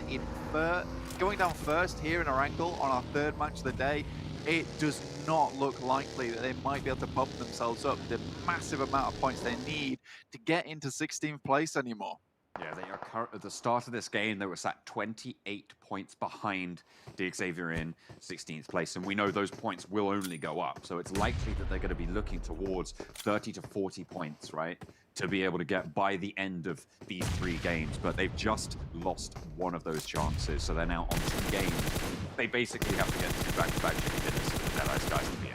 first here in Erangel on our 3rd match of the day, it does not look likely that they might be able to bump themselves up the massive amount of points they need to get into 16th place anymore. Yeah, they are at the start of this game, they were sat 28 points behind DXavier in 16th place, and we know those points will only go up, so it's likely that they're going to be looking towards 30 to 40 points, right, to be able to get by the end of these 3 games, but they've just lost one of those chances, so they're now on 2 games. They basically have to get 2 back-to-back chicken dinners for the Deadeye's guys to be in.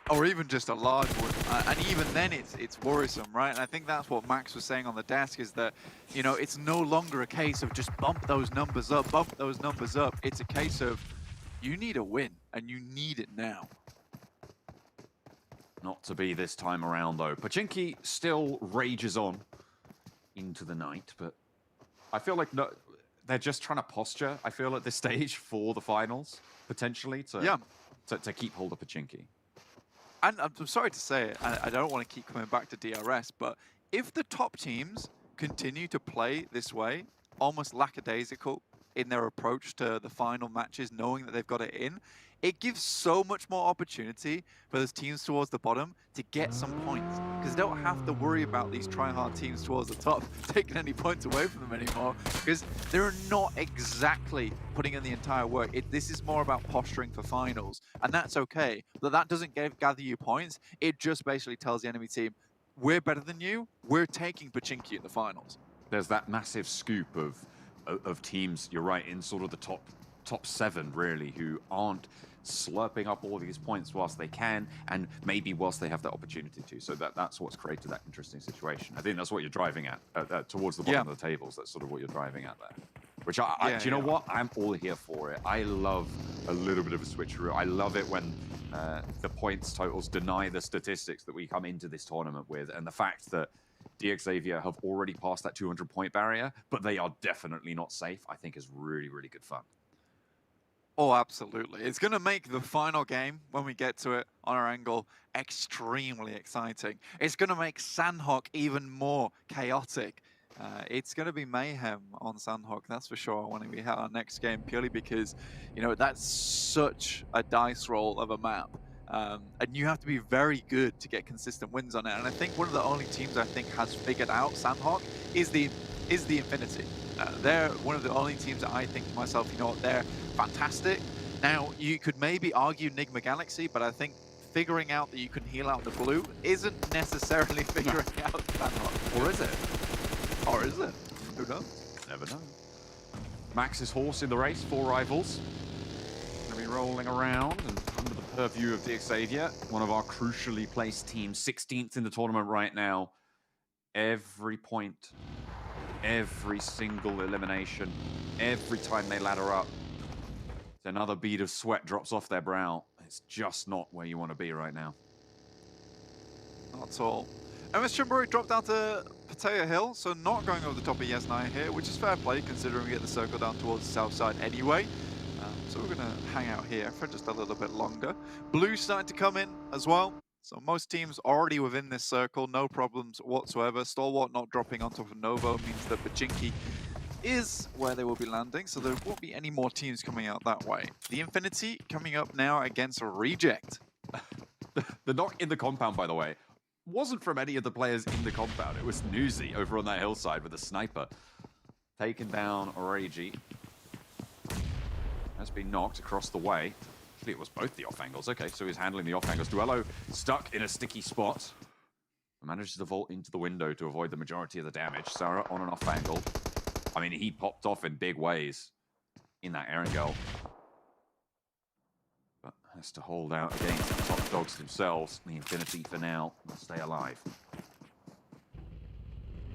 Or even just a large one, and even then it's worrisome, right? And I think that's what Max was saying on the desk, is that, you know, it's no longer a case of just bump those numbers up, It's a case of you need a win, and you need it now. Not to be this time around, though. Pachinki still rages on into the night, but I feel like they're just trying to posture, I feel, at this stage for the finals, potentially, to keep hold of Pachinki. And I'm sorry to say it, I don't want to keep coming back to DRS, but if the top teams continue to play this way, almost lackadaisical in their approach to the final matches, knowing that they've got it in, it gives so much more opportunity for those teams towards the bottom to get some points, because they don't have to worry about these try-hard teams towards the top taking any points away from them anymore, because they're not exactly putting in the entire work. This is more about posturing for finals, and that's okay, but that doesn't gather you points. It just basically tells the enemy team, we're better than you, we're taking Pachinki in the finals. There's that massive scoop of teams, you're right, in sort of the top 7, really, who aren't slurping up all of these points whilst they can, and maybe whilst they have that opportunity to. So that's what's created that interesting situation. I think that's what you're driving at, towards the bottom of the tables. That's sort of what you're driving at there. Which do you know what? I'm all here for it. I love a little bit of a switcheroo. I love it when the points totals deny the statistics that we come into this tournament with, and the fact that DXavier have already passed that 200-point barrier, but they are definitely not safe, I think is really, really good fun. Oh, absolutely. It's going to make the final game, when we get to it on Erangel, extremely exciting. It's going to make Sanhok even more chaotic. It's going to be mayhem on Sanhok, that's for sure, when we have our next game, purely because, you know, that's such a dice roll of a map. And you have to be very good to get consistent wins on it. And I think one of the only teams I think has figured out Sanhok is the Infinity. They're one of the only teams that I think to myself, you know what, they're fantastic. Now, you could maybe argue Nigma Galaxy, but I think figuring out that you can heal out the blue isn't necessarily figuring out Sanhok. Or is it? Or is it? Who knows? Never know. Max's horse in the race, 4 rivals. Going to be rolling around and under the purview of DXavier, one of our crucially placed teams, 16th in the tournament right now. Every point, every single elimination, every time they ladder up, another bead of sweat drops off their brow. It's just not where you want to be right now. Not at all. MS Chumbury dropped down to Pattaya Hill, so not going over the top of Yesnaya here, which is fair play considering we get the circle down towards the south side anyway. So we're going to hang out here for just a little bit longer. Blue starting to come in as well. So most teams already within this circle, no problems whatsoever. Stalwart not dropping on top of Novo means that Pachinki is where they will be landing, so there won't be any more teams coming out that way. The Infinity coming up now against Reject. The knock in the compound, by the way, wasn't from any of the players in the compound. It was Newsy over on that hillside with a sniper. Taken down Origi. Has been knocked across the way. Actually, it was both the off angles. Okay, so he's handling the off angles. Duello stuck in a sticky spot. Manages to vault into the window to avoid the majority of the damage. Sarah on an off angle. I mean, he popped off in big ways in that Erangel. But has to hold out against the top dogs themselves. The Infinity for now will stay alive.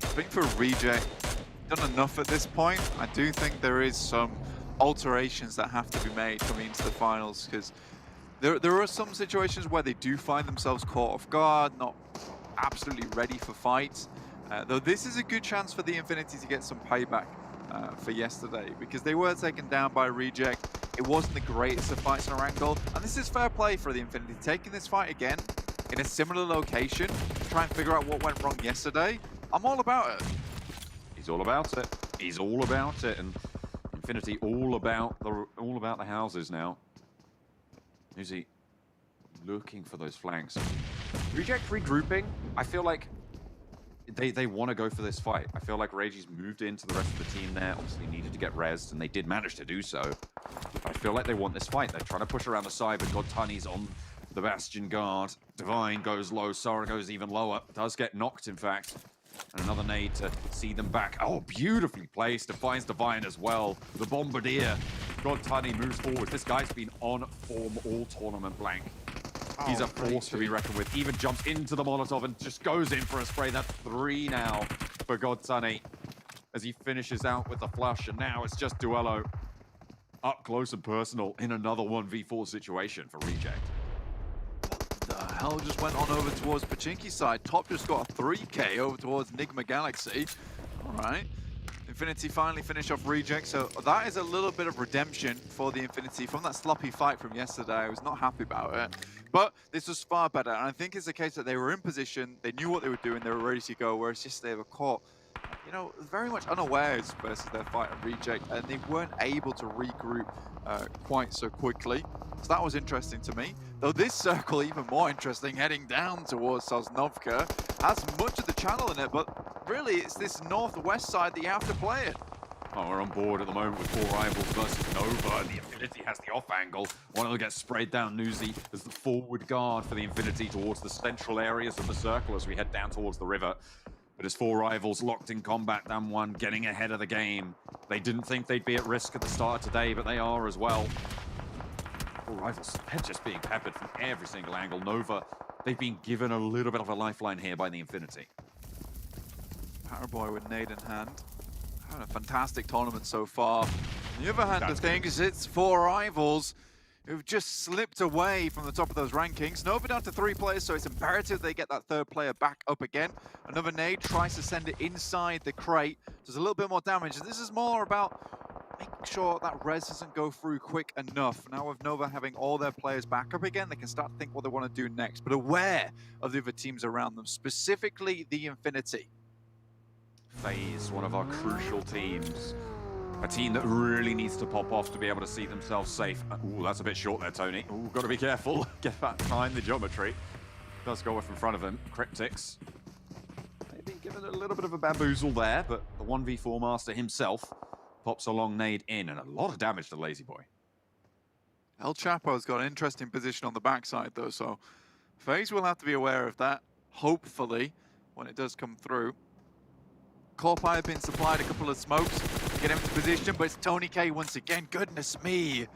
I think for Reject, done enough at this point. I do think there is some alterations that have to be made coming into the finals, because there are some situations where they do find themselves caught off guard, not absolutely ready for fights. Though this is a good chance for the Infinity to get some payback for yesterday, because they were taken down by Reject. It wasn't the greatest of fights in Erangel, and this is fair play for the Infinity. Taking this fight again in a similar location to try and figure out what went wrong yesterday, I'm all about it. He's all about it. He's all about it, and Infinity all about the houses now. Who's he looking for those flanks? Reject regrouping. I feel like they want to go for this fight. I feel like Regi's moved into the rest of the team there. Obviously needed to get rezzed, and they did manage to do so. But I feel like they want this fight. They're trying to push around the side, but Godtani's on the Bastion guard. Divine goes low. Sora goes even lower. Does get knocked, in fact. And another nade to see them back. Oh, beautifully placed. Finds Divine as well. The Bombardier. Godtani moves forward. This guy's been on form all tournament blank. He's a force to be reckoned with. Even jumps into the Molotov and just goes in for a spray. That's 3 now for Godtani as he finishes out with the flush. And now it's just Duello up close and personal in another 1v4 situation for Reject. The hell just went on over towards Pachinki's side. Top just got a 3k over towards Enigma Galaxy. All right. Infinity finally finish off Reject, so that is a little bit of redemption for the Infinity from that sloppy fight from yesterday. I was not happy about it, but this was far better, and I think it's the case that they were in position, they knew what they were doing, they were ready to go, whereas yesterday they were caught, you know, very much unawares versus their fight at Reject, and they weren't able to regroup quite so quickly. So that was interesting to me. Though this circle, even more interesting, heading down towards Sosnovka, has much of the channel in it, but really it's this northwest side that you have to play it. Oh, we're on board at the moment with 4 rivals versus Nova. The Infinity has the off angle. One of them gets sprayed down. Newsy as the forward guard for the Infinity towards the central areas of the circle as we head down towards the river. But as 4 rivals locked in combat, Damwon getting ahead of the game. They didn't think they'd be at risk at the start of today, but they are as well. 4 rivals, they're just being peppered from every single angle. Nova, they've been given a little bit of a lifeline here by the Infinity. Powerboy with nade in hand. Having a fantastic tournament so far. On the other hand of things, it's 4 rivals who've just slipped away from the top of those rankings. Nova down to 3 players, so it's imperative they get that 3rd player back up again. Another nade tries to send it inside the crate. Does a little bit more damage. This is more about making sure that res doesn't go through quick enough. Now with Nova having all their players back up again, they can start to think what they want to do next, but aware of the other teams around them, specifically the Infinity. FaZe, one of our crucial teams. A team that really needs to pop off to be able to see themselves safe. Ooh, that's a bit short there, Tony. Ooh, got to be careful. Get back behind the geometry. Does go off in front of him. Cryptics. Maybe given a little bit of a bamboozle there, but the 1v4 master himself pops a long nade in, and a lot of damage to Lazy Boy. El Chapo's got an interesting position on the backside, though, so FaZe will have to be aware of that, hopefully, when it does come through. Corpi have been supplied a couple of smokes to get him into position, but it's Tony K once again. Goodness me.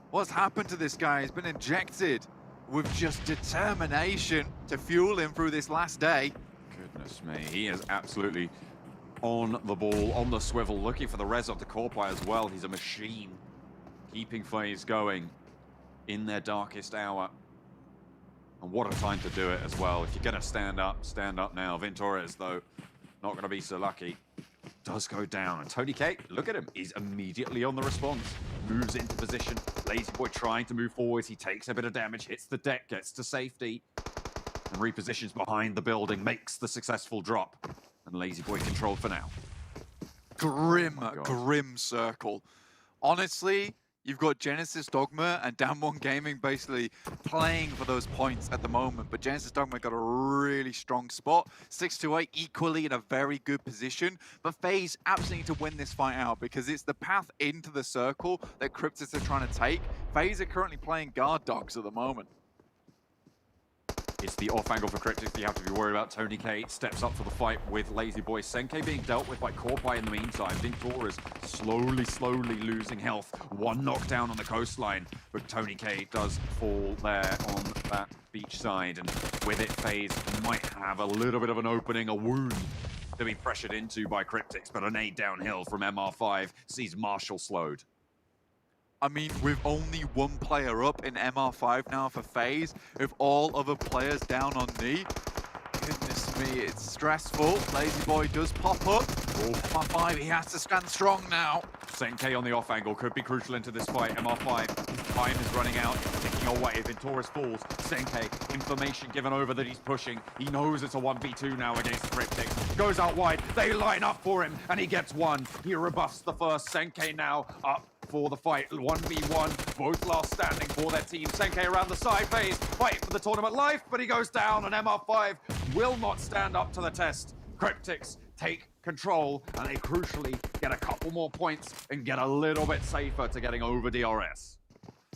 What's happened to this guy? He's been injected with just determination to fuel him through this last day. Goodness me, he is absolutely on the ball, on the swivel, looking for the res of the Corpi as well. He's a machine, keeping FaZe going in their darkest hour. And what a time to do it as well. If you're going to stand up now. Ventores, though, not going to be so lucky. Does go down, and Tony K, look at him, he's immediately on the response. Moves into position, Lazy Boy trying to move forward, he takes a bit of damage, hits the deck, gets to safety, and repositions behind the building, makes the successful drop. And Lazy Boy controlled for now. Grim, grim circle. Honestly, you've got Genesis Dogma and Damwon Gaming basically playing for those points at the moment, but Genesis Dogma got a really strong spot. 6-8 equally in a very good position, but FaZe absolutely need to win this fight out because it's the path into the circle that Cryptics are trying to take. FaZe are currently playing guard dogs at the moment. It's the off angle for Cryptics you have to be worried about. Tony K steps up for the fight with Lazy Boy. Senke being dealt with by Corpy in the meantime. Victor is slowly losing health. One knockdown on the coastline, but Tony K does fall there on that beach side. And with it, FaZe might have a little bit of an opening, a wound to be pressured into by Cryptics, but an 8 downhill from MR5 sees Marshall slowed. I mean, with only one player up in MR5 now for FaZe, with all other players down on knee, goodness me, it's stressful. Lazy Boy does pop up. MR5, he has to stand strong now. Senke on the off angle could be crucial into this fight. MR5, his time is running out, ticking away. Venturis falls. Senke, information given over that he's pushing. He knows it's a 1v2 now against Cryptics. Goes out wide, they line up for him, and he gets one. He rebuffs the first. Senke now up for the fight. 1v1, both last standing for their team. Senke around the side, FaZe fight for the tournament life, but he goes down, and MR5 will not stand up to the test. Cryptics take control, and they crucially get a couple more points and get a little bit safer to getting over DRS.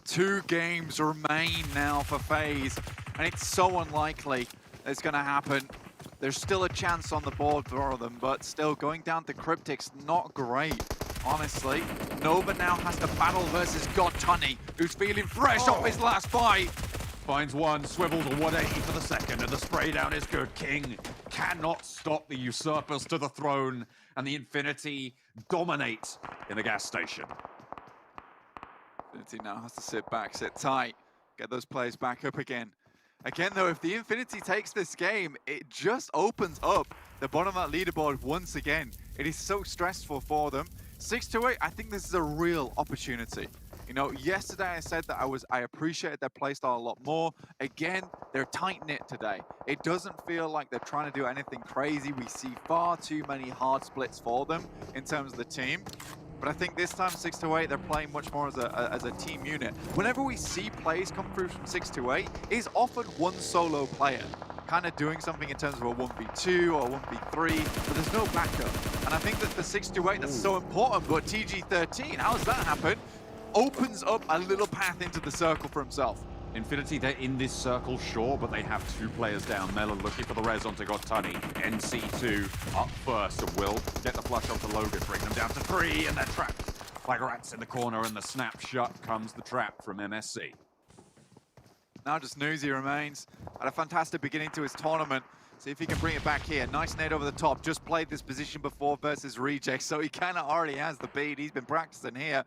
2 games remain now for FaZe, and it's so unlikely it's going to happen. There's still a chance on the board for them, but still going down to Cryptics, not great. Honestly, Nova now has to battle versus God Tunny, who's feeling fresh off his last fight. Finds one, swivels a 180 for the second, and the spray down is good. King cannot stop the usurpers to the throne, and the Infinity dominate in the gas station. Infinity now has to sit back, sit tight, get those players back up again. Again, though, if the Infinity takes this game, it just opens up the bottom of that leaderboard once again. It is so stressful for them. 6-8, I think this is a real opportunity. You know, yesterday I said that I appreciated their playstyle a lot more. Again, they're tight-knit today. It doesn't feel like they're trying to do anything crazy. We see far too many hard splits for them in terms of the team. But I think this time 6-8, they're playing much more as a team unit. Whenever we see plays come through from 6-8, it's often one solo player kind of doing something in terms of a 1v2 or 1v3, but there's no backup. And I think that the 6-8, that's so important, but TG13, how does that happen? Opens up a little path into the circle for himself. Infinity, they're in this circle, sure, but they have 2 players down. Melon looking for the res onto Gottani. NC2 up first, and will get the flush onto Logan, bring them down to 3, and they're trapped like rats in the corner, and the snap shut comes the trap from MSC. Now just Newsy remains. Had a fantastic beginning to his tournament. See if he can bring it back here. Nice nade over the top. Just played this position before versus Reject, so he kind of already has the beat. He's been practicing here.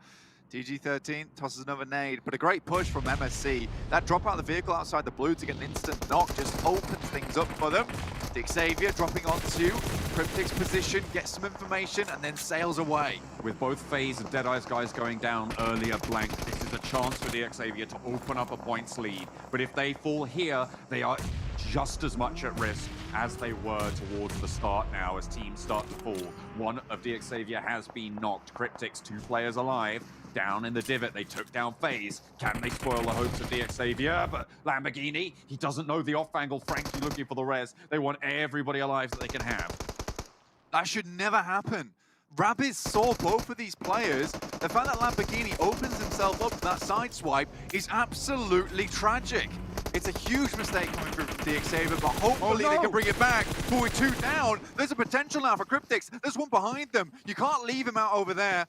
TG13 tosses another nade, but a great push from MSC. That drop out of the vehicle outside the blue to get an instant knock just opens things up for them. Xavier dropping onto Cryptic's position, gets some information, and then sails away. With both FaZe and Deadeye's guys going down earlier blank, this is a chance for the Xavier to open up a points lead. But if they fall here, they are just as much at risk as they were towards the start now as teams start to fall. One of the Xavier has been knocked. Cryptics, 2 players alive. Down in the divot, they took down FaZe. Can they spoil the hopes of the Xavier? But Lamborghini, he doesn't know the off angle. Frankie looking for the res. They want everybody alive that they can have. That should never happen. Rabbids saw both of these players. The fact that Lamborghini opens himself up to that side swipe is absolutely tragic. It's a huge mistake coming through from Xavier, but hopefully they can bring it back. But with 2 down, there's a potential now for Cryptics. There's one behind them. You can't leave him out over there.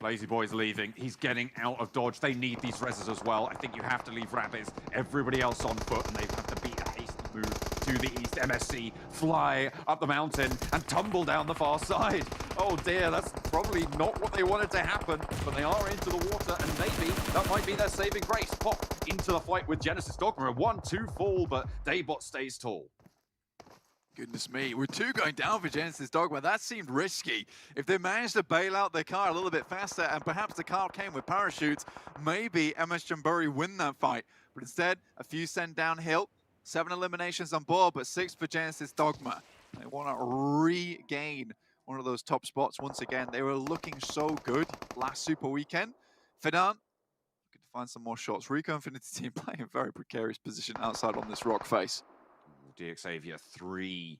Lazy Boy's leaving. He's getting out of dodge. They need these reses as well. I think you have to leave Rabbids. Everybody else on foot, and they have to beat a hasty move to the east. MSC fly up the mountain and tumble down the far side. Oh dear, that's probably not what they wanted to happen, but they are into the water, and maybe that might be their saving grace. Pop into the fight with Genesis Dogma. A 1-2 fall, but Daybot stays tall. Goodness me, we're 2 going down for Genesis Dogma. That seemed risky. If they managed to bail out their car a little bit faster, and perhaps the car came with parachutes, maybe MS Jamburi win that fight. But instead, a few sent downhill, 7 eliminations on board, but 6 for Genesis Dogma. They want to regain one of those top spots once again. They were looking so good last Super Weekend. Fidan, looking to find some more shots. Rico Infinity Team playing a very precarious position outside on this rock face. DXavier 3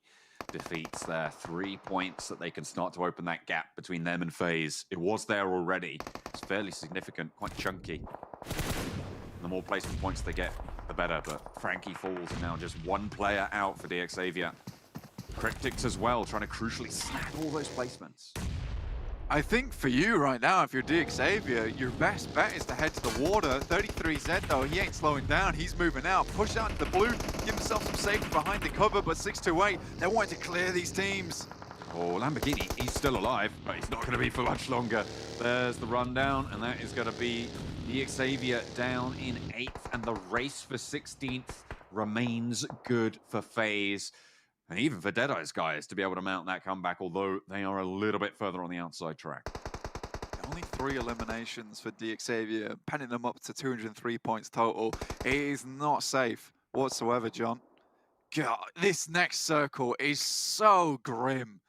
defeats there, 3 points that they can start to open that gap between them and FaZe. It was there already. It's fairly significant, quite chunky. The more placement points they get, the better, but Frankie falls and now just 1 player out for DXavier. Cryptics as well, trying to crucially snag all those placements. I think for you right now, if you're DXavier, your best bet is to head to the water. 33Z though, he ain't slowing down, he's moving out. Push out to the blue, give himself some safety behind the cover, but 628, they're wanting to clear these teams. Oh, Lamborghini, he's still alive, but he's not going to be for much longer. There's the rundown, and that is going to be DXavier down in 8th, and the race for 16th remains good for FaZe. And even for Deadeye's guys to be able to mount that comeback, although they are a little bit further on the outside track. Only 3 eliminations for DXavier, penning them up to 203 points total. It is not safe whatsoever, John. God, this next circle is so grim.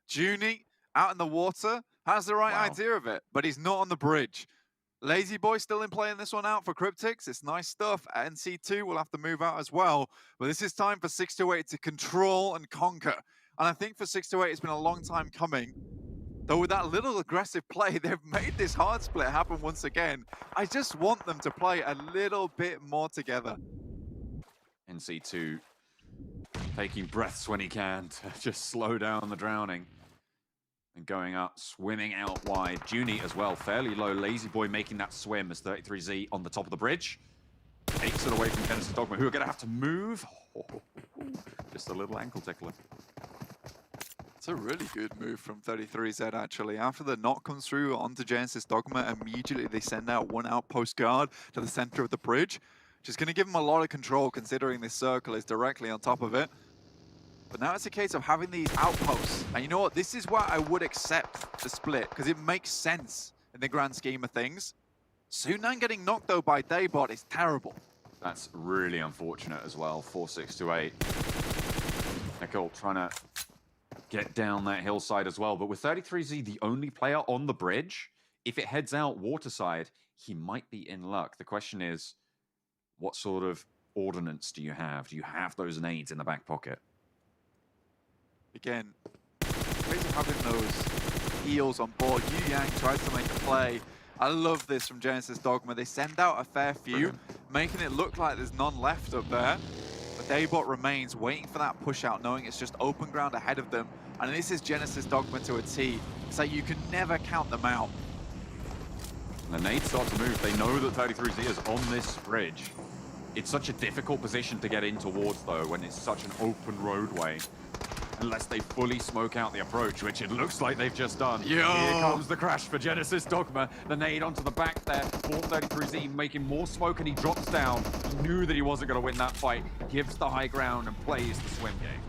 Junie, out in the water, has the right idea of it, but he's not on the bridge. Lazy Boy still in playing this one out for Cryptics. It's nice stuff. NC2 will have to move out as well. But this is time for 628 to control and conquer. And I think for 628, it's been a long time coming. Though with that little aggressive play, they've made this hard split happen once again. I just want them to play a little bit more together. NC2 taking breaths when he can to just slow down the drowning. And going up, swimming out wide. Junie as well, fairly low. Lazy Boy making that swim as 33Z on the top of the bridge. Takes it away from Genesis Dogma, who are going to have to move. Just a little ankle tickler. It's a really good move from 33Z, actually. After the knock comes through onto Genesis Dogma, immediately they send out 1 outpost guard to the center of the bridge, which is going to give them a lot of control, considering this circle is directly on top of it. But now it's a case of having these outposts. And you know what? This is where I would accept the split, because it makes sense in the grand scheme of things. Sunan getting knocked, though, by Daybot is terrible. That's really unfortunate as well, 4-6-8. Nicole trying to get down that hillside as well. But with 33Z, the only player on the bridge, if it heads out waterside, he might be in luck. The question is, what sort of ordnance do you have? Do you have those nades in the back pocket? Again, crazy having those heals on board. Yu Yang tries to make a play. I love this from Genesis Dogma. They send out a fair few, making it look like there's none left up there. But Daybot remains waiting for that push out, knowing it's just open ground ahead of them. And this is Genesis Dogma to a T. So you can never count them out. And the nades start to move. They know that 33Z is on this bridge. It's such a difficult position to get in towards, though, when it's such an open roadway. Unless they fully smoke out the approach, which it looks like they've just done. Yo. Here comes the crash for Genesis Dogma. The nade onto the back there. 433Z making more smoke, and he drops down. He knew that he wasn't going to win that fight. Gives the high ground and plays the swim game.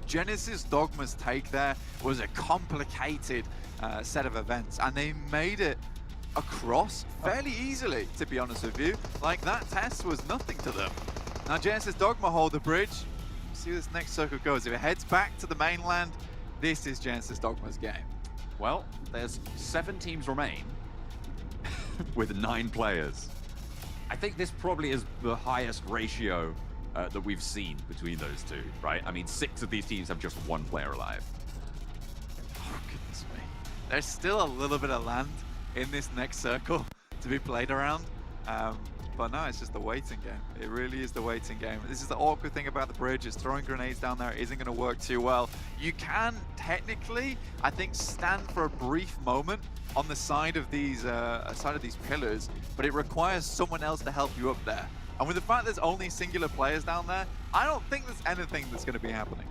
Genesis Dogma's take there was a complicated set of events, and they made it across fairly easily, to be honest with you. Like, that test was nothing to them. Now Genesis Dogma hold the bridge. See how this next circle goes. If it heads back to the mainland, this is Genesis Dogma's game. Well, there's 7 teams remain with 9 players. I think this probably is the highest ratio that we've seen between those two, right? I mean, 6 of these teams have just 1 player alive. Oh, goodness me. There's still a little bit of land in this next circle to be played around. But no, it's just the waiting game. It really is the waiting game. This is the awkward thing about the bridge, is throwing grenades down there isn't going to work too well. You can technically, I think, stand for a brief moment on the side of these pillars, but it requires someone else to help you up there. And with the fact there's only singular players down there, I don't think there's anything that's going to be happening.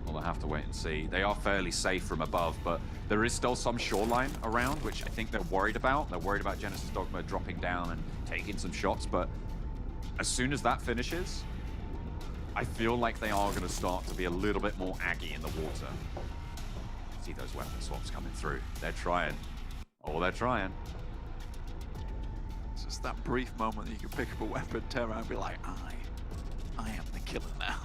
Well, we'll have to wait and see. They are fairly safe from above, but there is still some shoreline around, which I think they're worried about. They're worried about Genesis Dogma dropping down and taking some shots, but as soon as that finishes, I feel like they are going to start to be a little bit more aggy in the water. See those weapon swaps coming through. They're trying. Oh, they're trying. It's just that brief moment that you can pick up a weapon, turn around and be like, I am the killer now.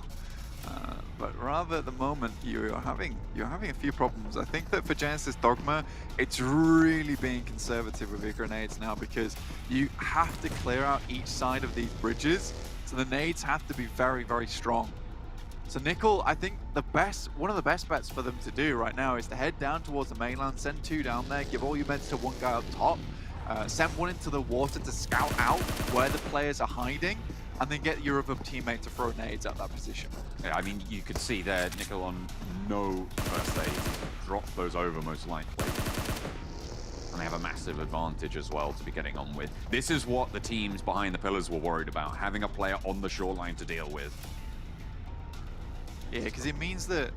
But rather at the moment, you're having a few problems. I think that for Genesis Dogma, it's really being conservative with your grenades now, because you have to clear out each side of these bridges, so the nades have to be very, very strong. So Nickel, I think one of the best bets for them to do right now is to head down towards the mainland, send 2 down there, give all your meds to 1 guy up top, send 1 into the water to scout out where the players are hiding, and then get your other teammate to throw nades at that position. Yeah, I mean, you could see there, Nickel on no first aid, dropped those over most likely. And they have a massive advantage as well to be getting on with. This is what the teams behind the pillars were worried about, having a player on the shoreline to deal with. Yeah, because it means that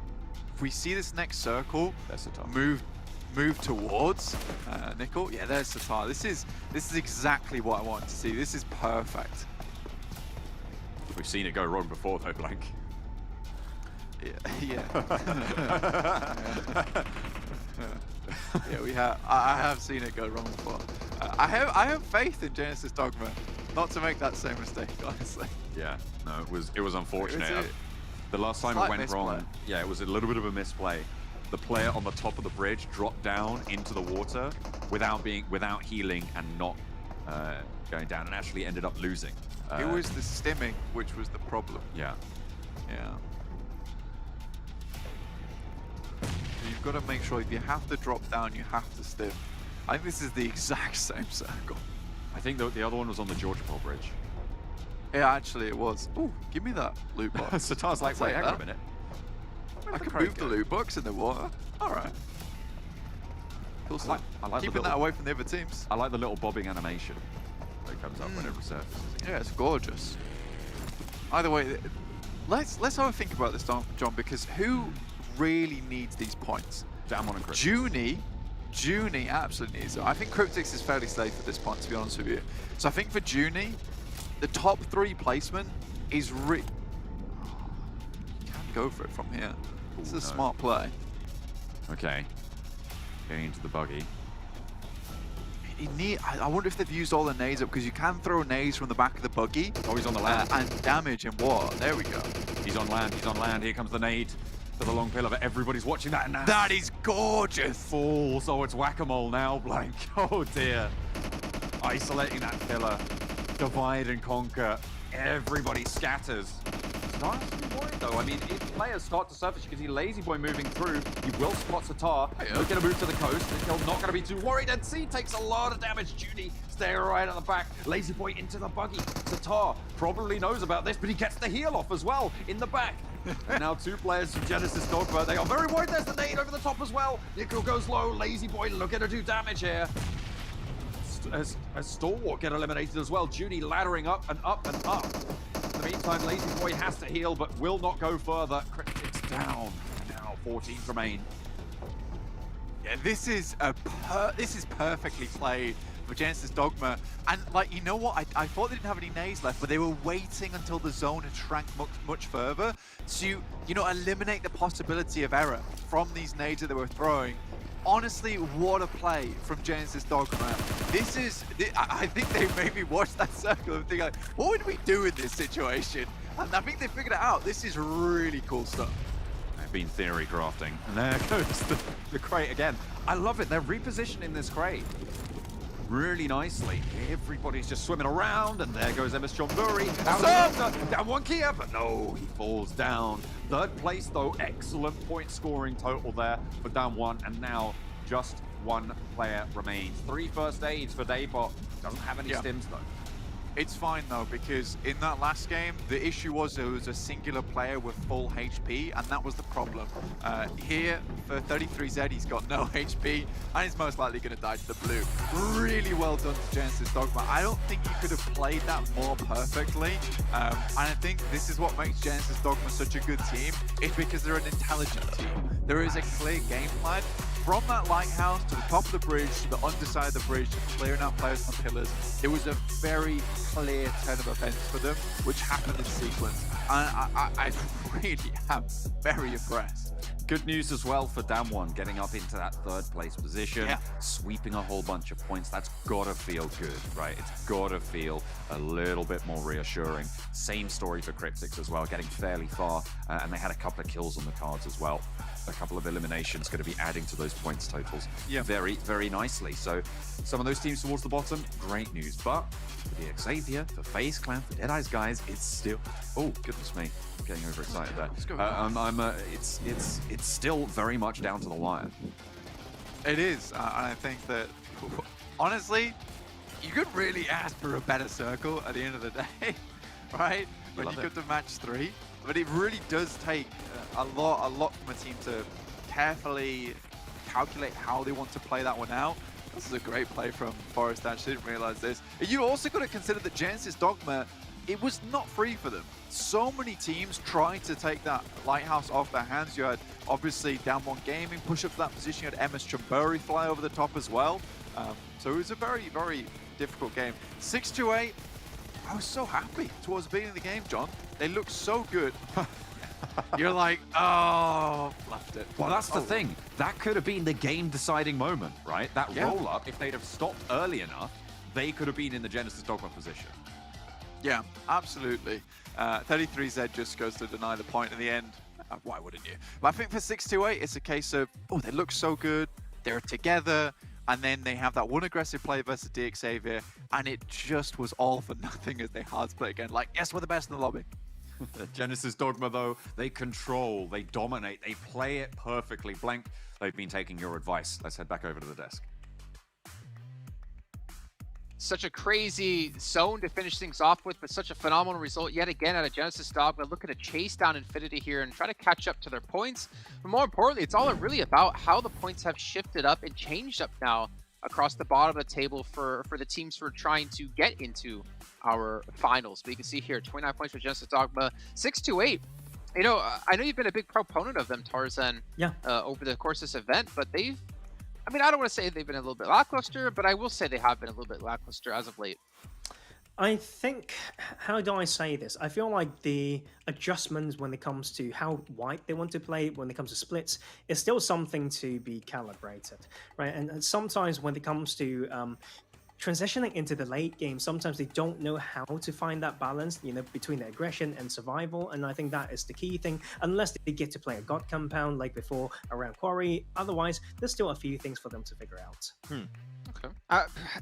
if we see this next circle move towards Nickel, yeah, there's Satar. This is exactly what I wanted to see. This is perfect. We've seen it go wrong before though, Blank. Yeah. Yeah, we have. I have seen it go wrong before. I have faith in Genesis Dogma not to make that same mistake, honestly. Yeah, no, it was unfortunate. The last time it went wrong, yeah, it was a little bit of a misplay. The player on the top of the bridge dropped down into the water without healing and not going down, and actually ended up losing. It was the stimming which was the problem. Yeah. Yeah. You've got to make sure if you have to drop down, you have to stim. I think this is the exact same circle. I think the other one was on the Georgia Pole Bridge. Yeah, actually it was. Ooh, give me that loot box. Satar's like, wait, hang on a minute. I can move the loot box in the water. All right. Cool stuff. I like keeping that away from the other teams. I like the little bobbing animation that comes up when it resurfaces again. Yeah, it's gorgeous. Either way, let's have a think about this, John, because who really needs these points? Damwon and Cryptix. Junie absolutely needs it. I think Cryptix is fairly safe at this point, to be honest with you. So I think for Junie, the top 3 placement is you can go for it from here. This is a smart play. Okay. Getting into the buggy. I wonder if they've used all the nades up, because you can throw nades from the back of the buggy. Oh, he's on the land. And damage in water. There we go. He's on land. He's on land. Here comes the nade to the long pillar. But everybody's watching that now. That is gorgeous. Falls. Oh, it's whack-a-mole now, Blank. Oh, dear. Isolating that pillar. Divide and conquer. Everybody scatters. Not worried though. I mean, if players start to surface, you can see Lazy Boy moving through. He will spot Satar. He's going to move to the coast. He's not going to be too worried. And C takes a lot of damage. Judy staying right at the back. Lazy Boy into the buggy. Satar probably knows about this, but he gets the heal off as well in the back. And now 2 players from Genesis Dogma. They are very worried. There's the nade over the top as well. Nickel goes low. Lazy Boy looking to do damage here. As Stalwart get eliminated as well. Judy laddering up and up and up. In the meantime, Lazy Boy has to heal, but will not go further. Cryptix down. Now 14 remain. Yeah, this is perfectly played for Genesis Dogma. And like, you know what? I thought they didn't have any nades left, but they were waiting until the zone had shrank much further to, you know, eliminate the possibility of error from these nades that they were throwing. Honestly, what a play from Genesis Dogma. I think they maybe watched that circle and think like, what would we do in this situation? And I think they figured it out. This is really cool stuff. They've been theory crafting. And there goes the crate again. I love it. They're repositioning this crate really nicely. Everybody's just swimming around, and there goes MS Chonburi. Down 1 Kia, but no, he falls down. 3rd place, though. Excellent point scoring total there for Damwon, and now just 1 player remains. 3 first aids for Daybot. Doesn't have any stims, though. It's fine though, because in that last game, the issue was there was a singular player with full HP, and that was the problem. Here, for 33Z, he's got no HP, and he's most likely going to die to the blue. Really well done to Genesis Dogma. I don't think you could have played that more perfectly, and I think this is what makes Genesis Dogma such a good team, is because they're an intelligent team. There is a clear game plan, from that lighthouse to the top of the bridge to the underside of the bridge, clearing out players on pillars, it was a very clear turn of events for them, which happened in sequence. And I really am very impressed. Good news as well for Damwon, getting up into that third place position, sweeping a whole bunch of points. That's gotta feel good, right? It's gotta feel a little bit more reassuring. Same story for Cryptics as well, getting fairly far, and they had a couple of kills on the cards as well. A couple of eliminations going to be adding to those points totals very, very nicely. So some of those teams towards the bottom, great news. But for the Xavier, for FaZe Clan, for Deadeye's guys, it's still... Oh, goodness me. I'm getting overexcited there. It's still very much down to the wire. It is. And I think that, honestly, you could really ask for a better circle at the end of the day, right? When you get to match 3. But it really does take a lot from a team to carefully calculate how they want to play that one out. This is a great play from Forest Dash. Didn't realize this. You also got to consider that Genesis Dogma, it was not free for them. So many teams tried to take that lighthouse off their hands. You had obviously Damwon Gaming push up to that position. You had MS Chamburi fly over the top as well. So it was a very, very difficult game. 6-8. I was so happy towards the beginning of the game, John. They looked so good. You're like, oh, left it. Well, that's the thing. That could have been the game-deciding moment, right? That roll-up, if they'd have stopped early enough, they could have been in the Genesis Dogma position. Yeah, absolutely. 33Z just goes to deny the point in the end. Why wouldn't you? But I think for 6-8, it's a case of, oh, they look so good. They're together. And then they have that one aggressive play versus DXavier, and it just was all for nothing as they hard split again. Like, yes, we're the best in the lobby. Genesis Dogma, though, they control, they dominate, they play it perfectly. Blank, they've been taking your advice. Let's head back over to the desk. Such a crazy zone to finish things off with, but such a phenomenal result yet again out of Genesis Dogma, looking to chase down Infinity here and try to catch up to their points. But more importantly, it's all really about how the points have shifted up and changed up now across the bottom of the table for the teams who are trying to get into our finals. But you can see here, 29 points for Genesis Dogma, 6-8. You know, I know you've been a big proponent of them, Tarzan, over the course of this event, but they've, I mean, I don't want to say they've been a little bit lackluster, but I will say they have been a little bit lackluster as of late. I think, how do I say this? I feel like the adjustments when it comes to how wide they want to play, when it comes to splits, is still something to be calibrated, right? And sometimes when it comes to transitioning into the late game, sometimes they don't know how to find that balance, you know, between the aggression and survival. And I think that is the key thing, unless they get to play a God compound like before around Quarry. Otherwise, there's still a few things for them to figure out. Okay.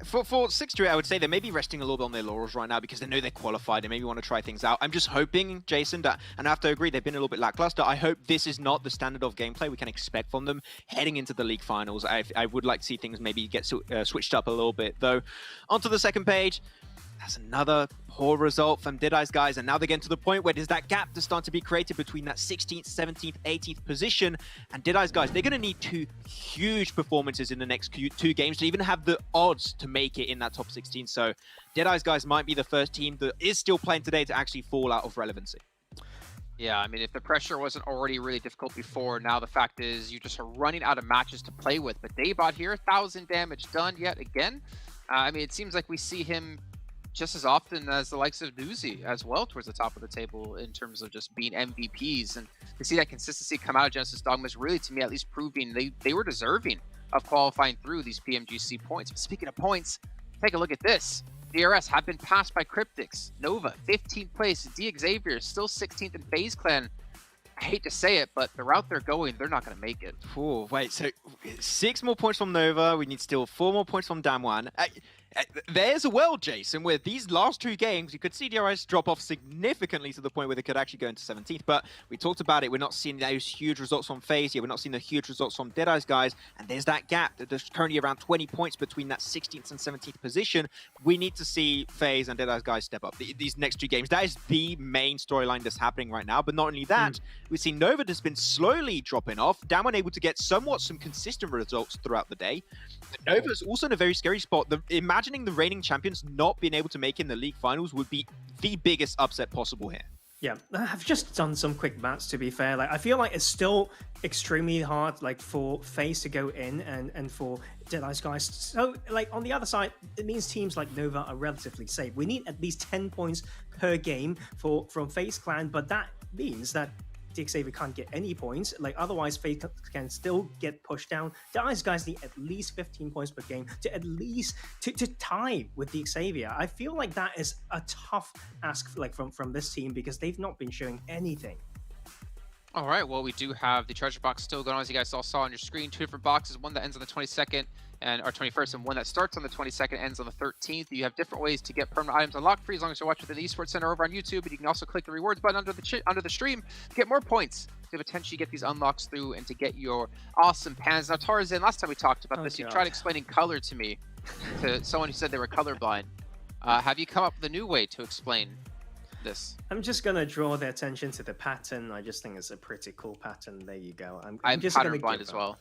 For 6-8, I would say they may be resting a little bit on their laurels right now because they know they're qualified. They maybe want to try things out. I'm just hoping, Jason, that, and I have to agree, they've been a little bit lackluster. I hope this is not the standard of gameplay we can expect from them heading into the league finals. I would like to see things maybe get switched up a little bit, though. Onto the second page. That's another poor result from Deadeye's guys, and now they're getting to the point where there's that gap to start to be created between that 16th, 17th, 18th position. And Deadeye's guys, they're going to need 2 huge performances in the next 2 games to even have the odds to make it in that top 16. So Deadeye's guys might be the first team that is still playing today to actually fall out of relevancy. Yeah, I mean, if the pressure wasn't already really difficult before, now the fact is you just are running out of matches to play with. But Daybot here, 1,000 damage done yet again. I mean, it seems like we see him just as often as the likes of Newsy as well towards the top of the table in terms of just being MVPs. And to see that consistency come out of Genesis Dogma is really, to me at least, proving they were deserving of qualifying through these PMGC points. But speaking of points, take a look at this. DRS have been passed by Cryptics. Nova, 15th place. DXavier, still 16th in FaZe Clan. I hate to say it, but the route they're going, they're not going to make it. Oh, wait, so 6 more points from Nova. We need still 4 more points from Damwon. There's a world, Jason, where these last 2 games, you could see DRS drop off significantly to the point where they could actually go into 17th. But we talked about it. We're not seeing those huge results from FaZe. We're not seeing the huge results from Deadeye's guys. And there's that gap. There's currently around 20 points between that 16th and 17th position. We need to see FaZe and Deadeye's guys step up these next 2 games. That is the main storyline that's happening right now. But not only that, we see Nova has been slowly dropping off. Damwon able to get some consistent results throughout the day. But Nova's also in a very scary spot. Imagining the reigning champions not being able to make it in the league finals would be the biggest upset possible here. Yeah, I've just done some quick maths, to be fair. Like, I feel like it's still extremely hard, like, for FaZe to go in and for Deadeye's guys. So, like, on the other side, it means teams like Nova are relatively safe. We need at least 10 points per game from FaZe Clan, but that means that Xavier can't get any points. Like, otherwise, FaZe can still get pushed down. Deadeye's guys need at least 15 points per game to at least to tie with Xavier. I feel like that is a tough ask, like, from this team, because they've not been showing anything. All right, well, we do have the treasure box still going on, as you guys all saw on your screen. 2 different boxes, one that ends on the 22nd or 21st, and one that starts on the 22nd, ends on the 13th. You have different ways to get permanent items unlocked free as long as you're watching the Esports Center over on YouTube. And you can also click the rewards button under the stream to get more points to potentially get these unlocks through and to get your awesome pans. Now, Tarzan, last time we talked about this, you tried explaining color to me, to someone who said they were colorblind. Have you come up with a new way to explain this? I'm just gonna draw their attention to the pattern. I just think it's a pretty cool pattern. There you go. I'm just pattern blind as well.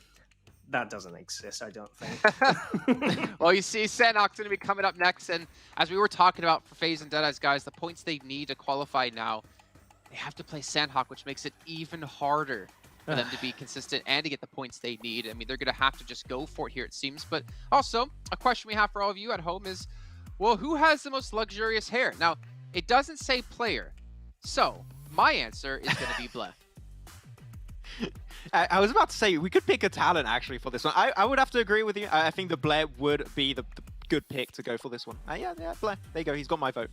That doesn't exist, I don't think. Well, you see, Sanhok's going to be coming up next, and as we were talking about for FaZe and Deadeye's guys, the points they need to qualify now, they have to play Sanhok, which makes it even harder for them to be consistent and to get the points they need. I mean, they're going to have to just go for it here, it seems. But also, a question we have for all of you at home is, well, who has the most luxurious hair? Now, it doesn't say player, so my answer is going to be Bleh. I was about to say, we could pick a talent, actually, for this one. I would have to agree with you. I think the Blair would be the good pick to go for this one. Yeah, Blair. There you go. He's got my vote.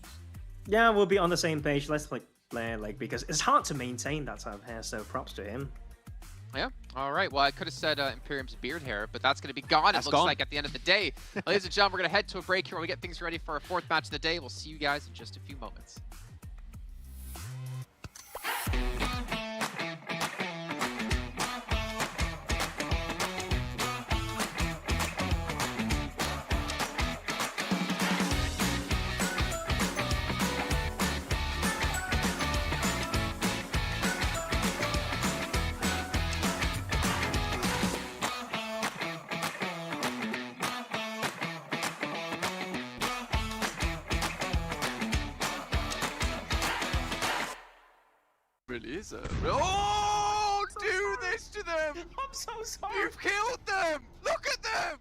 Yeah, we'll be on the same page. Let's play Blair, like, because it's hard to maintain that type of hair, so props to him. Yeah, all right. Well, I could have said Imperium's beard hair, but that's going to be gone, it looks like, at the end of the day. Ladies and gentlemen, we're going to head to a break here when we get things ready for our 4th match of the day. We'll see you guys in just a few moments. Really is a... Oh! Do this to them! I'm so sorry! You've killed them! Look at them!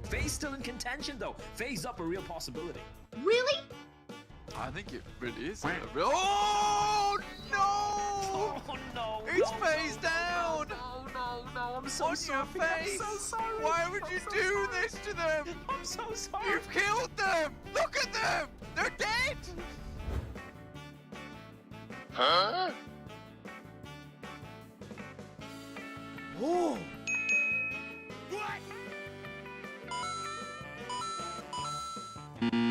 FaZe still in contention, though. FaZe up a real possibility. Really? I think it really is a... Oh! No! Oh, no! It's FaZe down! No, I'm so sorry. On your face! I'm so sorry. Why would you do this to them? I'm so sorry. You've killed them! Look at them! They're dead! Huh? Oh!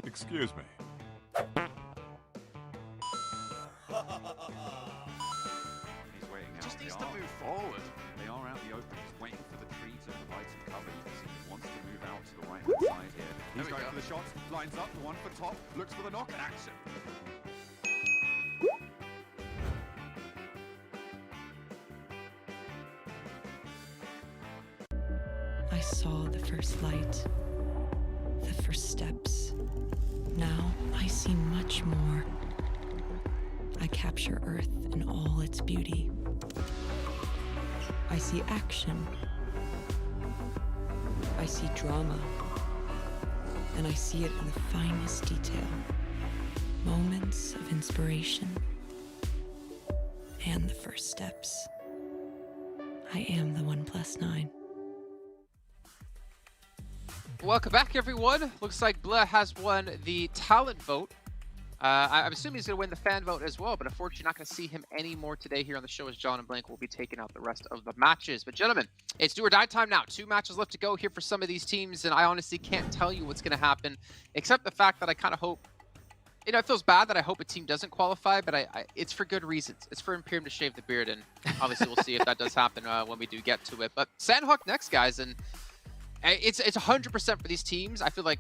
Excuse me. He's waiting out. Just needs to move forward. They are out in the open. He's waiting for the tree to provide some cover. You can see he wants to move out to the right-hand side here. He's going for the shots, lines up, the one for top, looks for the knock, and action. I saw the first light, the first steps. Now I see much more. I capture Earth in all its beauty. I see action. I see drama. And I see it in the finest detail. Moments of inspiration. And the first steps. I am the 1+9. Welcome back, everyone. Looks like Bleh has won the talent vote. I'm assuming he's going to win the fan vote as well, but unfortunately not going to see him anymore today here on the show, as John and Blank will be taking out the rest of the matches. But gentlemen, it's do or die time now. 2 matches left to go here for some of these teams, and I honestly can't tell you what's going to happen, except the fact that I kind of hope, you know, it feels bad that I hope a team doesn't qualify, but it's for good reasons. It's for Imperium to shave the beard, and obviously we'll see if that does happen when we do get to it. But Sanhok next, guys, and it's 100% for these teams. I feel like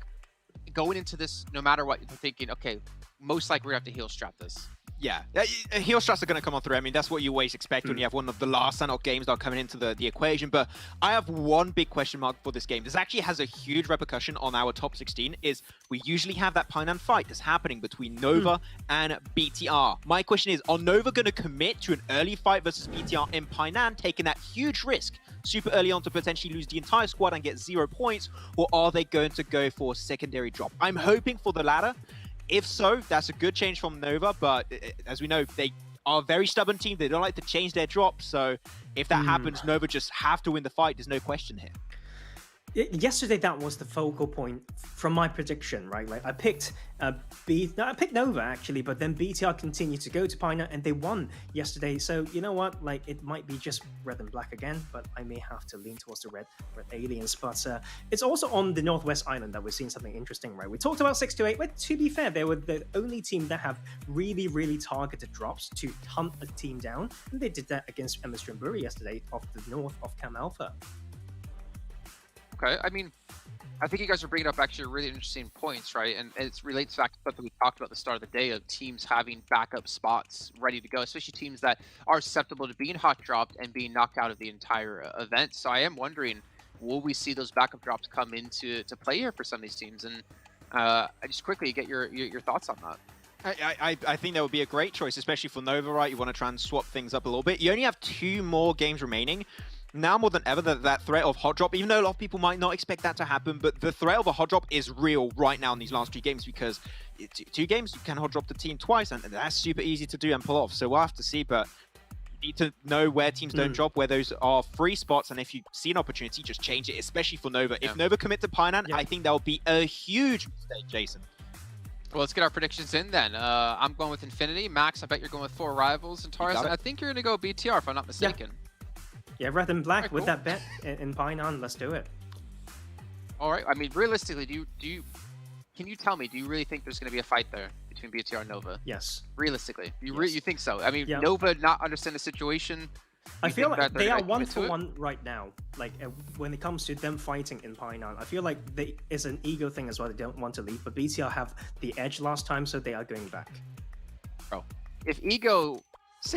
going into this, no matter what, you're thinking, okay, most likely we have to heal strat this. Yeah, heel strats are going to come on through. I mean, that's what you always expect when you have one of the last Sanhok games that are coming into the equation. But I have one big question mark for this game. This actually has a huge repercussion on our top 16, is we usually have that Painan fight that's happening between Nova and BTR. My question is, are Nova going to commit to an early fight versus BTR in Painan, taking that huge risk super early on to potentially lose the entire squad and get 0 points, or are they going to go for a secondary drop? I'm hoping for the latter. If so, that's a good change from Nova, but as we know, they are a very stubborn team. They don't like to change their drops, so if that happens, Nova just have to win the fight. There's no question here. Yesterday, that was the focal point from my prediction, right? Like I picked I picked Nova actually, but then BTR continued to go to Pioneer and they won yesterday. So you know what? Like it might be just red and black again, but I may have to lean towards the red aliens. But it's also on the Northwest Island that we're seeing something interesting, right? We talked about 628, but to be fair, they were the only team that have really targeted drops to hunt a team down, and they did that against MS Drimburi yesterday off the north of Cam Alpha. Okay, I mean, I think you guys are bringing up actually really interesting points, right? And it relates back to something we talked about at the start of the day of teams having backup spots ready to go, especially teams that are susceptible to being hot dropped and being knocked out of the entire event. So I am wondering, will we see those backup drops come into play here for some of these teams? And I just quickly get your thoughts on that. I think that would be a great choice, especially for Nova, right? You want to try and swap things up a little bit. You only have 2 more games remaining. Now more than ever, that threat of hot drop, even though a lot of people might not expect that to happen, but the threat of a hot drop is real right now in these last 2 games, because 2 games, you can hot drop the team twice, and that's super easy to do and pull off. So we'll have to see, but you need to know where teams don't drop, where those are free spots, and if you see an opportunity, just change it, especially for Nova. If Nova commit to Painan, I think that would be a huge mistake, Jason. Well, let's get our predictions in then. I'm going with Infinity. Max, I bet you're going with 4 Rivals. And Taurus, I think you're going to go BTR, if I'm not mistaken. Yeah, red and black with that bet in Painan. Let's do it. All right. I mean, realistically, can you tell me, do you really think there's going to be a fight there between BTR and Nova? Yes. Realistically, you think so? I mean, Nova not understand the situation. I feel like they are 1-for-1 right now. Like when it comes to them fighting in Painan, I feel like it's an ego thing as well. They don't want to leave, but BTR have the edge last time, so they are going back. Bro, if ego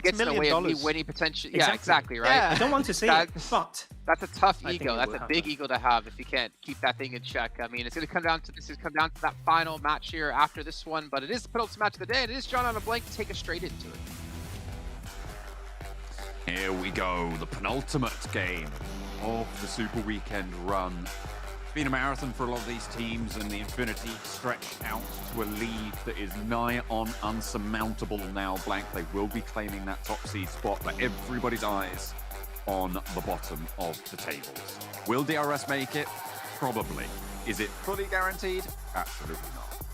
gets in the way of me winning potential, exactly, right? Yeah. I don't want to see it, but that's a tough ego. That's a big ego to have if you can't keep that thing in check. I mean, it's going to come down to that final match here after this one, but it is the penultimate match of the day, and it is John on a blank to take us straight into it. Here we go, the penultimate game of the Super Weekend run. It's been a marathon for a lot of these teams, and the Infinity stretched out to a lead that is nigh on unsurmountable now. Blank, they will be claiming that top seed spot, but everybody's eyes on the bottom of the tables. Will DRS make it? Probably. Is it fully guaranteed? Absolutely not.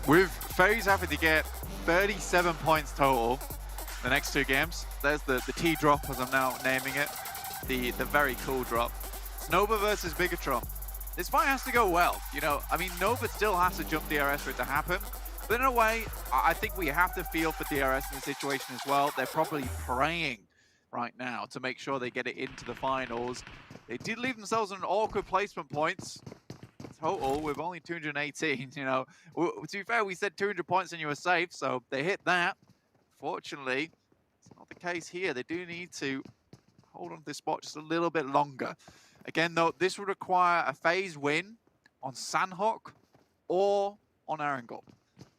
With FaZe having to get 37 points total the next 2 games. There's the T drop, as I'm now naming it. The very cool drop. Nova versus Bigatron. This fight has to go well. You know, I mean, Nova still has to jump DRS for it to happen. But in a way, I think we have to feel for DRS in the situation as well. They're probably praying right now to make sure they get it into the finals. They did leave themselves an awkward placement points total with only 218. You know, to be fair, we said 200 points and you were safe, so they hit that. Fortunately, it's not the case here. They do need to hold on to this spot just a little bit longer. Again, though, this would require a FaZe win on Sanhok or on Erangel.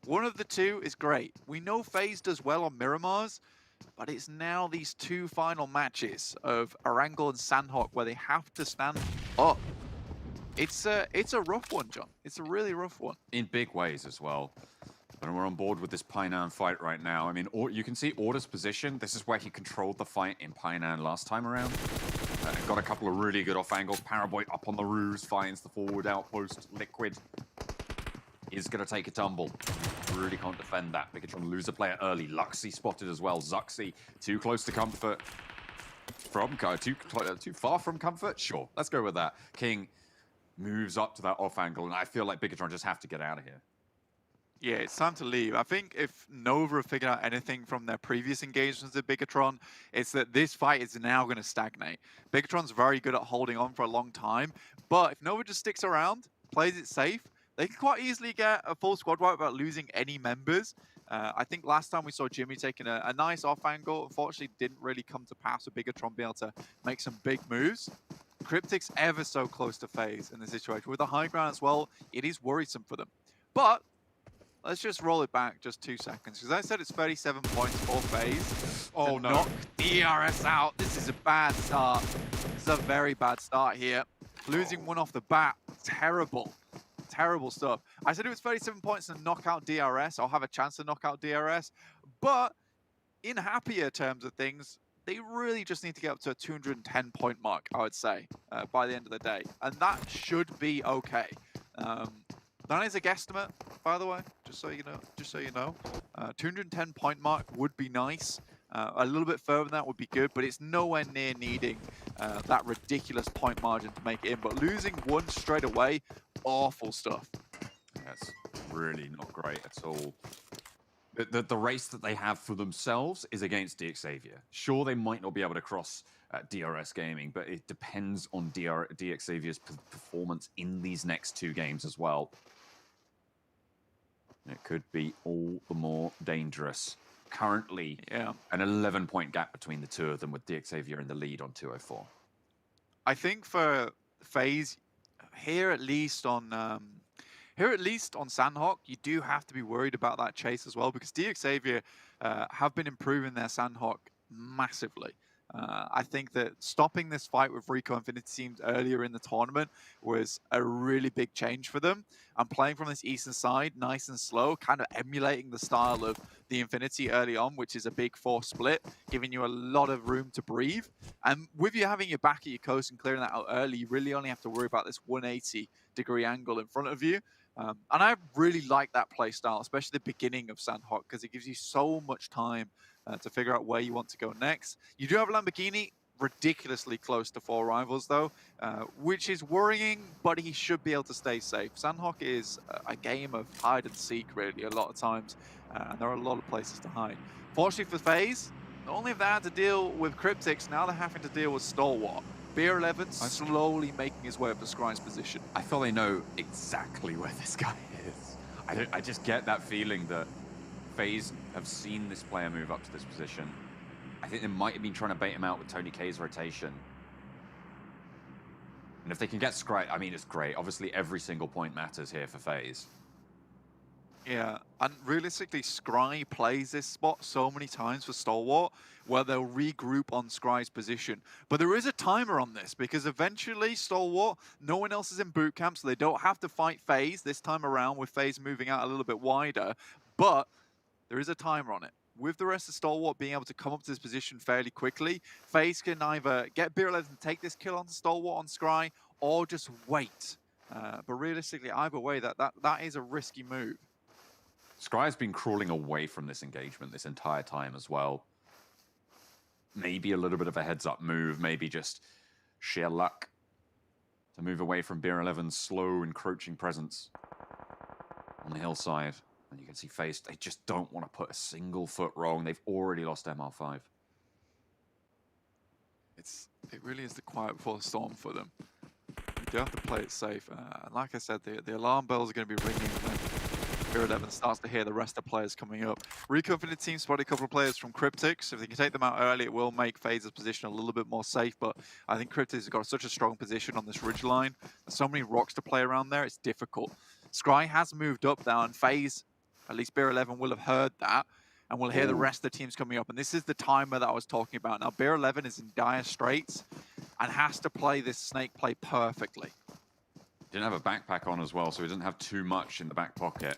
One of the 2 is great. We know FaZe does well on Miramars, but it's now these 2 final matches of Erangel and Sanhok where they have to stand up. It's a rough one, John. It's a really rough one. In big ways as well. And we're on board with this Painan fight right now. I mean, you can see Order's position. This is where he controlled the fight in Painan last time around. Got a couple of really good off angles. Paraboy up on the roofs, finds the forward outpost. Liquid is going to take a tumble. Really can't defend that. Bigatron lose a player early. Luxy spotted as well. Zuxi too close to comfort. Too far from comfort? Sure, let's go with that. King moves up to that off angle, and I feel like Bigatron just have to get out of here. Yeah, it's time to leave. I think if Nova have figured out anything from their previous engagements with Bigatron, it's that this fight is now going to stagnate. Bigatron's very good at holding on for a long time, but if Nova just sticks around, plays it safe, they can quite easily get a full squad wipe without losing any members. I think last time we saw Jimmy taking a nice off angle, unfortunately didn't really come to pass with Bigatron being able to make some big moves. Cryptic's ever so close to FaZe in this situation. With the high ground as well, it is worrisome for them. But let's just roll it back just 2 seconds, because I said it's 37 points for FaZe. Oh no. Knock DRS out. This is a bad start. This is a very bad start here. Losing one off the bat, terrible. Terrible stuff. I said it was 37 points to knock out DRS. I'll have a chance to knock out DRS. But in happier terms of things, they really just need to get up to a 210 point mark, I would say, by the end of the day. And that should be okay. That is a guesstimate, by the way, just so you know. 210 point mark would be nice. A little bit further than that would be good, but it's nowhere near needing that ridiculous point margin to make it in. But losing one straight away, awful stuff. That's really not great at all. The race that they have for themselves is against DXavier. Sure, they might not be able to cross DRS Gaming, but it depends on DXavier's performance in these next 2 games as well. It could be all the more dangerous. Currently, an 11-point gap between the 2 of them, with DXavier in the lead on 204. I think for FaZe, here at least on Sanhok, you do have to be worried about that chase as well, because DXavier have been improving their Sanhok massively. I think that stopping this fight with Rico Infinity teams earlier in the tournament was a really big change for them. And playing from this eastern side, nice and slow, kind of emulating the style of the Infinity early on, which is a big 4 split, giving you a lot of room to breathe. And with you having your back at your coast and clearing that out early, you really only have to worry about this 180-degree angle in front of you. And I really like that play style, especially the beginning of Sanhok, because it gives you so much time to figure out where you want to go next. You do have Lamborghini ridiculously close to 4 rivals, though, which is worrying, but he should be able to stay safe. Sanhok is a game of hide and seek, really, a lot of times, and there are a lot of places to hide. Fortunately for FaZe, not only have they had to deal with Cryptics, now they're having to deal with Stalwart. BR11 slowly making his way up to Scry's position. I feel they know exactly where this guy is. I just get that feeling that FaZe have seen this player move up to this position. I think they might have been trying to bait him out with Tony K's rotation. And if they can get Scry, I mean, it's great. Obviously, every single point matters here for FaZe. Yeah, and realistically, Scry plays this spot so many times for Stalwart, where they'll regroup on Scry's position. But there is a timer on this, because eventually Stalwart, no one else is in boot camp, so they don't have to fight FaZe this time around, with FaZe moving out a little bit wider. But there is a timer on it. With the rest of Stalwart being able to come up to this position fairly quickly, FaZe can either get BR11 to take this kill on Stalwart on Scry, or just wait. But realistically, either way, that is a risky move. Scry's been crawling away from this engagement this entire time as well. Maybe a little bit of a heads-up move, maybe just sheer luck to move away from BR11's slow, encroaching presence on the hillside. And you can see FaZe, they just don't want to put a single foot wrong. They've already lost MR5. It really is the quiet before the storm for them. You do have to play it safe. And like I said, the alarm bells are going to be ringing when BR11 starts to hear the rest of the players coming up. Rico Infinity team spotted a couple of players from Cryptics. If they can take them out early, it will make FaZe's position a little bit more safe. But I think Cryptics has got such a strong position on this ridge line. There's so many rocks to play around there, it's difficult. Scry has moved up now, and FaZe, at least BR11 will have heard that, and we'll hear the rest of the teams coming up. And this is the timer that I was talking about. Now, BR11 is in dire straits and has to play this snake play perfectly. Didn't have a backpack on as well, so he doesn't have too much in the back pocket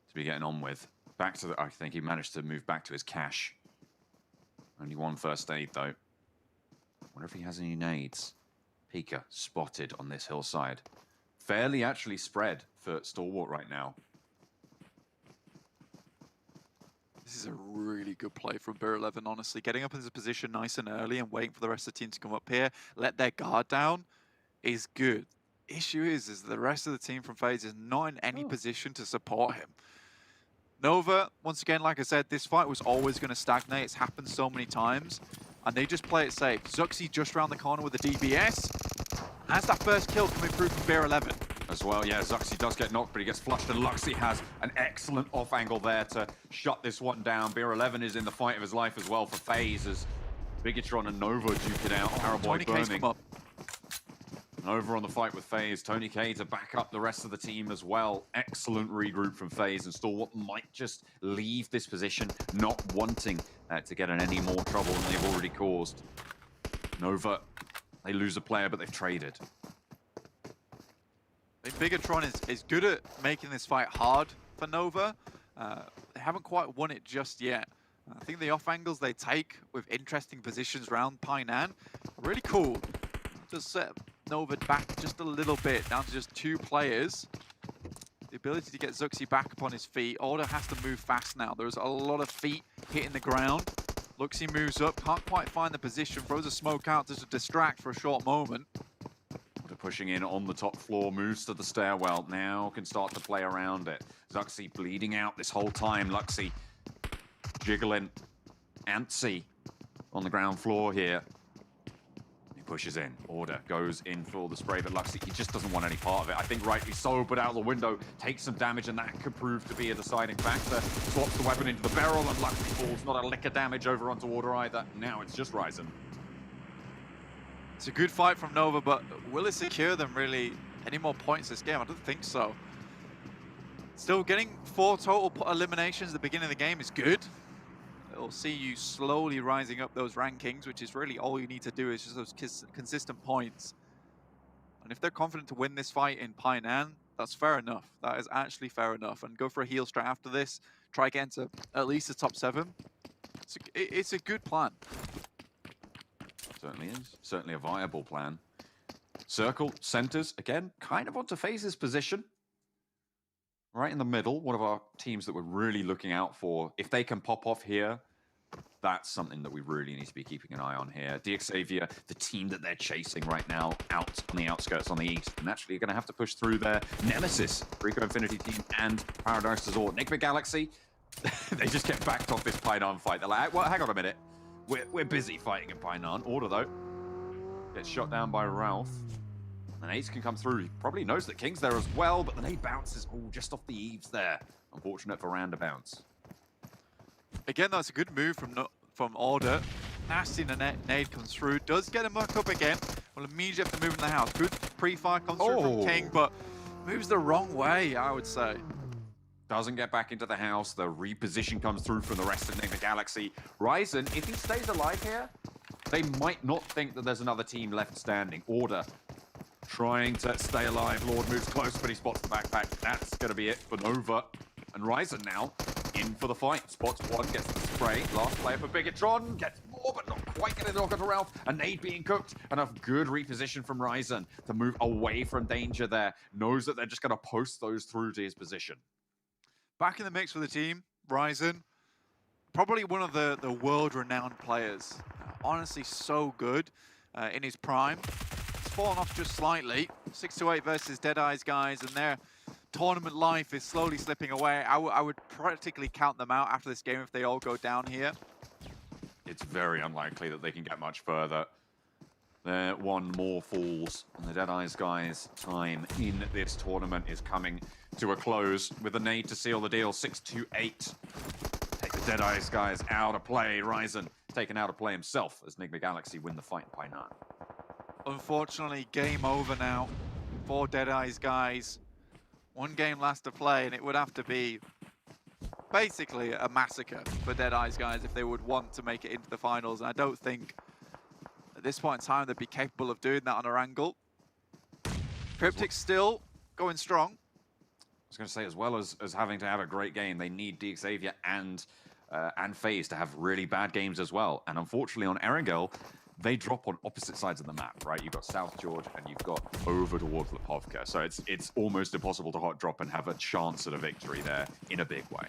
to be getting on with. Back to I think he managed to move back to his cache. Only 1 first aid, though. Wonder if he has any nades. Pika spotted on this hillside. Fairly actually spread for Stalwart right now. This is a really good play from BR11, honestly. Getting up in this position nice and early and waiting for the rest of the team to come up here, let their guard down, is good. Issue is the rest of the team from FaZe is not in any position to support him. Nova, once again, like I said, this fight was always going to stagnate. It's happened so many times, and they just play it safe. Zuxi just around the corner with the DBS. Has that first kill coming through from BR11. as well. Yeah, Zuxi does get knocked, but he gets flushed, and Luxy has an excellent off angle there to shut this one down. Beer 11 is in the fight of his life as well for FaZe as Bigatron and Nova duke it out. Paraboy Tony K's burning. come up. Nova on the fight with FaZe. Tony K to back up the rest of the team as well. Excellent regroup from FaZe and Stalwart might just leave this position, not wanting to get in any more trouble than they've already caused. Nova, they lose a player, but they've traded. I think Bigatron is good at making this fight hard for Nova. They haven't quite won it just yet. I think the off angles they take with interesting positions around Painan are really cool. Just set Nova back just a little bit, down to just 2 players. The ability to get Zuxi back upon his feet. Order has to move fast now. There's a lot of feet hitting the ground. Luxy moves up, can't quite find the position, throws a smoke out to distract for a short moment. Order pushing in on the top floor, moves to the stairwell, now can start to play around it. Zuxi bleeding out this whole time. Luxy jiggling. Antsy on the ground floor here. Pushes in. Order goes in for the spray, but Luxy, he just doesn't want any part of it. I think rightly so, but out the window, takes some damage, and that could prove to be a deciding factor. Swaps the weapon into the barrel, and Luxy falls. Not a lick of damage over onto Order either. Now it's just Ryzen. It's a good fight from Nova, but will it secure them really any more points this game? I don't think so. Still, getting 4 total eliminations at the beginning of the game is good. It'll see you slowly rising up those rankings, which is really all you need to do is just those consistent points. And if they're confident to win this fight in Painan, that's fair enough. That is actually fair enough. And go for a heal straight after this, try again to at least the top 7. It's a good plan. Certainly is. Certainly a viable plan. Circle, centers, again, kind of onto FaZe's position. Right in the middle, one of our teams that we're really looking out for. If they can pop off here, that's something that we really need to be keeping an eye on here. DXavier, the team that they're chasing right now, out on the outskirts on the east. And naturally, you're going to have to push through their nemesis, Rico Infinity team and Paradise Resort. Enigma Galaxy, they just get backed off this Painan fight. They're like, well, hang on a minute. We're busy fighting in Painan. Order, though, gets shot down by Ralph. And Ace can come through. He probably knows that King's there as well, but the nade bounces just off the eaves there. Unfortunate for Randa bounce. Again, that's a good move from Order. Nasty nade comes through. Does get him back up again. Will immediately have to move in the house. Good pre-fire comes through from King, but moves the wrong way, I would say. Doesn't get back into the house. The reposition comes through from the rest of the Galaxy. Ryzen, if he stays alive here, they might not think that there's another team left standing. Order trying to stay alive. Lord moves close, but he spots the backpack. That's going to be it for Nova. And Ryzen now in for the fight. Spots one, gets the spray. Last player for Bigatron. Gets more, but not quite getting the knock onto Ralph. A nade being cooked. And a good reposition from Ryzen to move away from danger there. Knows that they're just going to post those through to his position. Back in the mix for the team, Ryzen. Probably one of the world-renowned players. Honestly, so good in his prime. Fallen off just slightly. 6-8 versus Deadeye's guys, and their tournament life is slowly slipping away. I would practically count them out after this game if they all go down here. It's very unlikely that they can get much further. One more falls, and the Deadeye's guys' time in this tournament is coming to a close with a nade to seal the deal. 6-8. Take the Deadeye's guys out of play. Ryzen taken out of play himself as Enigma Galaxy win the fight in Painan. Unfortunately, game over now for Deadeye's guys. One game left to play, and it would have to be basically a massacre for Deadeye's guys if they would want to make it into the finals. And I don't think at this point in time they'd be capable of doing that on Erangel. Cryptic's still going strong. I was going to say, as well as having to have a great game, they need DXavier and FaZe to have really bad games as well. And unfortunately on Erangel, they drop on opposite sides of the map, right? You've got South George and you've got over towards Lipovka. So it's almost impossible to hot drop and have a chance at a victory there in a big way.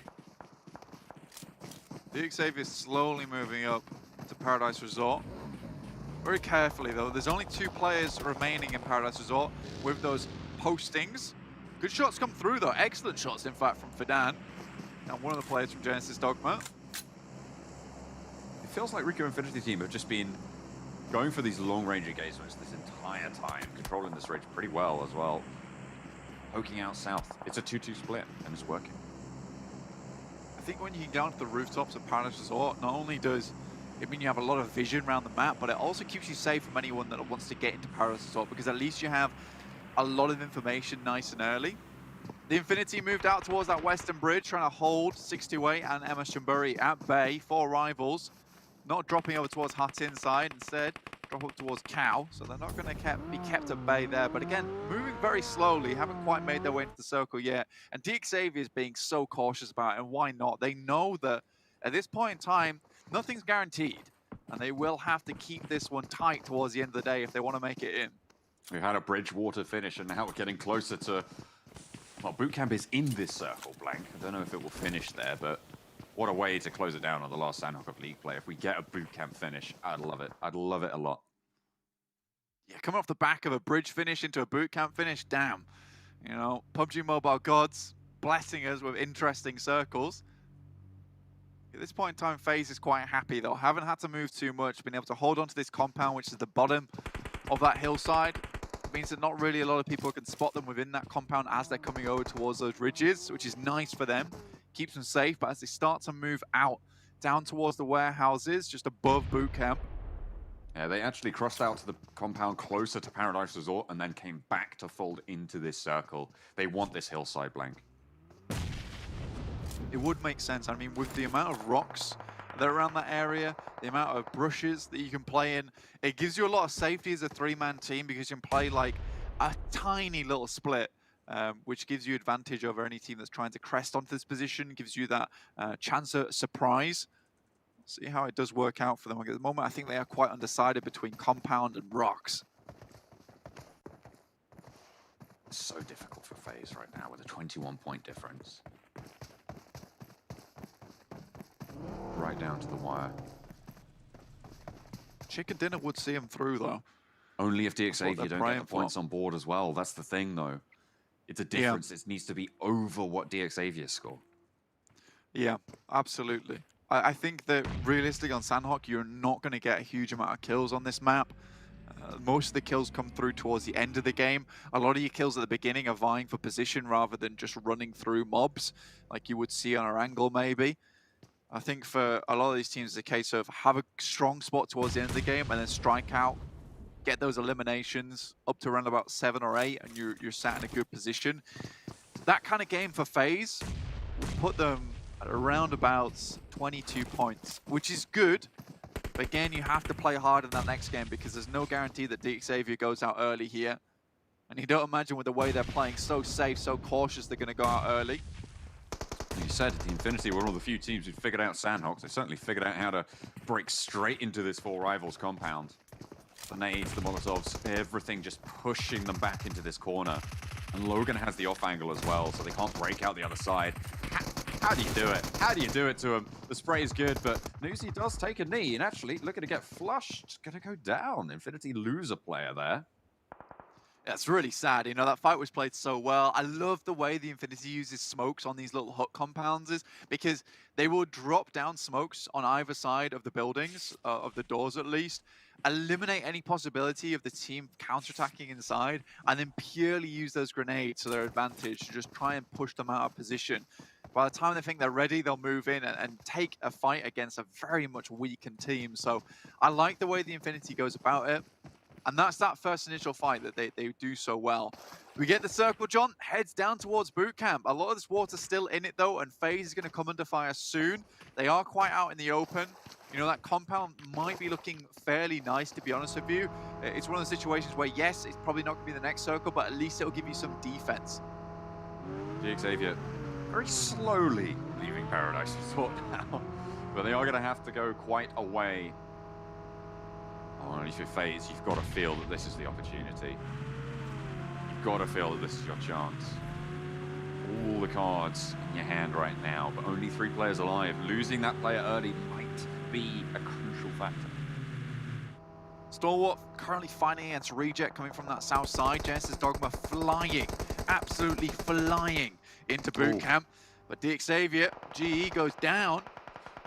DXavier slowly moving up to Paradise Resort. Very carefully though. There's only 2 players remaining in Paradise Resort with those postings. Good shots come through though. Excellent shots, in fact, from Fidan. And one of the players from Genesis Dogma. It feels like Rico Infinity team have just been going for these long-range engagements this entire time, controlling this range pretty well as well. poking out south. It's a 2-2 split, and it's working. I think when you get down to the rooftops of Paradise Resort, not only does it mean you have a lot of vision around the map, but it also keeps you safe from anyone that wants to get into Paradise Resort, because at least you have a lot of information nice and early. The Infinity moved out towards that western bridge, trying to hold 628 and Emma Shumburi at bay. 4 rivals, not dropping over towards Hut inside, instead drop up towards Cow, so they're not going to be kept at bay there. But again, moving very slowly, haven't quite made their way into the circle yet. And DXavier is being so cautious about it, and why not? They know that at this point in time, nothing's guaranteed, and they will have to keep this one tight towards the end of the day if they want to make it in. We've had a Bridgewater finish, and now we're getting closer to... Well, boot camp is in this circle, Blank. I don't know if it will finish there, but what a way to close it down on the last Sanhok of League play. If we get a boot camp finish, I'd love it. I'd love it a lot. Yeah, coming off the back of a bridge finish into a boot camp finish, damn. You know, PUBG Mobile gods blessing us with interesting circles. At this point in time, FaZe is quite happy, though. Haven't had to move too much, been able to hold on to this compound, which is the bottom of that hillside. It means that not really a lot of people can spot them within that compound as they're coming over towards those ridges, which is nice for them. Keeps them safe, but as they start to move out down towards the warehouses, just above boot camp. Yeah, they actually crossed out to the compound closer to Paradise Resort and then came back to fold into this circle. They want this hillside, Blank. It would make sense. I mean, with the amount of rocks that are around that area, the amount of brushes that you can play in, it gives you a lot of safety as a 3-man team, because you can play like a tiny little split, which gives you advantage over any team that's trying to crest onto this position, gives you that chance of surprise. See how it does work out for them. At the moment, I think they are quite undecided between compound and rocks. It's so difficult for FaZe right now with a 21-point difference. Right down to the wire. Chicken dinner would see him through, though. Only if DXavier don't get the points on board as well. That's the thing, though. It's a difference. Yeah. It needs to be over what DXavier score. Yeah, absolutely. I think that realistically on Sanhok, you're not going to get a huge amount of kills on this map. Most of the kills come through towards the end of the game. A lot of your kills at the beginning are vying for position rather than just running through mobs, like you would see on Erangel maybe. I think for a lot of these teams, it's a case of have a strong spot towards the end of the game and then strike out, get those eliminations up to around about 7 or 8, and you're sat in a good position. That kind of game for FaZe will put them at around about 22 points, which is good. But again, you have to play hard in that next game, because there's no guarantee that DXavier goes out early here. And you don't imagine with the way they're playing, so safe, so cautious, they're going to go out early. You said the Infinity were one of the few teams who figured out Sanhok. They certainly figured out how to break straight into this 4 rivals compound. The nades, the Molotovs, everything just pushing them back into this corner. And Logan has the off angle as well, so they can't break out the other side. How do you do it? How do you do it to him? The spray is good, but Nuzi does take a knee, and actually looking to get flushed. Gonna go down. Infinity lose a player there. That's really sad. You know, that fight was played so well. I love the way the Infinity uses smokes on these little hut compounds, because they will drop down smokes on either side of the buildings, of the doors at least, eliminate any possibility of the team counterattacking inside, and then purely use those grenades to their advantage to just try and push them out of position. By the time they think they're ready, they'll move in and take a fight against a very much weakened team. So I like the way the Infinity goes about it. And that's that first initial fight that they do so well. We get the circle, John, heads down towards boot camp. A lot of this water's still in it, though, and FaZe is going to come under fire soon. They are quite out in the open. You know, that compound might be looking fairly nice, to be honest with you. It's one of the situations where, yes, it's probably not going to be the next circle, but at least it'll give you some defense. DXavier very slowly leaving Paradise Resort now, but they are going to have to go quite a way. Oh, and if you're FaZe, you've got to feel that this is the opportunity. You've got to feel that this is your chance. All the cards in your hand right now, but only 3 players alive. Losing that player early might be a crucial factor. Stalwart currently fighting against Reject coming from that south side. Genesis Dogma flying, absolutely flying into boot camp. But DXavier, GE goes down.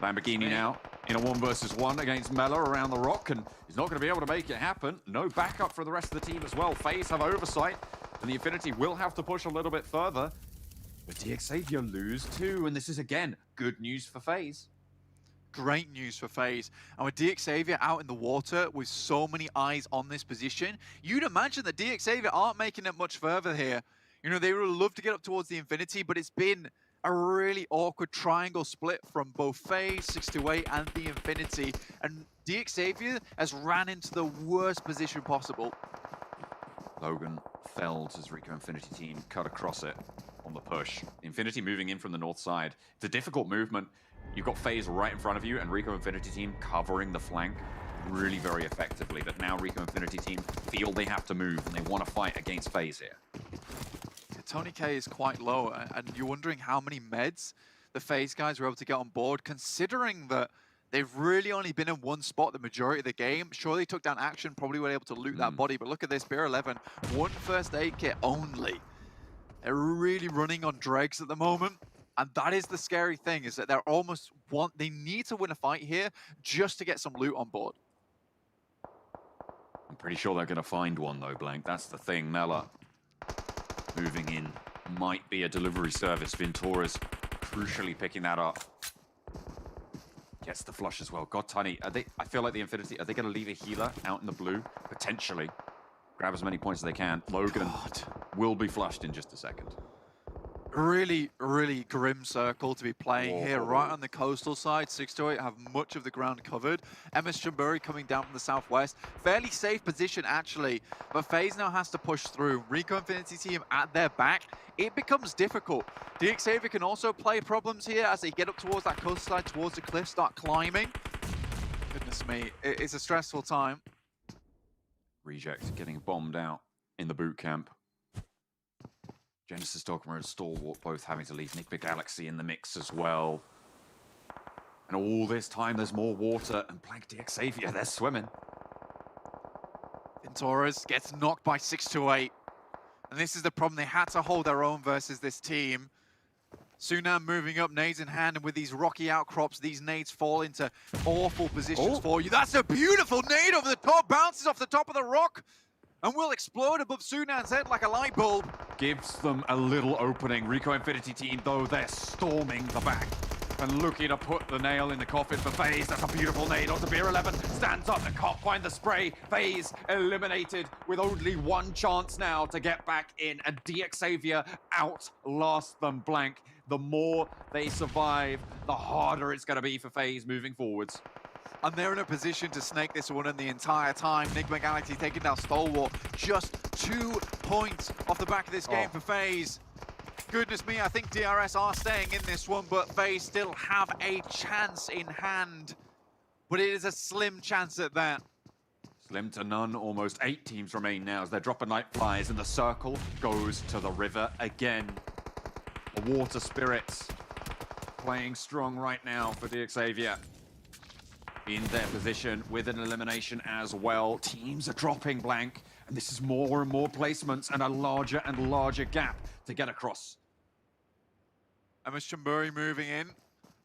Lamborghini now in a 1 versus 1 against Mella around the rock, and he's not going to be able to make it happen. No backup for the rest of the team as well. FaZe have oversight. And the Infinity will have to push a little bit further. But DXavier lose too, and this is again good news for FaZe. Great news for FaZe. And with DXavier out in the water with so many eyes on this position, you'd imagine that DXavier aren't making it much further here. You know, they would love to get up towards the Infinity, but it's been a really awkward triangle split from both FaZe, 628, and the Infinity. And DXavier has ran into the worst position possible. Logan felled as Rico Infinity team cut across it on the push. Infinity moving in from the north side. It's a difficult movement. You've got FaZe right in front of you and Rico Infinity team covering the flank really very effectively. But now Rico Infinity team feel they have to move and they want to fight against FaZe here. Tony K is quite low, and you're wondering how many meds the FaZe guys were able to get on board, considering that they've really only been in one spot the majority of the game. Sure, they took down Action, probably were able to loot that body, but look at this, Beer 11, one first aid kit only. They're really running on dregs at the moment, and that is the scary thing, is that they're almost they need to win a fight here just to get some loot on board. I'm pretty sure they're going to find one though, Blank. That's the thing. Nella moving in might be a delivery service. Ventura's crucially picking that up. Gets the flush as well. God, Tiny, I feel like the Infinity, are they going to leave a healer out in the blue? Potentially. Grab as many points as they can. Logan will be flushed in just a second. Really, really grim circle to be playing here, right on the coastal side. 628 have much of the ground covered. MS Chumbury coming down from the southwest. Fairly safe position, actually, but FaZe now has to push through. Rico Infinity team at their back. It becomes difficult. DXavier can also play problems here as they get up towards that coastal side, towards the cliff, start climbing. Goodness me, it's a stressful time. Reject getting bombed out in the boot camp. Genesis Dogma and Stalwart both having to leave. Nick Galaxy in the mix as well. And all this time there's more water, and Blank DXavier, they're swimming. Venturas gets knocked by 628. And this is the problem, they had to hold their own versus this team. Sunam moving up, nades in hand, and with these rocky outcrops, these nades fall into awful positions for you. That's a beautiful nade over the top, bounces off the top of the rock, and will explode above Sunan's head like a light bulb. Gives them a little opening. Rico Infinity team, though, they're storming the back and looking to put the nail in the coffin for FaZe. That's a beautiful nade onto Beer 11. Stands up, the cop find the spray. FaZe eliminated with only one chance now to get back in, and DXavier outlast them. Blank. The more they survive, the harder it's going to be for FaZe moving forwards. And they're in a position to snake this one in the entire time. Nigma Galaxy taking down Stalwart. Just 2 points off the back of this game for FaZe. Goodness me, I think DRS are staying in this one, but FaZe still have a chance in hand. But it is a slim chance at that. Slim to none, almost 8 teams remain now as they're dropping night flies, and the circle goes to the river again. The water spirits playing strong right now for DXavier. In their position with an elimination as well. Teams are dropping, Blank, and this is more and more placements and a larger and larger gap to get across. MS Chumbury moving in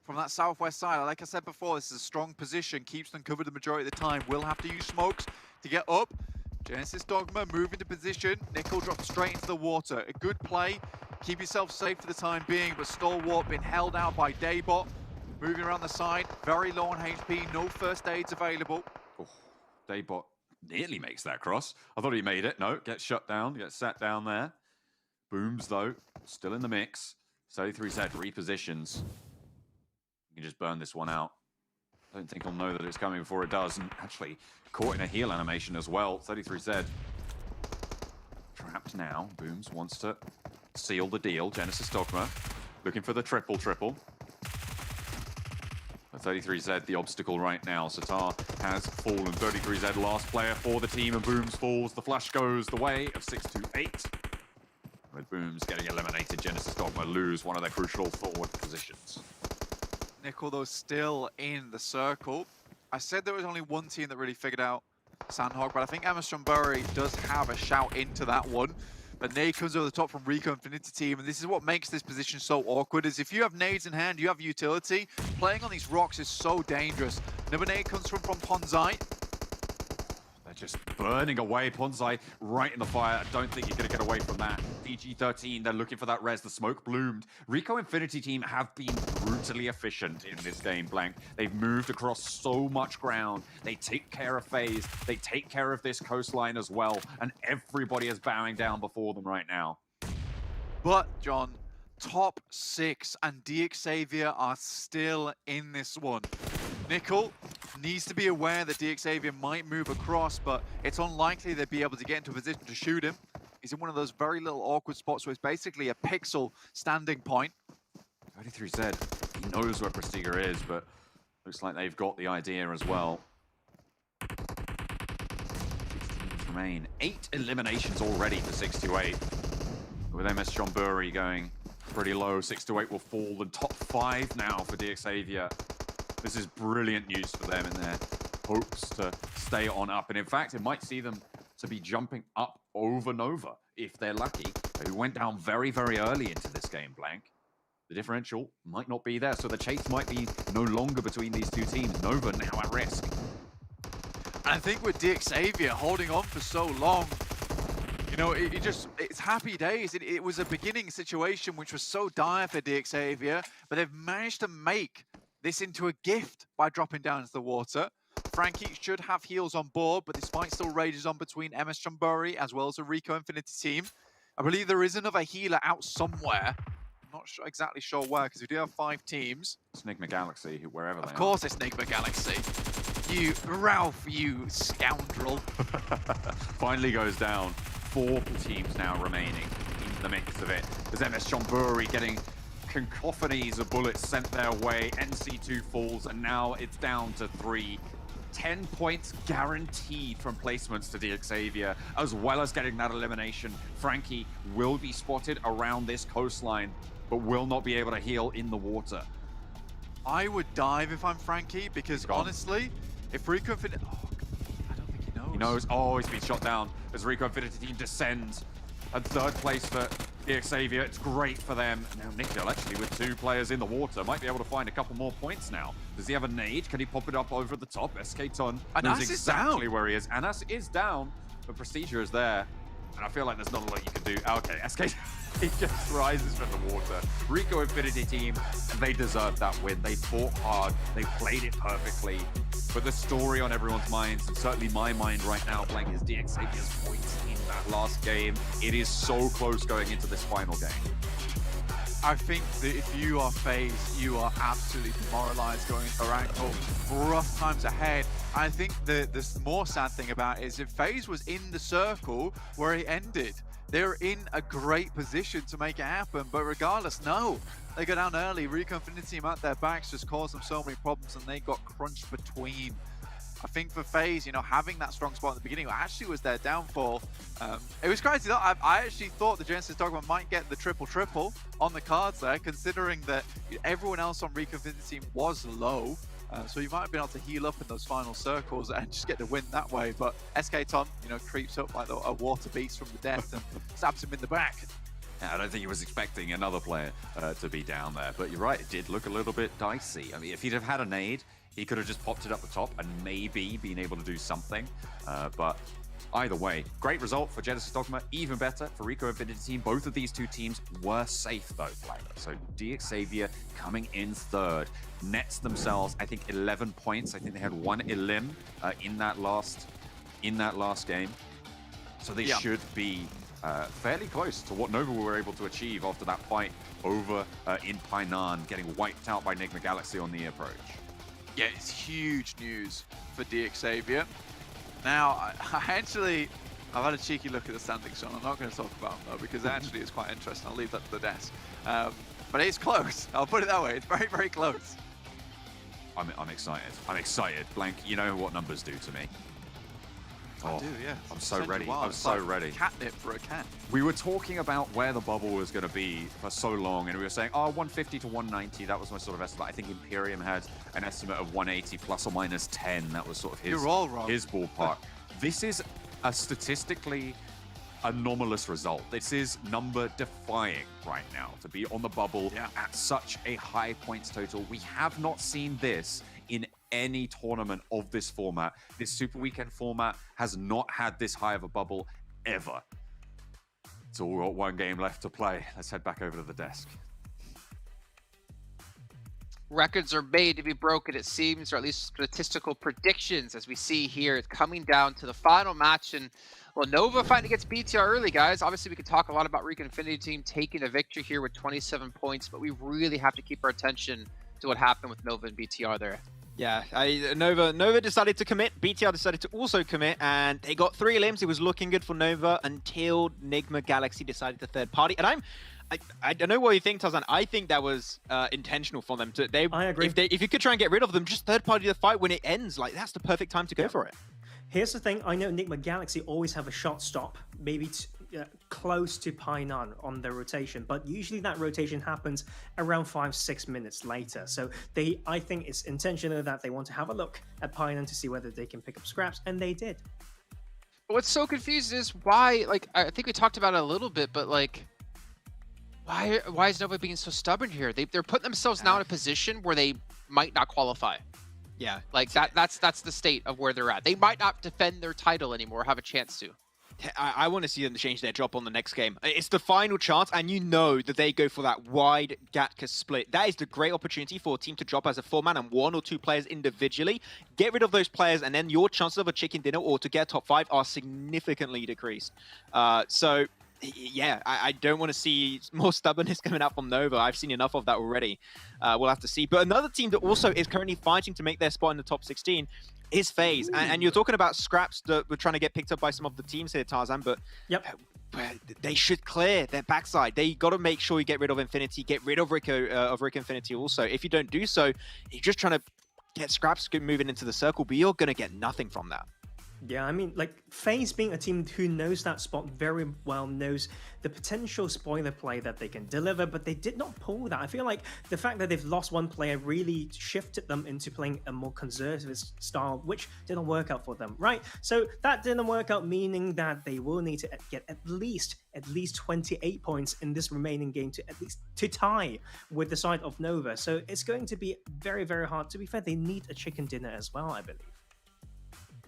from that southwest side. Like I said before, this is a strong position, keeps them covered the majority of the time. Will have to use smokes to get up. Genesis Dogma moving to position. Nickel drops straight into the water. A good play. Keep yourself safe for the time being, but Stalwart been held out by Daybot. Moving around the side, very low on HP, no first aids available. Oh, Daybot nearly makes that cross. I thought he made it. No, gets shut down, gets sat down there. Booms, though, still in the mix. 33Z repositions. You can just burn this one out. I don't think he'll know that it's coming before it does. And actually, caught in a heal animation as well. 33Z trapped now. Booms wants to seal the deal. Genesis Dogma looking for the triple. 33Z, the obstacle right now. Satar has fallen. 33Z, last player for the team, and Booms falls. The flash goes the way of 628. With Booms getting eliminated, Genesis Dogma lose one of their crucial forward positions. Nickel, though, still in the circle. I said there was only one team that really figured out Sanhok, but I think MS Chumbury does have a shout into that one. But nade comes over the top from Rico Infinity team, and this is what makes this position so awkward, is if you have nades in hand, you have utility, playing on these rocks is so dangerous. Another nade comes from Ponzai. They're just burning away. Ponzai right in the fire. I don't think you're going to get away from that. DG13, they're looking for that res. The smoke bloomed. Rico Infinity team have been brutally efficient in this game, Blank. They've moved across so much ground. They take care of FaZe. They take care of this coastline as well. And everybody is bowing down before them right now. But, John, top 6 and DXavier are still in this one. Nickel needs to be aware that DXavier might move across, but it's unlikely they'd be able to get into a position to shoot him. He's in one of those very little awkward spots where it's basically a pixel standing point. 33Z, he knows where Prestiga is, but looks like they've got the idea as well. 6 teams remain. 8 eliminations already for 628. With MS Chonburi going pretty low, 628 will fall. The top 5 now for DXavier. This is brilliant news for them in their hopes to stay on up. And in fact, it might see them to be jumping up over Nova if they're lucky, who went down very, very early into this game, Blank. The differential might not be there, so the chase might be no longer between these two teams. Nova now at risk. And I think with DXavier holding on for so long, you know, it's happy days. It was a beginning situation which was so dire for DXavier, but they've managed to make this into a gift by dropping down into the water. Frankie should have heals on board, but this fight still rages on between MS Chonburi as well as the Rico Infinity team. I believe there is another healer out somewhere. I'm not exactly sure where, because we do have 5 teams. It's Nigma Galaxy, wherever they are. Of course it's Nigma Galaxy. You, Ralph, you scoundrel. Finally goes down. 4 teams now remaining in the mix of it. There's MS Chonburi getting cacophonies of bullets sent their way. NC2 falls, and now it's down to 3. 10 points guaranteed from placements to DXavier, as well as getting that elimination. Frankie will be spotted around this coastline, but will not be able to heal in the water. I would dive if I'm Frankie, because honestly, if Rico Infinity... Oh, I don't think he knows. He knows. Oh, he's been shot down as Rico Infinity team descends. And 3rd place for DXavier. It's great for them. Now Nickel, actually, with 2 players in the water, might be able to find a couple more points now. Does he have a nade? Can he pop it up over the top? SK Ton knows exactly where he is. Anas is down, but Prestigia is there. And I feel like there's not a lot you can do. Okay, SK, he just rises from the water. Rico Infinity team, and they deserved that win. They fought hard. They played it perfectly. But the story on everyone's minds, and certainly my mind right now, Blank, is DXavier's points in that last game. It is so close going into this final game. I think that if you are FaZe, you are absolutely demoralized going into Erangel. Rough times ahead. I think the more sad thing about it is if FaZe was in the circle where it ended, they're in a great position to make it happen. But regardless, no. They go down early. Rico Infinity team at their backs just caused them so many problems, and they got crunched between. I think for FaZe, you know, having that strong spot at the beginning actually was their downfall. It was crazy though. I actually thought the Genesis Dogma might get the triple on the cards there, considering that everyone else on Rico Infinity team was low. So you might have been able to heal up in those final circles and just get the win that way. But SK Ton, you know, creeps up like a water beast from the depth and stabs him in the back. Yeah, I don't think he was expecting another player to be down there. But you're right, it did look a little bit dicey. I mean, if he'd have had a nade, he could have just popped it up the top and maybe been able to do something. But either way, great result for Genesis Dogma. Even better for Rico Infinity team. Both of these 2 teams were safe though, Blank. So DXavier coming in 3rd. Nets themselves, I think, 11 points. I think they had 1 elim in that last game. So they should be fairly close to what Nova were able to achieve after that fight over in Painan, getting wiped out by Nigma Galaxy on the approach. Yeah, it's huge news for DXavier. Now, I've had a cheeky look at the standings, John. I'm not going to talk about them though, because actually it's quite interesting. I'll leave that to the desk. But it's close. I'll put it that way. It's very, very close. I'm excited. I'm excited. Blank, you know what numbers do to me. I do, yeah. I'm so ready. I'm so ready. Catnip for a cat. We were talking about where the bubble was going to be for so long, and we were saying, 150 to 190. That was my sort of estimate. I think Imperium had an estimate of 180 plus or minus 10. That was sort of his, You're all wrong. His ballpark. This is a statistically anomalous result. This is number defying right now to be on the bubble at such a high points total. We have not seen this in any tournament of this format. This Super Weekend format has not had this high of a bubble ever. It's all got one game left to play. Let's head back over to the desk. Records are made to be broken, it seems, or at least statistical predictions, as we see here. It's coming down to the final match, and well, Nova fighting against BTR early, guys. Obviously, we could talk a lot about Recon Infinity Team taking a victory here with 27 points, but we really have to keep our attention to what happened with Nova and BTR there. Yeah, Nova decided to commit, BTR decided to also commit, and they got 3 limbs. It was looking good for Nova until Nigma Galaxy decided to third party. And I don't know what you think, Tarzan. I think that was intentional for them. I agree. If you could try and get rid of them, just third party the fight when it ends. Like, that's the perfect time to go for it. Here's the thing. I know Nigma Galaxy always have a shot stop, maybe close to Painan on their rotation, but usually that rotation happens around 5-6 minutes later. So I think it's intentional that they want to have a look at Painan to see whether they can pick up scraps, and they did. What's so confusing is why, like, I think we talked about it a little bit, but like, why is Nova being so stubborn here? They're putting themselves now in a position where they might not qualify. Yeah, like that's the state of where they're at. They might not defend their title anymore, have a chance to. I want to see them change their drop on the next game. It's the final chance, and you know that they go for that wide Gatka split. That is the great opportunity for a team to drop as a 4-man and 1 or 2 players individually. Get rid of those players, and then your chances of a chicken dinner or to get top 5 are significantly decreased. So, yeah, I don't want to see more stubbornness coming out from Nova. I've seen enough of that already. We'll have to see. But another team that also is currently fighting to make their spot in the top 16 is FaZe. And you're talking about scraps that we're trying to get picked up by some of the teams here, Tarzan, but they should clear their backside. They got to make sure you get rid of Infinity, get rid of Rick Infinity also. If you don't do so, you're just trying to get scraps moving into the circle, but you're going to get nothing from that. Yeah, I mean, like, FaZe being a team who knows that spot very well, knows the potential spoiler play that they can deliver, but they did not pull that. I feel like the fact that they've lost one player really shifted them into playing a more conservative style, which didn't work out for them, right? So that didn't work out, meaning that they will need to get at least 28 points in this remaining game to tie with the side of Nova. So it's going to be very, very hard. To be fair, they need a chicken dinner as well, I believe.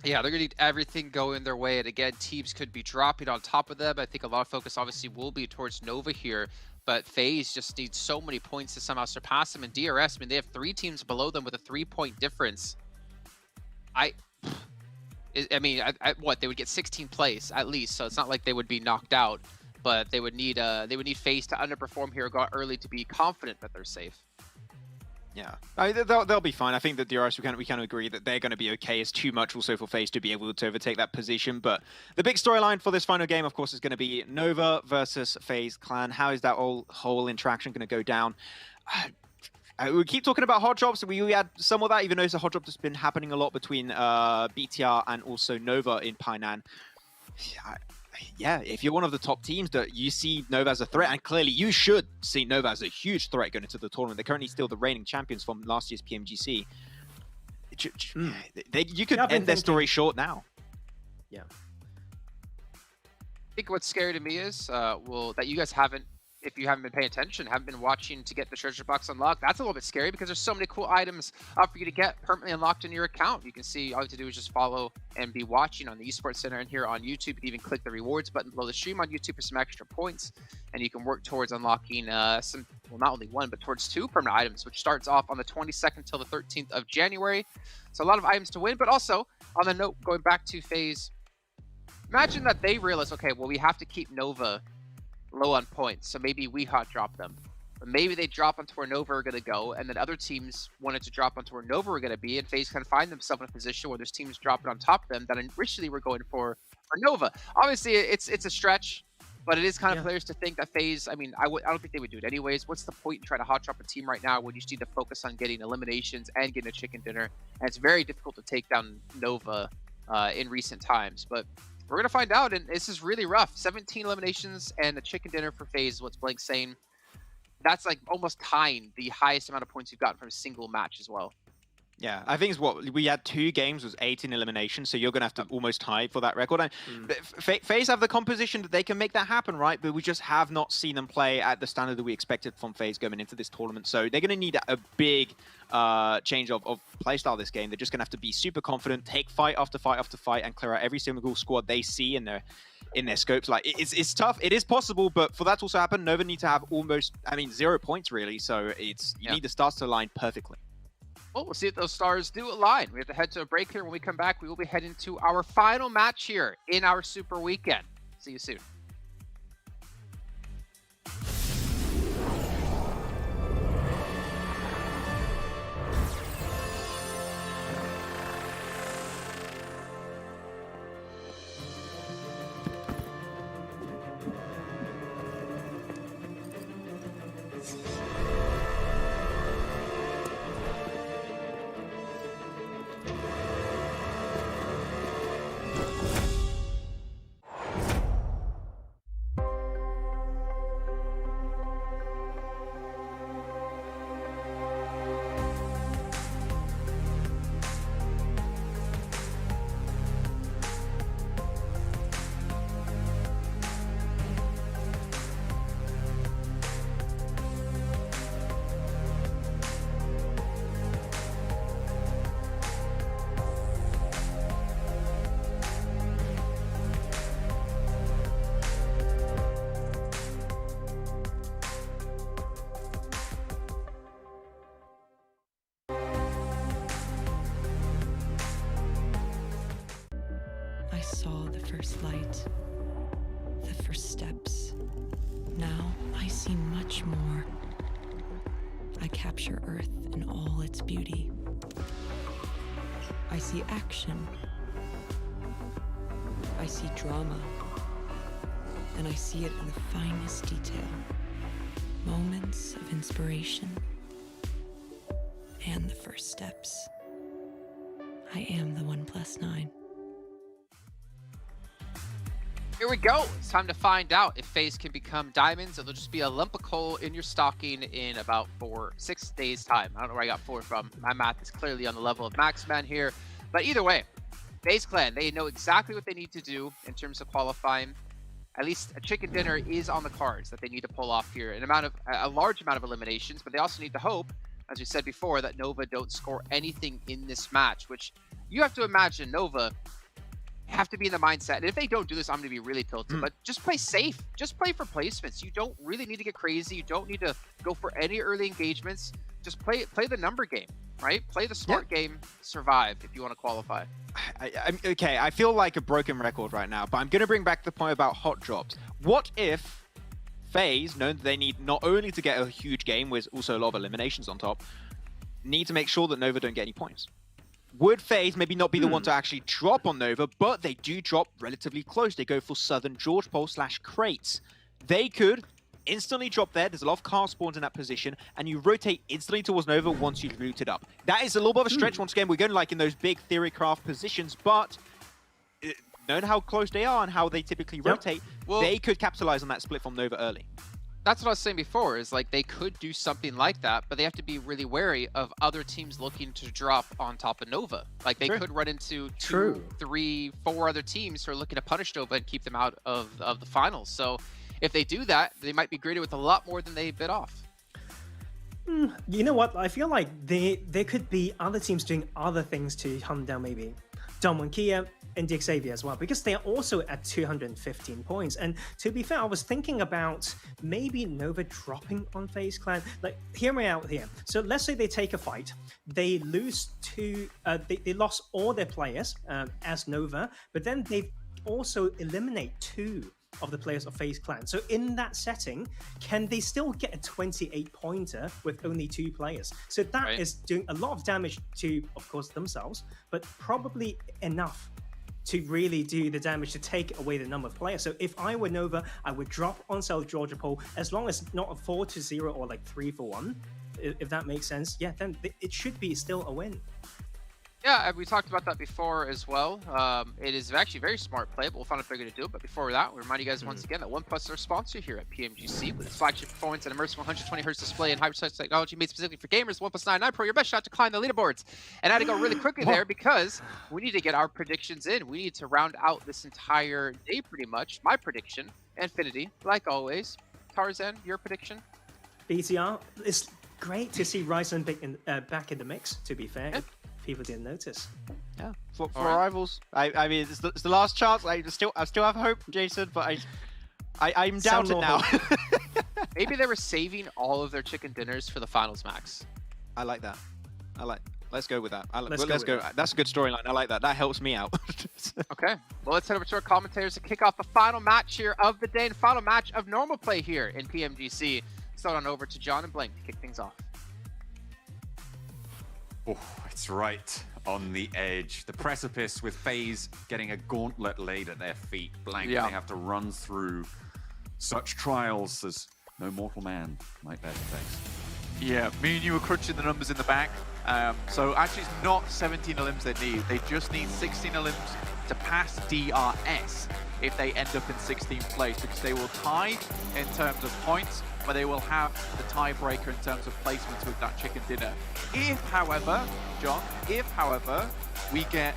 Yeah, they're going to need everything going their way. And again, teams could be dropping on top of them. I think a lot of focus obviously will be towards Nova here. But FaZe just needs so many points to somehow surpass them. And DRS, I mean, they have 3 teams below them with a 3-point difference. I mean, what? They would get 16th place at least. So it's not like they would be knocked out. But they would need FaZe to underperform here, go early to be confident that they're safe. Yeah, they'll be fine. I think that DRS, we can agree that they're going to be okay. It's too much also for FaZe to be able to overtake that position. But the big storyline for this final game, of course, is going to be Nova versus FaZe Clan. How is that whole interaction going to go down? We keep talking about hot drops. We had some of that, even though it's a hot drop that's been happening a lot between BTR and also Nova in Painan. Yeah, if you're one of the top teams that you see Nova as a threat, and clearly you should see Nova as a huge threat going into the tournament. They're currently still the reigning champions from last year's PMGC. You could end their story short now. Yeah. I think what's scary to me is, that you guys haven't, if you haven't been paying attention, haven't been watching to get the treasure box unlocked. That's a little bit scary because there's so many cool items for you to get permanently unlocked in your account. You can see, all you have to do is just follow and be watching on the Esports Center and here on YouTube. You can even click the rewards button below the stream on YouTube for some extra points. And you can work towards unlocking some, well, not only 1, but towards 2 permanent items, which starts off on the 22nd till the 13th of January. So a lot of items to win, but also on the note, going back to FaZe, imagine that they realize, okay, well, we have to keep Nova low on points, so maybe we hot drop them. But maybe they drop onto where Nova are going to go, and then other teams wanted to drop onto where Nova are going to be, and FaZe can find themselves in a position where there's teams dropping on top of them that initially were going for Nova. Obviously, it's a stretch, but it is kind of players to think that FaZe, I mean, I don't think they would do it anyways. What's the point in trying to hot drop a team right now when you just need to focus on getting eliminations and getting a chicken dinner? And it's very difficult to take down Nova in recent times, but we're going to find out, and this is really rough. 17 eliminations and a chicken dinner for FaZe is what's Blank's saying. That's like almost tying the highest amount of points you've gotten from a single match as well. Yeah, I think it's what we had 2 games was 18 eliminations, so you're gonna have to almost tie for that record. And FaZe have the composition that they can make that happen, right? But we just have not seen them play at the standard that we expected from FaZe going into this tournament. So they're gonna need a big change of playstyle this game. They're just gonna have to be super confident, take fight after fight after fight, and clear out every single squad they see in their scopes. Like it's tough. It is possible, but for that to also happen, Nova need to have almost 0 points really. So you need the stars to align perfectly. Well, we'll see if those stars do align. We have to head to a break here. When we come back, we will be heading to our final match here in our Super Weekend. See you soon. I saw the first light, the first steps. Now I see much more. I capture Earth in all its beauty. I see action. I see drama. And I see it in the finest detail. Moments of inspiration. And the first steps. I am the 1+9. Here we go. It's time to find out if FaZe can become diamonds. It'll just be a lump of coal in your stocking in about 6 days time. I don't know where I got 4 from. My math is clearly on the level of Maxman here. But either way, FaZe Clan, they know exactly what they need to do in terms of qualifying. At least a chicken dinner is on the cards that they need to pull off here. A large amount of eliminations, but they also need to hope, as we said before, that Nova don't score anything in this match, which you have to imagine Nova have to be in the mindset. And if they don't do this, I'm going to be really tilted. But just play safe. Just play for placements. You don't really need to get crazy. You don't need to go for any early engagements. Just play the number game, right? Play the smart game. Survive if you want to qualify. Okay, I feel like a broken record right now, but I'm going to bring back the point about hot drops. What if FaZe, knowing that they need not only to get a huge game with also a lot of eliminations on top, need to make sure that Nova don't get any points? Would FaZe maybe not be the one to actually drop on Nova, but they do drop relatively close. They go for Southern George Pole / crates. They could instantly drop there. There's a lot of car spawns in that position, and you rotate instantly towards Nova once you've looted up. That is a little bit of a stretch once again. We're going like in those big theory craft positions, but knowing how close they are and how they typically rotate, they could capitalize on that split from Nova early. That's what I was saying before, is like they could do something like that, but they have to be really wary of other teams looking to drop on top of Nova. Like they could run into 2, 3, 4 other teams who are looking to punish Nova and keep them out of the finals. So if they do that, they might be greeted with a lot more than they bit off. You know what? I feel like there could be other teams doing other things to hunt down maybe Dom Kia and the Xavier as well, because they are also at 215 points. And to be fair, I was thinking about maybe Nova dropping on FaZe Clan. Like, hear me out here. So let's say they take a fight, they lose they lost all their players as Nova, but then they also eliminate 2 of the players of FaZe Clan. So in that setting, can they still get a 28-pointer with only 2 players? So that is doing a lot of damage to, of course, themselves, but probably enough to really do the damage to take away the number of players. So if I were Nova, I would drop on South Georgia Pole, as long as not a 4-0 or like 3-1, if that makes sense. Yeah, then it should be still a win. Yeah, we talked about that before as well. It is actually very smart play, but we'll find out if they're going to do it. But before that, we remind you guys once again that OnePlus is our sponsor here at PMGC with its flagship performance and immersive 120Hz display and hyper-touch technology made specifically for gamers. OnePlus 99 Pro, your best shot to climb the leaderboards. And I had to go really quickly there because we need to get our predictions in. We need to round out this entire day pretty much. My prediction, Infinity, like always. Tarzan, your prediction? BTR, it's great to see Ryzen back in the mix, to be fair. If people didn't notice. Yeah, for rivals. I mean, it's the last chance. I still have hope, Jason, but I'm doubted now. Maybe they were saving all of their chicken dinners for the finals, Max. I like that. Let's go with that. Let's go. That's a good storyline. I like that. That helps me out. Okay, well, let's head over to our commentators to kick off the final match here of the day and final match of normal play here in PMGC. Start on over to John and Blank to kick things off. Oh, it's right on the edge. The precipice with FaZe getting a gauntlet laid at their feet. Blank, they have to run through such trials as no mortal man might bear to face. Yeah, me and you were crunching the numbers in the back. So actually it's not 17 elims they need. They just need 16 elims to pass DRS if they end up in 16th place, because they will tie in terms of points, but they will have the tiebreaker in terms of placements with that chicken dinner. If, however, John, we get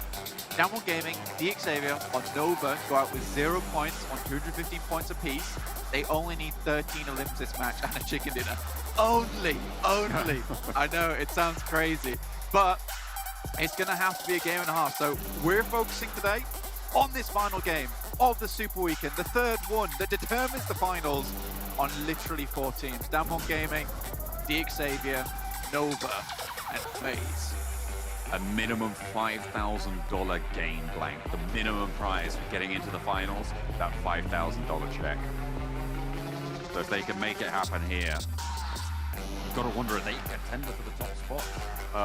Downward Gaming, DXavier, or Nova go out with 0 points on 215 points apiece, they only need 13 elims this match and a chicken dinner. Only. I know, it sounds crazy, but it's going to have to be a game and a half. So we're focusing today on this final game of the Super Weekend, the third one that determines the finals on literally 4 teams. Downward Gaming, DXavier, Nova, and FaZe. A minimum $5,000 gain, Blank. The minimum prize for getting into the finals, that $5,000 check. So if they can make it happen here, you've got to wonder if they can contender for the top spot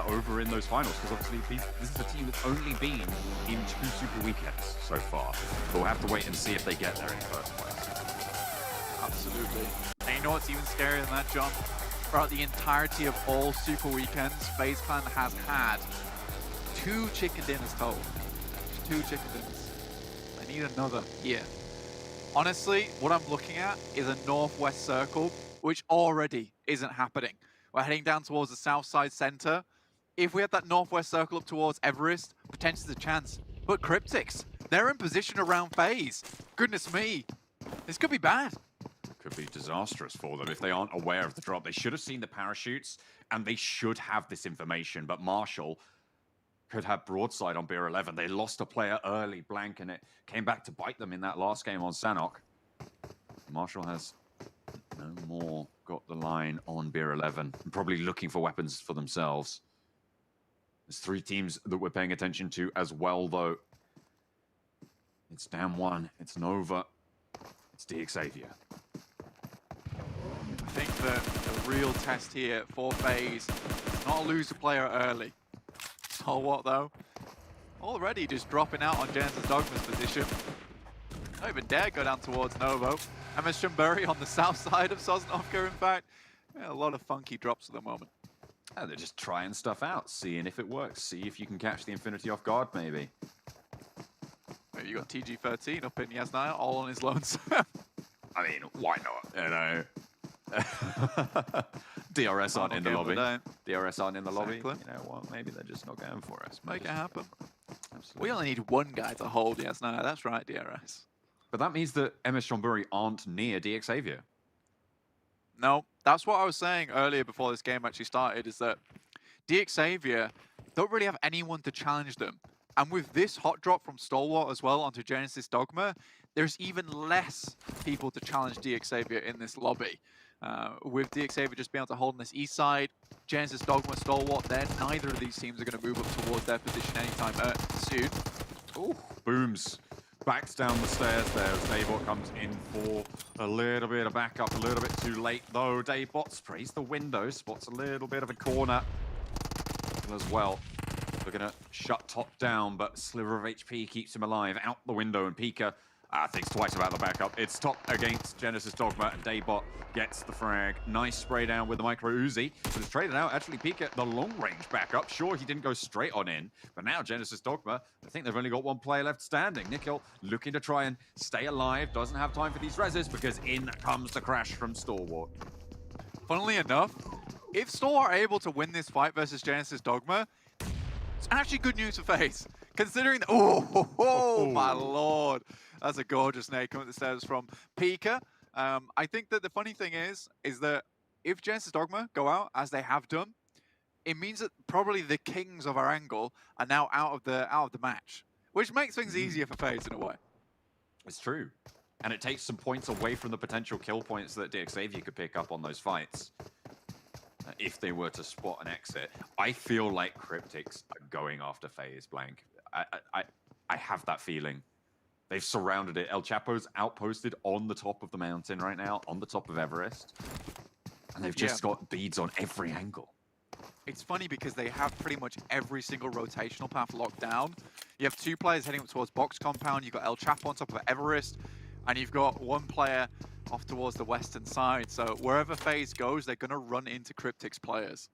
over in those finals, because obviously this is a team that's only been in 2 Super Weekends so far. But we'll have to wait and see if they get there in first place. Absolutely. And you know what's even scarier than that, John? Throughout the entirety of all Super Weekends, FaZe Clan has had 2 chicken dinners total. 2 chicken dinners. I need another here. Honestly, what I'm looking at is a northwest circle, which already isn't happening. We're heading down towards the south side center. If we had that northwest circle up towards Everest, potentially there's a chance. But Cryptics, they're in position around FaZe. Goodness me, this could be bad. Could be disastrous for them if they aren't aware of the drop. They should have seen the parachutes, and they should have this information. But Marshall could have broadside on Beer 11. They lost a player early, Blank, and it came back to bite them in that last game on Sanhok. Marshall has no more got the line on Beer 11, and probably looking for weapons for themselves. There's 3 teams that we're paying attention to as well, though. It's Dam1, it's Nova, it's DXavier. I think the real test here for FaZe is not lose a player early. So what though? Already just dropping out on Genesis Dogma's position. Don't even dare go down towards Novo. MS Shumburi on the south side of Sosnovka, in fact. Yeah, a lot of funky drops at the moment. Yeah, they're just trying stuff out, seeing if it works, see if you can catch the Infinity off guard, maybe. Maybe you got TG13 up in Yasnaya, all on his lonesome. I mean, why not? You know. DRS aren't in the lobby. DRS aren't in the lobby. You know what? Maybe they're just not going for us. Make it happen. Absolutely. We only need 1 guy to hold Yasnaya. That's right, DRS. But that means that MS Shumburi aren't near DXavier. No, that's what I was saying earlier before this game actually started, is that DXavier don't really have anyone to challenge them. And with this hot drop from Stalwart as well onto Genesis Dogma, there's even less people to challenge DXavier in this lobby. With DXavier just being able to hold on this east side, Genesis Dogma, Stalwart, neither of these teams are going to move up towards their position anytime soon. Ooh, Booms backs down the stairs there as Daybot comes in for a little bit of backup, a little bit too late though. Daybot sprays the window, spots a little bit of a corner as well. They're going to shut top down, but Sliver of HP keeps him alive out the window, and Pika Thinks twice about the backup. It's top against Genesis Dogma, and Daybot gets the frag. Nice spray down with the micro Uzi, but it's traded out. Actually, Pika, the long range backup. Sure, he didn't go straight on in, but now Genesis Dogma, I think they've only got one player left standing. Nikhil looking to try and stay alive, doesn't have time for these reses because in comes the crash from Stalwart. Funnily enough, if Stalwart are able to win this fight versus Genesis Dogma, it's actually good news for FaZe. Considering that, oh my lord, that's a gorgeous nade coming up the stairs from Pika. I think that the funny thing is that if Genesis Dogma go out as they have done, it means that probably the kings of Erangel are now out of the match, which makes things easier for FaZe in a way. It's true, and it takes some points away from the potential kill points that DXavier could pick up on those fights. If they were to spot an exit, I feel like Cryptics are going after FaZe Blank. I have that feeling. They've surrounded it. El Chapo's outposted on the top of the mountain right now, on the top of Everest. And they've just got beads on every angle. It's funny because they have pretty much every single rotational path locked down. You have two players heading up towards Box Compound. You've got El Chapo on top of Everest. And you've got one player off towards the western side. So wherever FaZe goes, they're going to run into Cryptics players.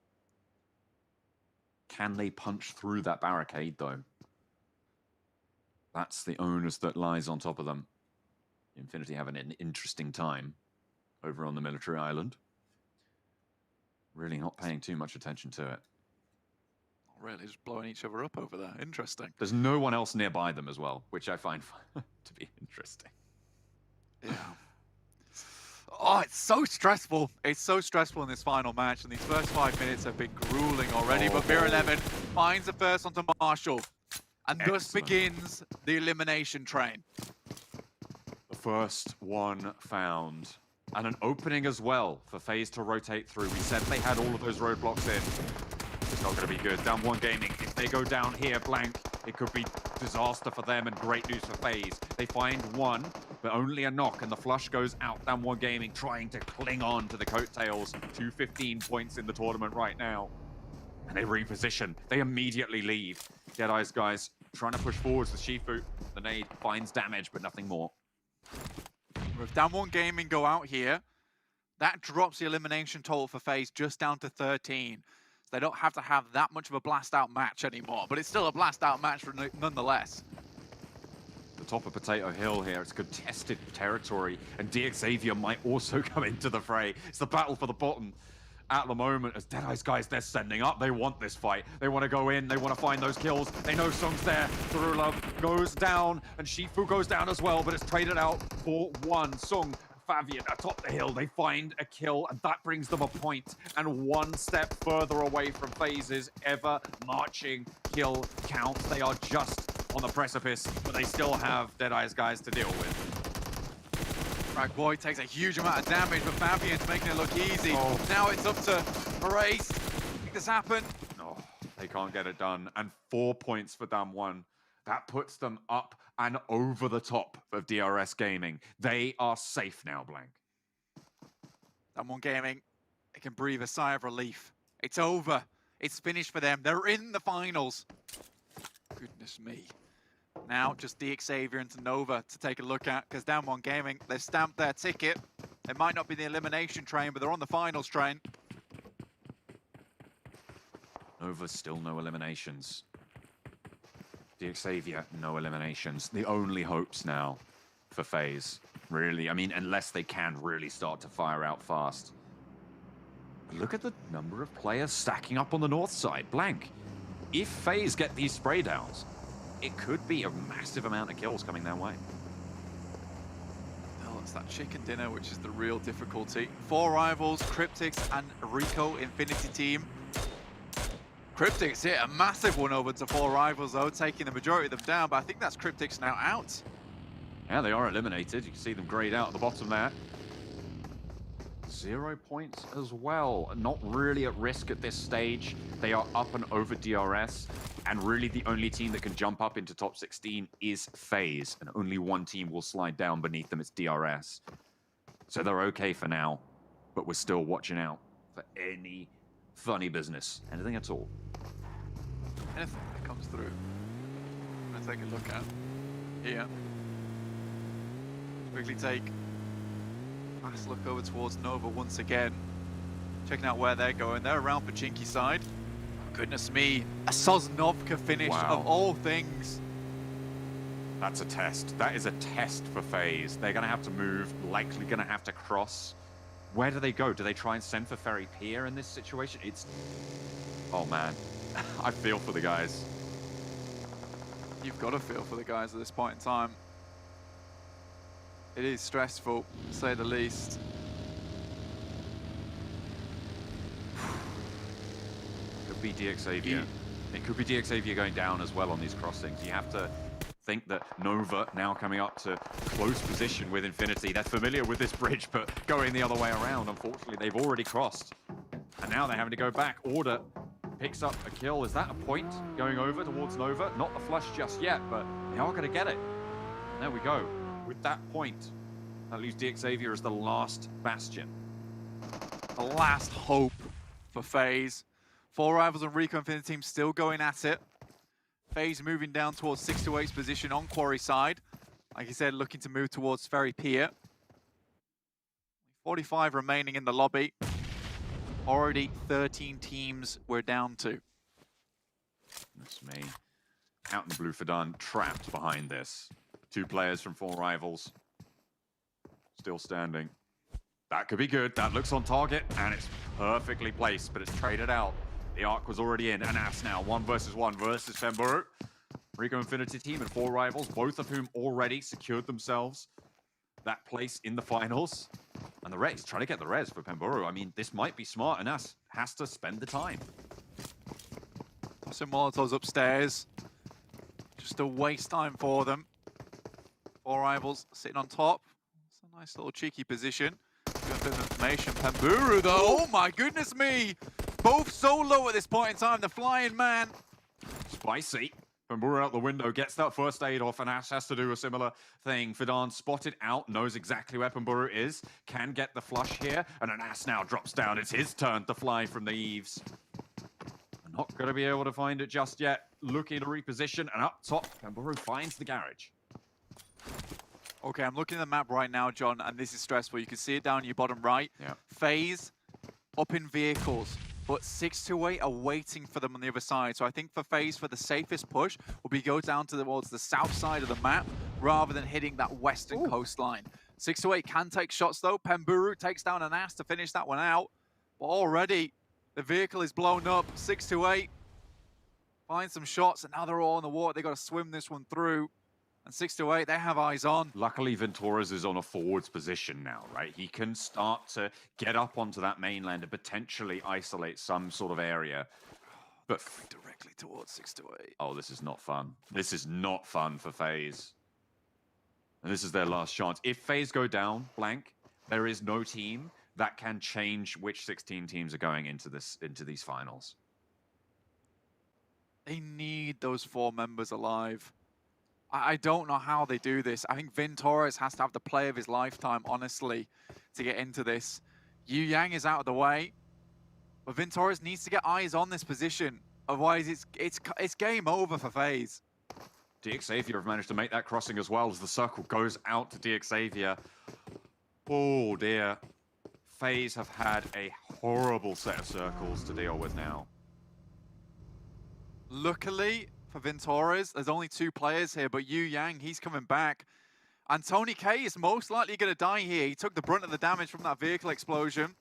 Can they punch through that barricade, though? That's the onus that lies on top of them. Infinity having an interesting time over on the military island. Really not paying too much attention to it. Not really, just blowing each other up over there. Interesting. There's no one else nearby them as well, which I find to be interesting. Yeah. Oh, it's so stressful. It's so stressful in this final match, and these first 5 minutes have been grueling already. But Mir 11 finds the first onto Marshall, and thus begins the elimination train. The first one found. And an opening as well for FaZe to rotate through. We said they had all of those roadblocks in. It's not going to be good. Down one Gaming, if they go down here blank, it could be disaster for them and great news for FaZe. They find one, but only a knock, and the flush goes out. Down one Gaming trying to cling on to the coattails. 215 points in the tournament right now. And they reposition. They immediately leave. Deadeye's guys trying to push forwards with Shifu. The nade finds damage, but nothing more. If Down One Gaming go out here, that drops the elimination total for FaZe just down to 13. So they don't have to have that much of a blast-out match anymore, but it's still a blast-out match nonetheless. The top of Potato Hill here, it's contested territory, and DXavier might also come into the fray. It's the battle for the bottom at the moment as Deadeye's guys, they're sending up. They want this fight. They want to go in. They want to find those kills. They know Sung's there. Darula goes down, and Shifu goes down as well, but it's traded out for one. Sung, Fabian atop the hill. They find a kill, and that brings them a point. And one step further away from FaZe's ever marching kill count. They are just on the precipice, but they still have Deadeye's guys to deal with. Right, Boy takes a huge amount of damage, but Fabian's making it look easy. Now it's up to Race. Make this happen. No, they can't get it done. And 4 points for Dam 1. That puts them up and over the top of DRS Gaming. They are safe now, Blank. Dam 1 Gaming, they can breathe a sigh of relief. It's over. It's finished for them. They're in the finals. Goodness me. Now, just DXavier and Nova to take a look at, because Down One Gaming, they've stamped their ticket. It might not be the elimination train, but they're on the finals train. Nova still no eliminations. DXavier, no eliminations. The only hopes now for FaZe, really. I mean, unless they can really start to fire out fast. Look at the number of players stacking up on the north side. Blank. If FaZe get these spray downs, it could be a massive amount of kills coming their way. Oh, it's that chicken dinner, which is the real difficulty. 4 rivals, Cryptics and Rico Infinity team. Cryptics hit a massive one over to 4 rivals, though, taking the majority of them down, but I think that's Cryptics now out. Yeah, they are eliminated. You can see them grayed out at the bottom there. 0 points as well. Not really at risk at this stage. They are up and over DRS. And really the only team that can jump up into top 16 is FaZe. And only one team will slide down beneath them. It's DRS. So they're okay for now. But we're still watching out for any funny business. Anything at all. Anything that comes through. I'm going to take a look at here. Quickly take a last look over towards Nova once again. Checking out where they're going. They're around Pachinki's side. Oh, goodness me. A Sosnovka finish of all things. That's a test. That is a test for FaZe. They're going to have to move, likely going to have to cross. Where do they go? Do they try and send for Ferry Pier in this situation? It's... Oh, man. I feel for the guys. You've got to feel for the guys at this point in time. It is stressful, to say the least. Could be DXavier. It could be DXavier going down as well on these crossings. You have to think that Nova now coming up to close position with Infinity. They're familiar with this bridge, but going the other way around, unfortunately, they've already crossed. And now they're having to go back. Order picks up a kill. Is that a point going over towards Nova? Not the flush just yet, but they are going to get it. And there we go. With that point, that leaves DXavier as the last bastion. The last hope for FaZe. 4 Rivals and Rico Infinity team still going at it. FaZe moving down towards 6 to 8's position on Quarry side. Like I said, looking to move towards Ferry Pier. 45 remaining in the lobby. Already 13 teams we're down to. That's me. Out in the blue for done, trapped behind this. 2 players from 4 Rivals. Still standing. That could be good. That looks on target, and it's perfectly placed, but it's traded out. The arc was already in. Anas now, 1 versus 1 versus Femburu. Rico Infinity team and 4 Rivals, both of whom already secured themselves that place in the finals. And the res, trying to get the res for Pemburu. I mean, this might be smart. Anas has to spend the time. Some Molotovs upstairs. Just a waste time for them. 4 Rivals sitting on top. It's a nice little cheeky position. Got a bit of information. Pemburu, though. Oh my goodness me! Both so low at this point in time. The flying man. Spicy. Pemburu out the window, gets that first aid off, and Ash has to do a similar thing. Fidan spotted out, knows exactly where Pemburu is, can get the flush here, and Anas now drops down. It's his turn to fly from the eaves. Not going to be able to find it just yet. Looking to reposition, and up top, Pemburu finds the garage. Okay, I'm looking at the map right now, John, and this is stressful. You can see it down your bottom right. Yeah. FaZe up in vehicles, but 6 to 8 are waiting for them on the other side. So I think for FaZe, for the safest push, will be go down towards the south side of the map rather than hitting that western coastline. 6 to 8 can take shots though. Pemburu takes down Anas to finish that one out. But already, the vehicle is blown up. 6 to 8 find some shots, and now they're all in the water. They got to swim this one through. And 6 to 8, they have eyes on. Luckily, Venturas is on a forwards position now, right? He can start to get up onto that mainland and potentially isolate some sort of area. But directly towards 6 to 8. Oh, this is not fun. This is not fun for FaZe. And this is their last chance. If FaZe go down, blank, there is no team that can change which 16 teams are going into these finals. They need those 4 members alive. I don't know how they do this. I think Vin Torres has to have the play of his lifetime, honestly, to get into this. Yu Yang is out of the way, but Vin Torres needs to get eyes on this position. Otherwise, it's game over for FaZe. DXavier have managed to make that crossing as well as the circle goes out to DXavier. Oh dear. FaZe have had a horrible set of circles to deal with now. Luckily for Vin Torres, there's only 2 players here, but Yu Yang, he's coming back. And Tony K is most likely going to die here. He took the brunt of the damage from that vehicle explosion.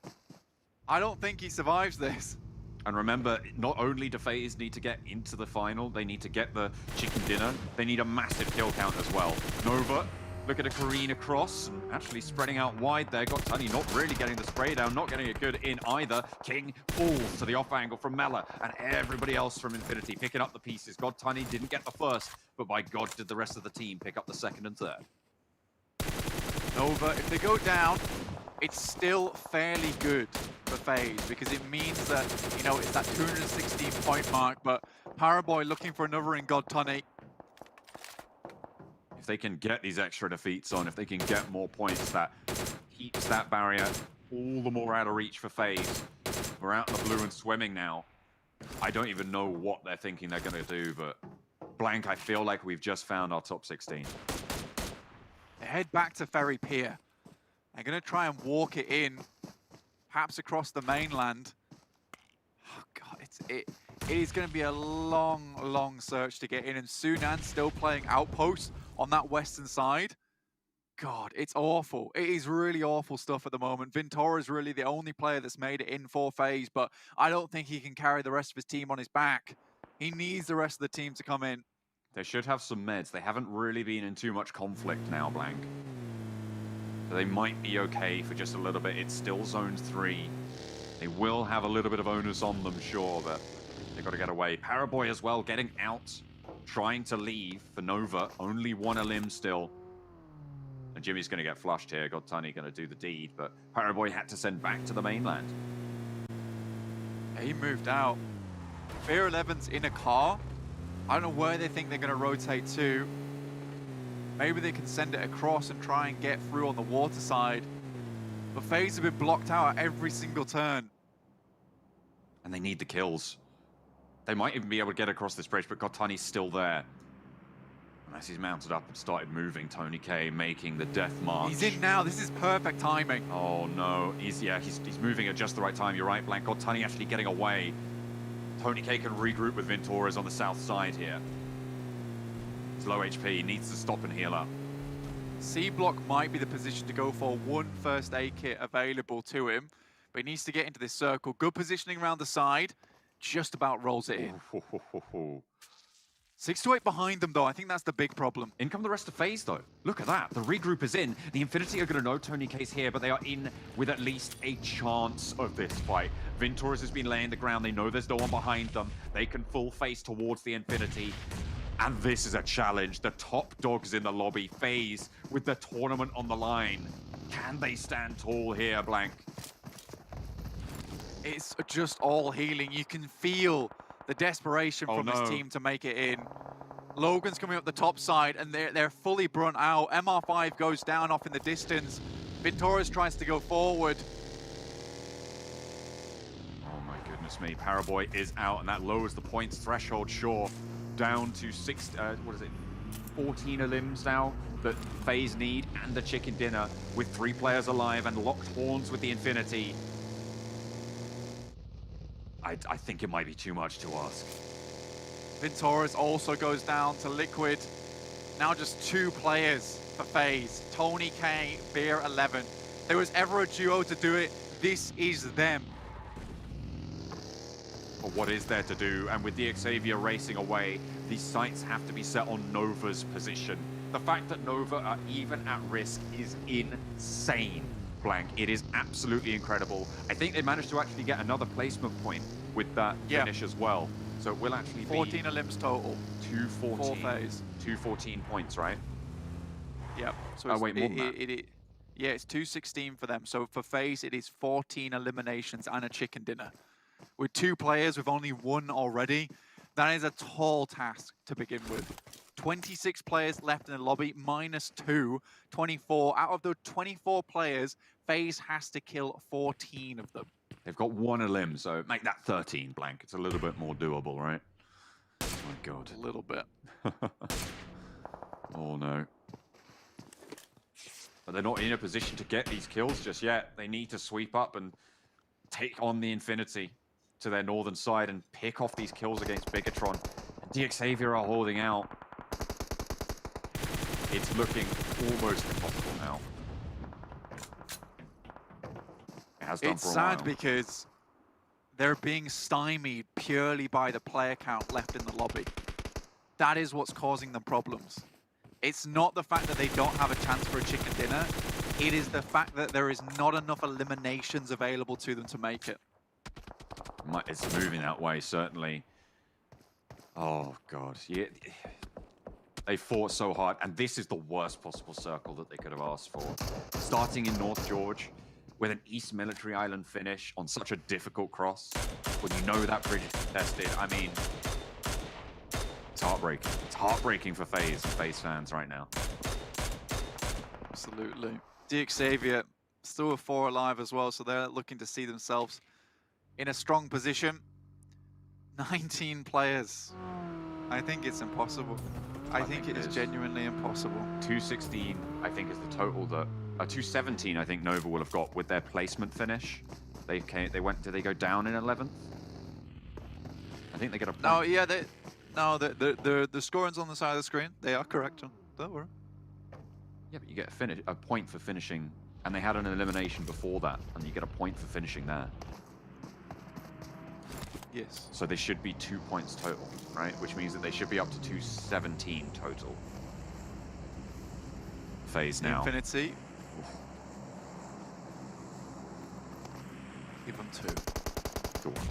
I don't think he survives this. And remember, not only do FaZe need to get into the final, they need to get the chicken dinner, they need a massive kill count as well. Nova, look at a Kareen across, and actually spreading out wide there. Got Tunny not really getting the spray down, not getting it good in either. King falls to the off angle from Mela, and everybody else from Infinity picking up the pieces. God Tunny didn't get the first, but by God did the rest of the team pick up the second and third. Nova, if they go down, it's still fairly good for FaZe because it means that, you know, it's that 216 point mark, but Paraboy looking for another in God Tunny. If they can get these extra defeats on, if they can get more points, that keeps that barrier all the more out of reach for FaZe. We're out in the blue and swimming now. I don't even know what they're thinking they're going to do, but blank, I feel like we've just found our top 16. They head back to Ferry Pier. They're going to try and walk it in, perhaps across the mainland. Oh God, it is going to be a long, long search to get in, and Sunan still playing outpost on that western side. God, it's awful. It is really awful stuff at the moment. Ventura is really the only player that's made it in for FaZe, but I don't think he can carry the rest of his team on his back. He needs the rest of the team to come in. They should have some meds. They haven't really been in too much conflict now, Blank. So they might be okay for just a little bit. It's still Zone 3. They will have a little bit of onus on them, sure, but they've got to get away. Paraboy as well, getting out, trying to leave for Nova. Only one elim still. And Jimmy's going to get flushed here. Godtani going to do the deed, but Paraboy had to send back to the mainland. He moved out. Fear 11's in a car. I don't know where they think they're going to rotate to. Maybe they can send it across and try and get through on the water side. But FaZe have been blocked out at every single turn. And they need the kills. They might even be able to get across this bridge, but Godtani's still there. As he's mounted up and started moving, Tony K making the death march. He's in now. This is perfect timing. Oh no, he's moving at just the right time. You're right, Blank. Godtani actually getting away. Tony K can regroup with Ventores on the south side here. He's low HP, needs to stop and heal up. C block might be the position to go for. One first aid kit available to him, but he needs to get into this circle. Good positioning around the side. Just about rolls it in. 6 to 8 behind them, though. I think that's the big problem. In come the rest of FaZe, though. Look at that. The regroup is in. The Infinity are going to know Tony K's here, but they are in with at least a chance of this fight. Ventures has been laying the ground. They know there's no one behind them. They can full face towards the Infinity. And this is a challenge. The top dogs in the lobby. FaZe with the tournament on the line. Can they stand tall here, Blank? It's just all healing. You can feel the desperation from this team to make it in. Logan's coming up the top side, and they're fully brunt out. MR5 goes down off in the distance. Ventores tries to go forward. Oh my goodness me. Paraboy is out, and that lowers the points threshold, sure. Down to 14 elims now that FaZe need, and the chicken dinner with 3 players alive and locked horns with the Infinity. I think it might be too much to ask. Ventores also goes down to Liquid. Now just 2 players for FaZe. Tony K, Beer 11. If there was ever a duo to do it, this is them. But what is there to do? And with the Xavier racing away, these sights have to be set on Nova's position. The fact that Nova are even at risk is insane. Blank. It is absolutely incredible. I think they managed to actually get another placement point with that finish as well. So it will actually be 14 elims total. 214. 4 FaZe. 214 points, right? Yep. So oh wait, more than that. Yeah, it's 216 for them. So for FaZe, it is 14 eliminations and a chicken dinner. With 2 players with only 1 already, that is a tall task to begin with. 26 players left in the lobby, -2, 24. Out of the 24 players, FaZe has to kill 14 of them. They've got 1 elim, so make that 13, Blank. It's a little bit more doable, right? Oh my god. A little bit. Oh no. But they're not in a position to get these kills just yet. They need to sweep up and take on the Infinity to their northern side and pick off these kills against Bigatron. And Xavier are holding out. It's looking almost impossible now. It has done It's for a sad while. because they're being stymied purely by the player count left in the lobby. That is what's causing them problems. It's not the fact that they don't have a chance for a chicken dinner. It is the fact that there is not enough eliminations available to them to make it. It's moving that way, certainly. Oh, God. Yeah. They fought so hard, and this is the worst possible circle that they could have asked for. Starting in North George, with an East Military Island finish on such a difficult cross, when you know that bridge is contested, I mean, it's heartbreaking. It's heartbreaking for FaZe and FaZe fans right now. Absolutely. Xavier still with 4 alive as well, so they're looking to see themselves in a strong position. 19 players. I think it's impossible. I think it is genuinely impossible. 216, I think, is the total that 217. I think Nova will have got with their placement finish. They went. Did they go down in 11th? I think they get a point. No, yeah, the scoring's on the side of the screen. They are correct, John. Don't worry. Yeah, but you get a point for finishing, and they had an elimination before that, and you get a point for finishing there. Yes. So they should be 2 points total, right? Which means that they should be up to 217 total. Phase now. Infinity. Give them 2. Go on.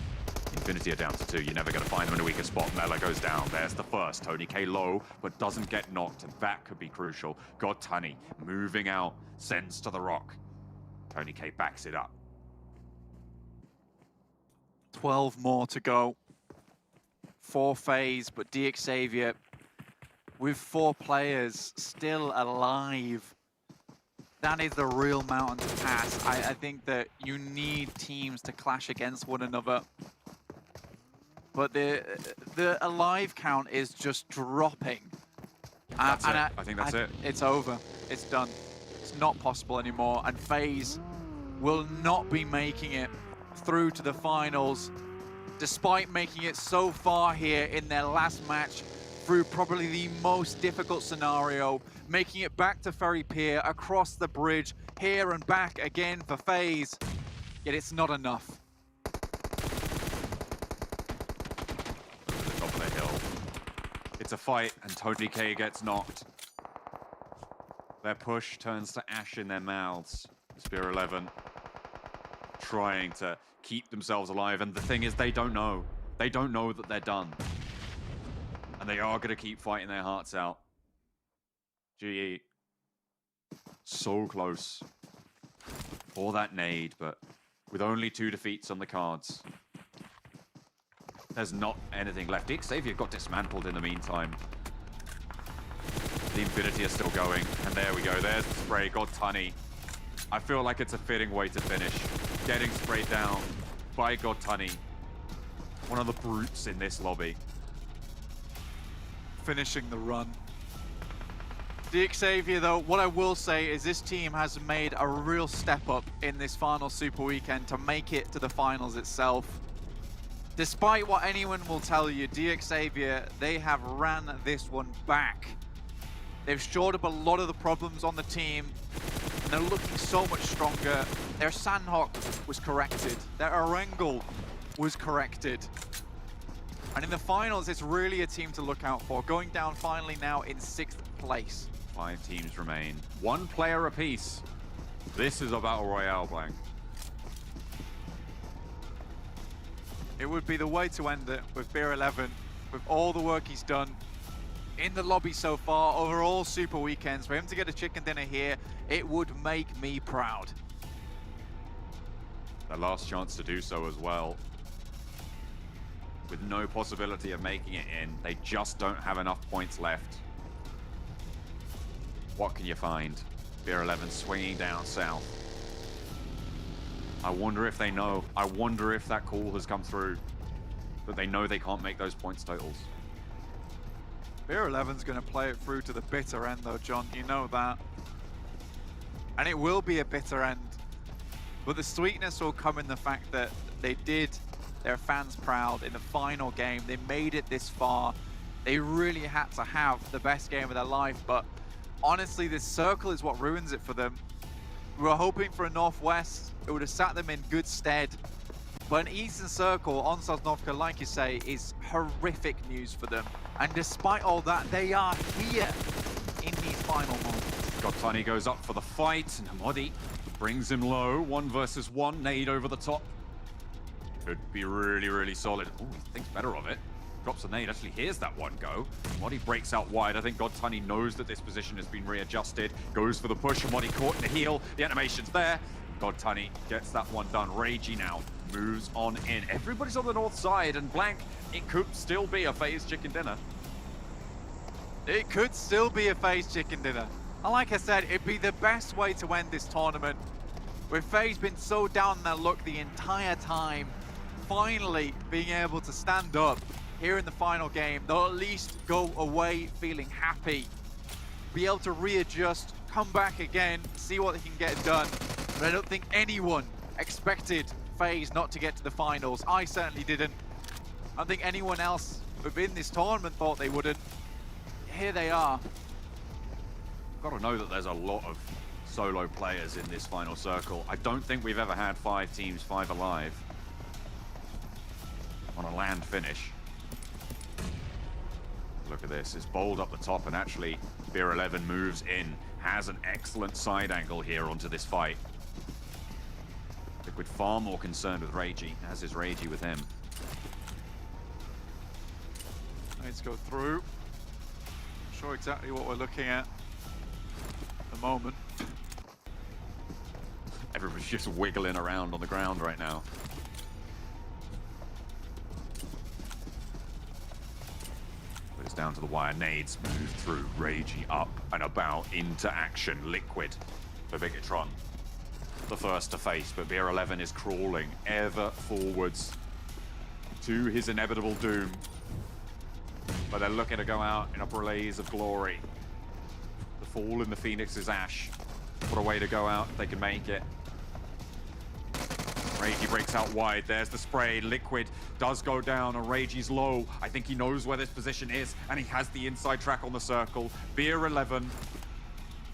Infinity are down to 2. You're never going to find them in a weaker spot. Mela goes down. There's the first. Tony K low, but doesn't get knocked. And that could be crucial. God Tunny moving out. Sends to the rock. Tony K backs it up. 12 more to go. 4 phase, but DXavier with 4 players still alive. That is the real mountain to pass. I think that you need teams to clash against one another. But the alive count is just dropping. That's it. I think that's it. It's over. It's done. It's not possible anymore. And FaZe will not be making it through to the finals, despite making it so far here in their last match through probably the most difficult scenario, making it back to Ferry Pier, across the bridge, here and back again for FaZe. Yet it's not enough. Over the top of the hill. It's a fight, and Tony K gets knocked. Their push turns to ash in their mouths. Spear 11 trying to keep themselves alive, and the thing is, they don't know. They don't know that they're done. And they are going to keep fighting their hearts out. GE. So close for that nade, but with only 2 defeats on the cards, there's not anything left. DXavier got dismantled in the meantime. The Infinity are still going, and there we go. There's the spray. God Tunny. I feel like it's a fitting way to finish. Getting sprayed down by God Tunny. One of the brutes in this lobby. Finishing the run. DXavier, though, what I will say is this team has made a real step up in this final Super Weekend to make it to the finals itself. Despite what anyone will tell you, DXavier, they have ran this one back. They've shored up a lot of the problems on the team, and they're looking so much stronger. Their Sanhok was corrected. Their Erangel was corrected. And in the finals, it's really a team to look out for. Going down finally now in 6th place. 5 teams remain. 1 player apiece. This is a Battle Royale, Blank. It would be the way to end it with Beer 11, with all the work he's done in the lobby so far, over all Super Weekends. For him to get a chicken dinner here, it would make me proud. Their last chance to do so as well. With no possibility of making it in. They just don't have enough points left. What can you find? Beer 11 swinging down south. I wonder if they know. I wonder if that call has come through. That they know they can't make those points totals. Beer 11's going to play it through to the bitter end, though, John. You know that. And it will be a bitter end. But the sweetness will come in the fact that they did their fans proud in the final game. They made it this far. They really had to have the best game of their life. But honestly, this circle is what ruins it for them. We were hoping for a Northwest. It would have sat them in good stead. But an Eastern Circle on South Northcote, like you say, is horrific news for them. And despite all that, they are here in these final moments. Gotani goes up for the fight, and Hamodi brings him low. 1 versus 1, nade over the top. Could be really, really solid. Oh, he thinks better of it. Drops a nade, actually hears that one go. Hamodi breaks out wide. I think Gotani knows that this position has been readjusted. Goes for the push, Hamodi caught in the heel. The animation's there. Gotani gets that one done. Ragey now moves on in. Everybody's on the north side, and Blank, it could still be a FaZe chicken dinner. It could still be a FaZe chicken dinner. And like I said, it'd be the best way to end this tournament. With FaZe been so down in their luck the entire time, finally being able to stand up here in the final game, they'll at least go away feeling happy, be able to readjust, come back again, see what they can get done. But I don't think anyone expected FaZe not to get to the finals. I certainly didn't. I don't think anyone else within this tournament thought they wouldn't. Here they are. Got to know that there's a lot of solo players in this final circle. I don't think we've ever had 5 teams, 5 alive on a land finish. Look at this, it's bold up the top, and actually Beer 11 moves in, has an excellent side angle here onto this fight. Liquid far more concerned with Ragey, as is Ragey with him. Let's go through. Not sure exactly what we're looking at the moment. Everybody's just wiggling around on the ground right now. But it's down to the wire. Nades move through. Ragey up and about into action. Liquid for Bigatron. The first to face, but Beer 11 is crawling ever forwards to his inevitable doom. But they're looking to go out in a blaze of glory. The fall in the Phoenix's ash. What a way to go out if they can make it. Ragey breaks out wide. There's the spray. Liquid does go down, and Ragey's low. I think he knows where this position is, and he has the inside track on the circle. Beer 11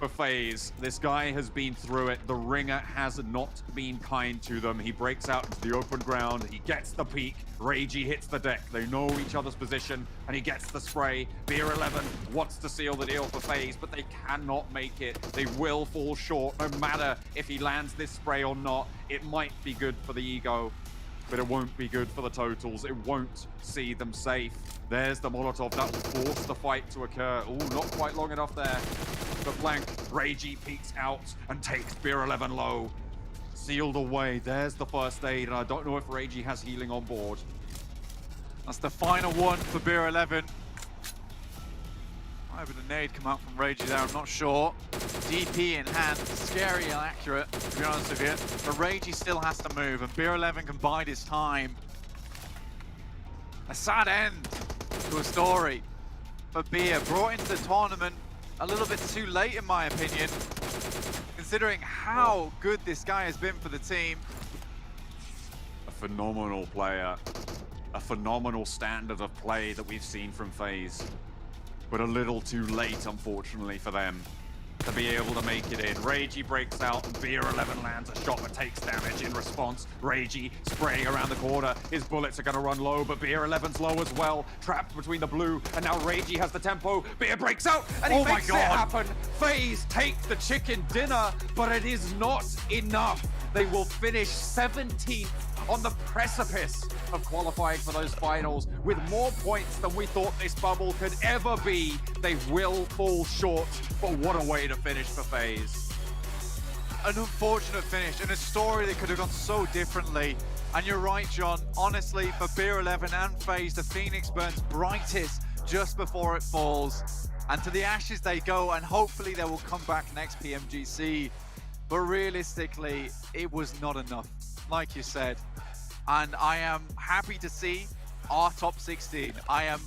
for FaZe. This guy has been through it. The ringer has not been kind to them. He breaks out into the open ground. He gets the peek. Ragey hits the deck. They know each other's position, and he gets the spray. Beer 11 wants to seal the deal for FaZe, but they cannot make it. They will fall short, no matter if he lands this spray or not. It might be good for the ego, but it won't be good for the totals. It won't see them safe. There's the Molotov that will force the fight to occur. Ooh, not quite long enough there. The flank, Ragey peeks out and takes Beer 11 low. Sealed away. There's the first aid, and I don't know if Ragey has healing on board. That's the final one for Beer 11. Might have been a nade come out from Ragey there, I'm not sure. DP in hand, scary and accurate, to be honest with you. But Ragey still has to move, and Beer 11 can bide his time. A sad end to a story for Beer, brought into the tournament a little bit too late, in my opinion, considering how good this guy has been for the team. A phenomenal player, a phenomenal standard of play that we've seen from FaZe, but a little too late, unfortunately, for them to be able to make it in. Ragey breaks out, and Beer 11 lands a shot that takes damage in response. Ragey spraying around the corner. His bullets are going to run low, but Beer 11's low as well. Trapped between the blue, and now Ragey has the tempo. Beer breaks out, and he makes it happen. FaZe take the chicken dinner, but it is not enough. They will finish 17th on the precipice of qualifying for those finals with more points than we thought this bubble could ever be. They will fall short, but what a way to finish for FaZe. An unfortunate finish and a story that could have gone so differently. And you're right, John. Honestly, for Beer 11 and FaZe, the Phoenix burns brightest just before it falls. And to the ashes they go, and hopefully they will come back next PMGC. But realistically, it was not enough, like you said. And I am happy to see our top 16. I am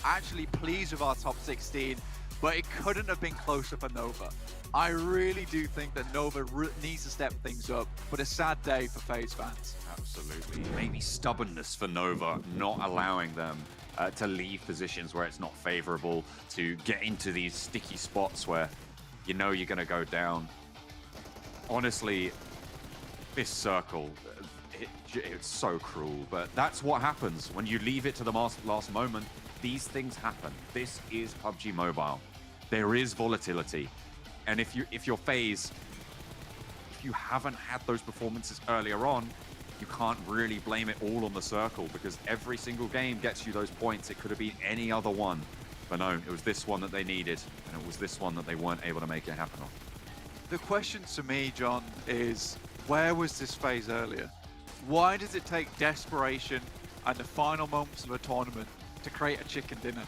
actually pleased with our top 16, but it couldn't have been closer for Nova. I really do think that Nova needs to step things up, but a sad day for FaZe fans. Absolutely. Maybe stubbornness for Nova, not allowing them to leave positions where it's not favorable, to get into these sticky spots where you know you're going to go down. Honestly, this circle, it's so cruel, but that's what happens when you leave it to the last moment. These things happen. This is PUBG Mobile. There is volatility, and if you're FaZe, if you haven't had those performances earlier on, you can't really blame it all on the circle, because every single game gets you those points. It could have been any other one, but no, it was this one that they needed, and it was this one that they weren't able to make it happen on. The question to me, John, is where was this FaZe earlier? Why does it take desperation and the final moments of a tournament to create a chicken dinner?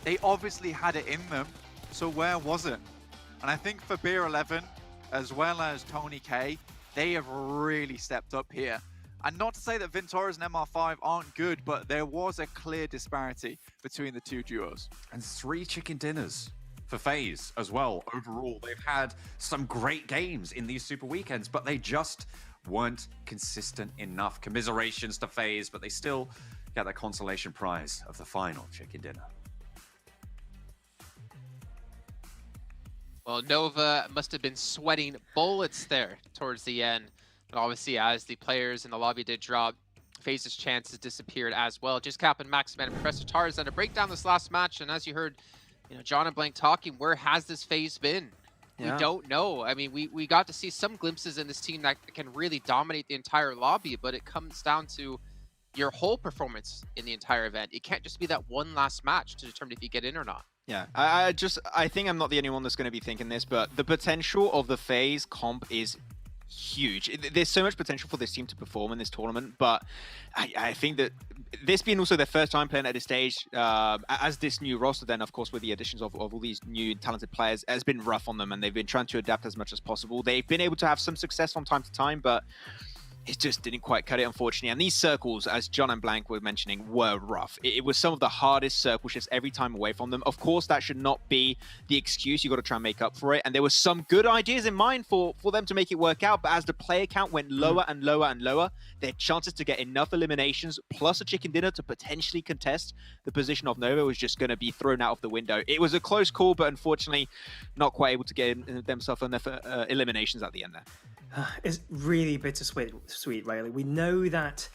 They obviously had it in them, so where was it? And I think for Beer 11, as well as Tony K, they have really stepped up here. And not to say that Vintoras and MR5 aren't good, but there was a clear disparity between the two duos. And 3 chicken dinners for FaZe as well. Overall, they've had some great games in these Super Weekends, but they just weren't consistent enough. Commiserations to FaZe, but they still get that consolation prize of the final chicken dinner. Well, Nova must have been sweating bullets there towards the end. But obviously, as the players in the lobby did drop, FaZe's chances disappeared as well. Just Cap and Maximan and Professor Tarzan to break down this last match. And as you heard, John and Blank talking, where has this FaZe been? Yeah. We don't know. I mean, we got to see some glimpses in this team that can really dominate the entire lobby, but it comes down to your whole performance in the entire event. It can't just be that one last match to determine if you get in or not. Yeah, I think I'm not the only one that's going to be thinking this, but the potential of the FaZe comp is huge. There's so much potential for this team to perform in this tournament, but I think that this being also their first time playing at this stage, as this new roster, then of course with the additions of all these new talented players, has been rough on them, and they've been trying to adapt as much as possible. They've been able to have some success from time to time, but it just didn't quite cut it, unfortunately. And these circles, as John and Blank were mentioning, were rough. It was some of the hardest circle shifts every time away from them. Of course, that should not be the excuse. You got to try and make up for it. And there were some good ideas in mind for them to make it work out. But as the player count went lower and lower and lower, their chances to get enough eliminations plus a chicken dinner to potentially contest the position of Nova was just going to be thrown out of the window. It was a close call, but unfortunately, not quite able to get themselves enough eliminations at the end there. It's really bittersweet, Riley. We know that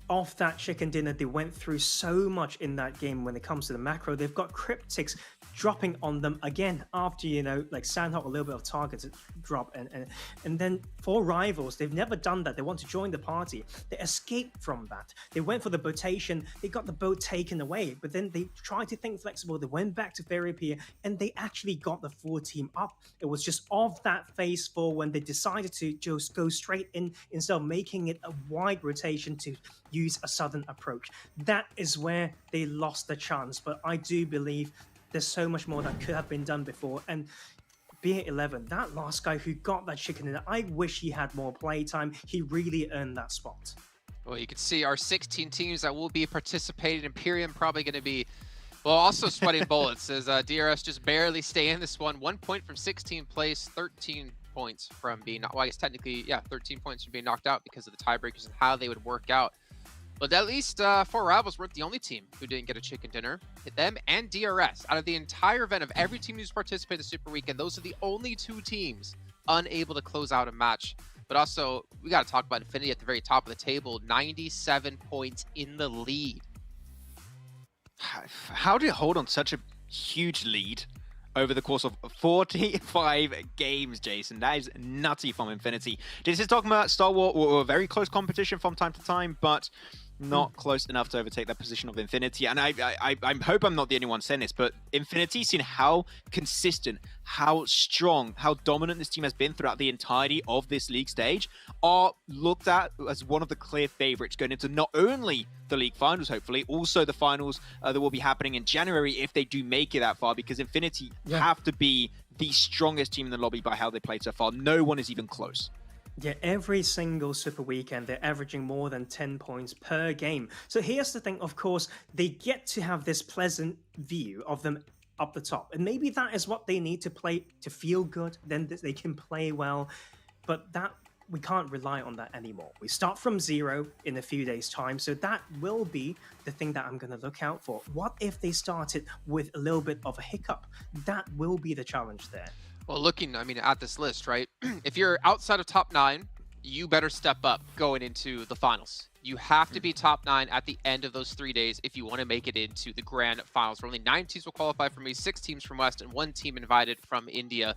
off that chicken dinner, they went through so much in that game when it comes to the macro. They've got cryptics dropping on them again after, like Sanhok, a little bit of targets drop. And then for rivals, they've never done that. They want to join the party. They escaped from that. They went for the botation. They got the boat taken away, but then they tried to think flexible. They went back to Fairy Pier and they actually got the full team up. It was just off that phase 4 when they decided to just go straight in instead of making it a wide rotation to use a sudden approach. That is where they lost the chance, but I do believe there's so much more that could have been done before. And being 11, that last guy who got that chicken in, I wish he had more playtime. He really earned that spot. Well, you can see our 16 teams that will be participating. Imperium probably going to be, well, also sweating bullets as DRS just barely stay in this one. 1 point from 16th place, 13 points from being, well, I guess technically, yeah, 13 points from being knocked out because of the tiebreakers and how they would work out. But at least 4 Rivals weren't the only team who didn't get a chicken dinner. Them and DRS, out of the entire event of every team who's participated in the Super Weekend, those are the only 2 teams unable to close out a match. But also, we got to talk about Infinity at the very top of the table, 97 points in the lead. How do you hold on such a huge lead over the course of 45 games, Jason? That is nutty from Infinity. This is talking about Star Wars, or very close competition from time to time, but not close enough to overtake that position of Infinity. And I hope I'm not the only one saying this, but Infinity, seeing how consistent, how strong, how dominant this team has been throughout the entirety of this league stage, are looked at as one of the clear favorites going into not only the league finals, hopefully, also the finals that will be happening in January if they do make it that far, because Infinity have to be the strongest team in the lobby by how they played so far. No one is even close. Yeah, every single Super Weekend, they're averaging more than 10 points per game. So here's the thing, of course, they get to have this pleasant view of them up the top. And maybe that is what they need to play to feel good, then they can play well. But that we can't rely on that anymore. We start from 0 in a few days' time, so that will be the thing that I'm going to look out for. What if they started with a little bit of a hiccup? That will be the challenge there. Well, looking, I mean, at this list, right? If you're outside of top 9, you better step up going into the finals. You have to be top 9 at the end of those 3 days if you want to make it into the grand finals. Where only 9 teams will qualify from me, 6 teams from West, and 1 team invited from India.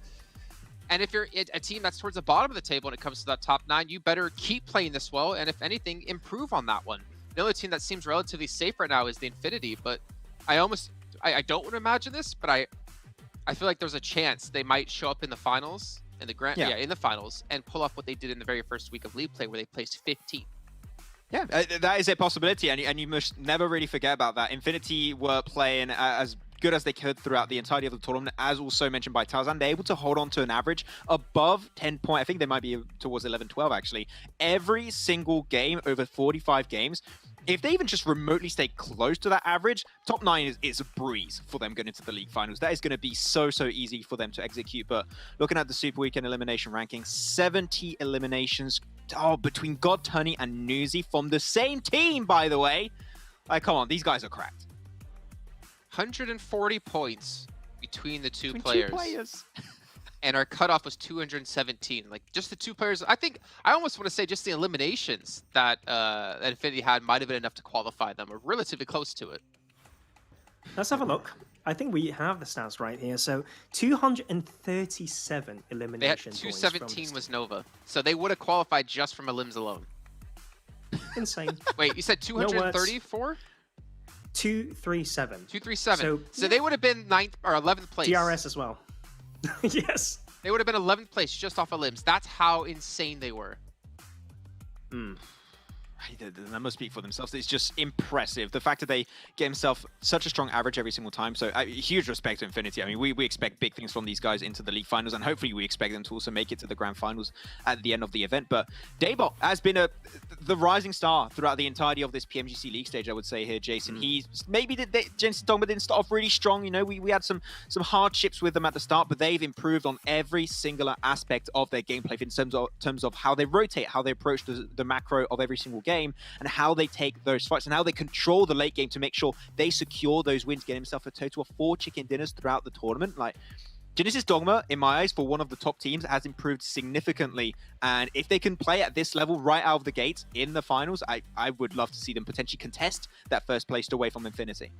And if you're a team that's towards the bottom of the table when it comes to that top 9, you better keep playing this well, and if anything, improve on that one. Another team that seems relatively safe right now is the Infinity, but I don't want to imagine this, but I feel like there's a chance they might show up in the finals, in the finals, and pull off what they did in the very first week of league play, where they placed 15th. Yeah, that is a possibility, and you must never really forget about that. Infinity were playing as good as they could throughout the entirety of the tournament, as also mentioned by Tarzan. They're able to hold on to an average above 10 points. I think they might be towards 11, 12 actually. Every single game over 45 games. If they even just remotely stay close to that average, top 9 is a breeze for them going into the league finals. That is going to be so easy for them to execute. But looking at the Super Weekend elimination ranking, 70 eliminations between God Turney and Newsy from the same team, by the way. Like, come on, these guys are cracked. 140 points between the two players. And our cutoff was 217. Like, just the 2 players. I think I almost want to say just the eliminations that Infinity had might have been enough to qualify them, or relatively close to it. Let's have a look. I think we have the stats right here. So 237 eliminations. 217 was Nova, so they would have qualified just from elims alone. Insane. Wait, you said 234? 237. 237. So they would have been 9th or 11th place. DRS as well. Yes. They would have been 11th place just off of limbs. That's how insane they were. The numbers speak for themselves. It's just impressive. The fact that they get himself such a strong average every single time. So huge respect to Infinity. I mean, we expect big things from these guys into the league finals, and hopefully we expect them to also make it to the grand finals at the end of the event. But Daybot has been the rising star throughout the entirety of this PMGC league stage, I would say here, Jason. Jensen Dogma didn't start off really strong. You know, we had some hardships with them at the start, but they've improved on every singular aspect of their gameplay in terms of how they rotate, how they approach the macro of every single game, and how they take those fights and how they control the late game to make sure they secure those wins, getting himself a total of 4 chicken dinners throughout the tournament. Like, Genesis Dogma, in my eyes, for one of the top teams, has improved significantly. And if they can play at this level right out of the gates in the finals, I would love to see them potentially contest that first place away from Infinity.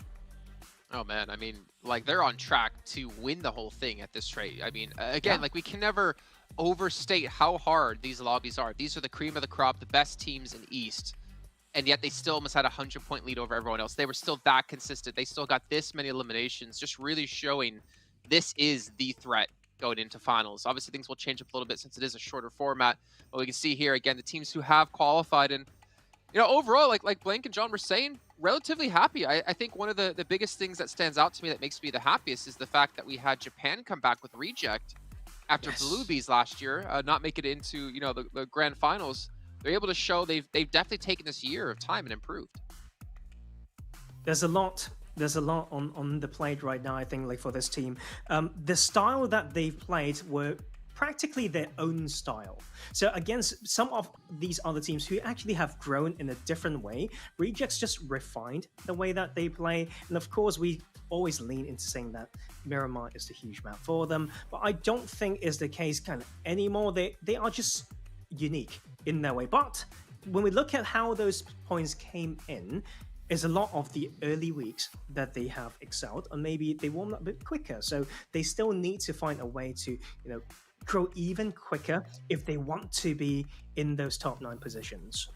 Oh man, I mean, like, they're on track to win the whole thing at this rate. I mean, again, like, we can never overstate how hard these lobbies are. These are the cream of the crop, the best teams in East, and yet they still almost had a 100-point lead over everyone else. They were still that consistent. They still got this many eliminations, just really showing this is the threat going into finals. Obviously, things will change up a little bit since it is a shorter format, but we can see here again the teams who have qualified, and you know, overall, like Blank and John were saying, relatively happy. I think one of the biggest things that stands out to me that makes me the happiest is the fact that we had Japan come back with reject after Bluebees last year, not make it into, you know, the grand finals. They're able to show they've definitely taken this year of time and improved. There's a lot on the plate right now, I think, like, for this team. The style that they've played were practically their own style. So against some of these other teams who actually have grown in a different way, Rejects just refined the way that they play. And of course, we always lean into saying that Miramar is the huge map for them, but I don't think is the case kind of anymore. They are just unique in their way. But when we look at how those points came in, is a lot of the early weeks that they have excelled, and maybe they warm up a bit quicker. So they still need to find a way to, you know, grow even quicker if they want to be in those top 9 positions.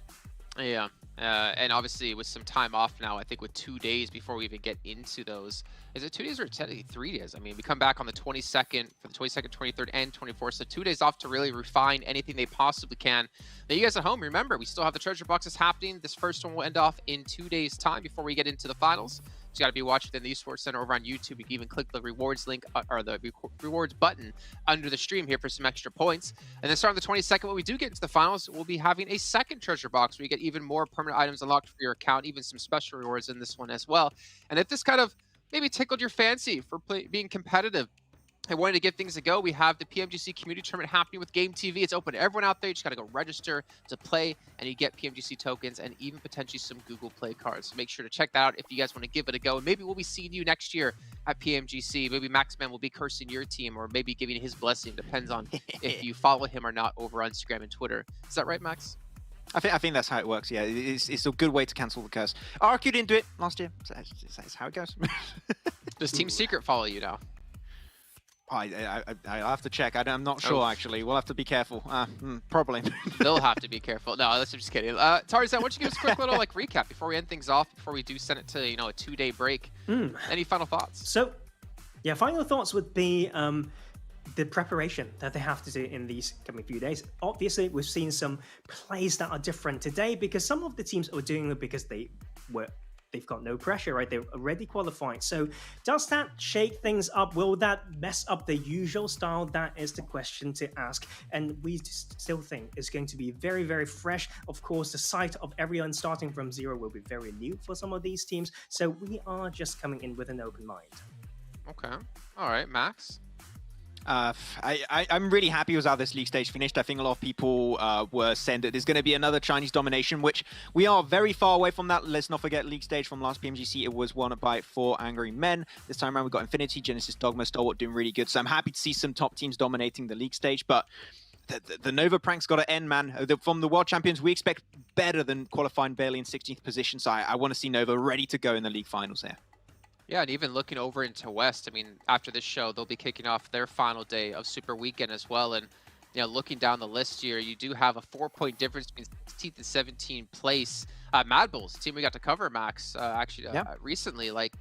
Yeah, and obviously with some time off now, I think with 2 days before we even get into those. Is it 2 days or technically 3 days? I mean, we come back on the 22nd, for the 22nd, 23rd, and 24th. So 2 days off to really refine anything they possibly can. Now, you guys at home, remember, we still have the treasure boxes happening. This first one will end off in 2 days' time before we get into the finals. So you got to be watching within the Esports Center over on YouTube. You can even click the rewards link or the rewards button under the stream here for some extra points. And then starting the 22nd, when we do get into the finals, we'll be having a second treasure box where you get even more permanent items unlocked for your account, even some special rewards in this one as well. And if this kind of maybe tickled your fancy for being competitive and wanted to give things a go, we have the PMGC community tournament happening with Game TV. It's open to everyone out there. You just got to go register to play, and you get PMGC tokens and even potentially some Google Play cards. So make sure to check that out if you guys want to give it a go. And maybe we'll be seeing you next year at PMGC. Maybe Maxman will be cursing your team, or maybe giving his blessing. Depends on if you follow him or not over on Instagram and Twitter. Is that right, Max? I think that's how it works. Yeah, it's a good way to cancel the curse. RQ didn't do it last year. So that's how it goes. Does Team Secret follow you now? I have to check. I'm not sure, actually. We'll have to be careful. Probably. They'll have to be careful. No, I'm just kidding. Tarzan, why don't you give us a quick little recap before we end things off, before we do send it to, you know, a 2-day break. Any final thoughts? So, yeah, final thoughts would be the preparation that they have to do in these coming few days. Obviously, we've seen some plays that are different today because some of the teams are doing it because they were they've got no pressure, right? They're already qualified. So does that shake things up? Will that mess up the usual style? That is the question to ask. And we still think it's going to be very, very fresh. Of course, the sight of everyone starting from zero will be very new for some of these teams. So we are just coming in with an open mind. Okay. All right, Max. I'm really happy with how this league stage finished. I think a lot of people were saying that there's going to be another Chinese domination, which we are very far away from that. Let's not forget league stage from last PMGC. It was won by 4 Angry Men. This time around, we got Infinity, Genesis, Dogma, Stalwart doing really good. So I'm happy to see some top teams dominating the league stage. But the Nova prank's got to end, man. From the World Champions, we expect better than qualifying barely in 16th position. So I want to see Nova ready to go in the league finals here. Yeah, and even looking over into West, I mean, after this show, they'll be kicking off their final day of Super Weekend as well. And, you know, looking down the list here, you do have a 4-point difference between 16th and 17th place. Mad Bulls, team we got to cover, Max, recently, like,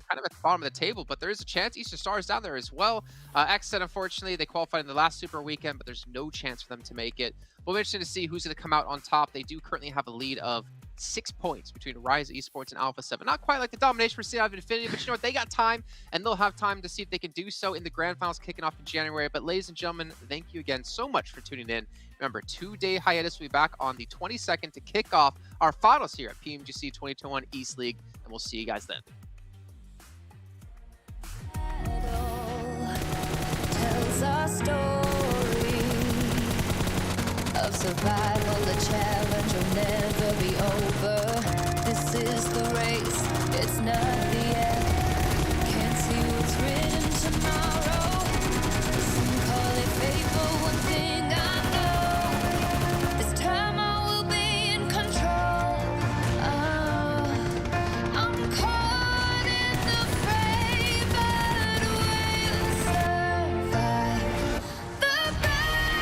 kind of at the bottom of the table, but there is a chance. Eastern Star is down there as well. Xset, unfortunately, they qualified in the last Super Weekend, but there's no chance for them to make it. We'll be interested to see who's going to come out on top. They do currently have a lead of 6 points between Rise Esports and Alpha 7. Not quite like the domination we're seeing out of Infinity, but you know what? They got time, and they'll have time to see if they can do so in the Grand Finals kicking off in January. But ladies and gentlemen, thank you again so much for tuning in. Remember, 2-day hiatus. We'll be back on the 22nd to kick off our finals here at PMGC 2021 East League, and we'll see you guys then. Tells our story of survival. The challenge will never be over. This is the race, it's not the end. Can't see what's written tomorrow. Some call it fate, but one thing I know, this time I will be in control. I'm caught in the fray, but we'll survive the battle.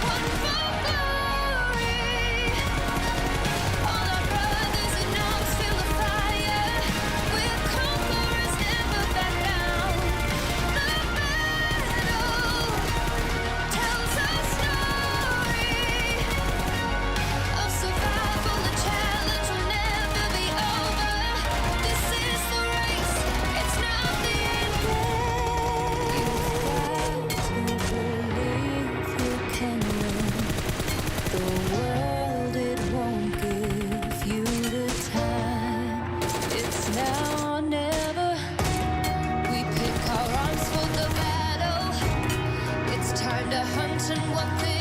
One for glory. All our brothers and now feel the fire. We're conquerors, never back down. The battle tells our story of survival. The challenge will never be over. This is the race, it's not the end game. You've got to believe you can win. The world, it won't give you the time. It's now or never. We pick our arms for the battle. It's time to hunt, and one thing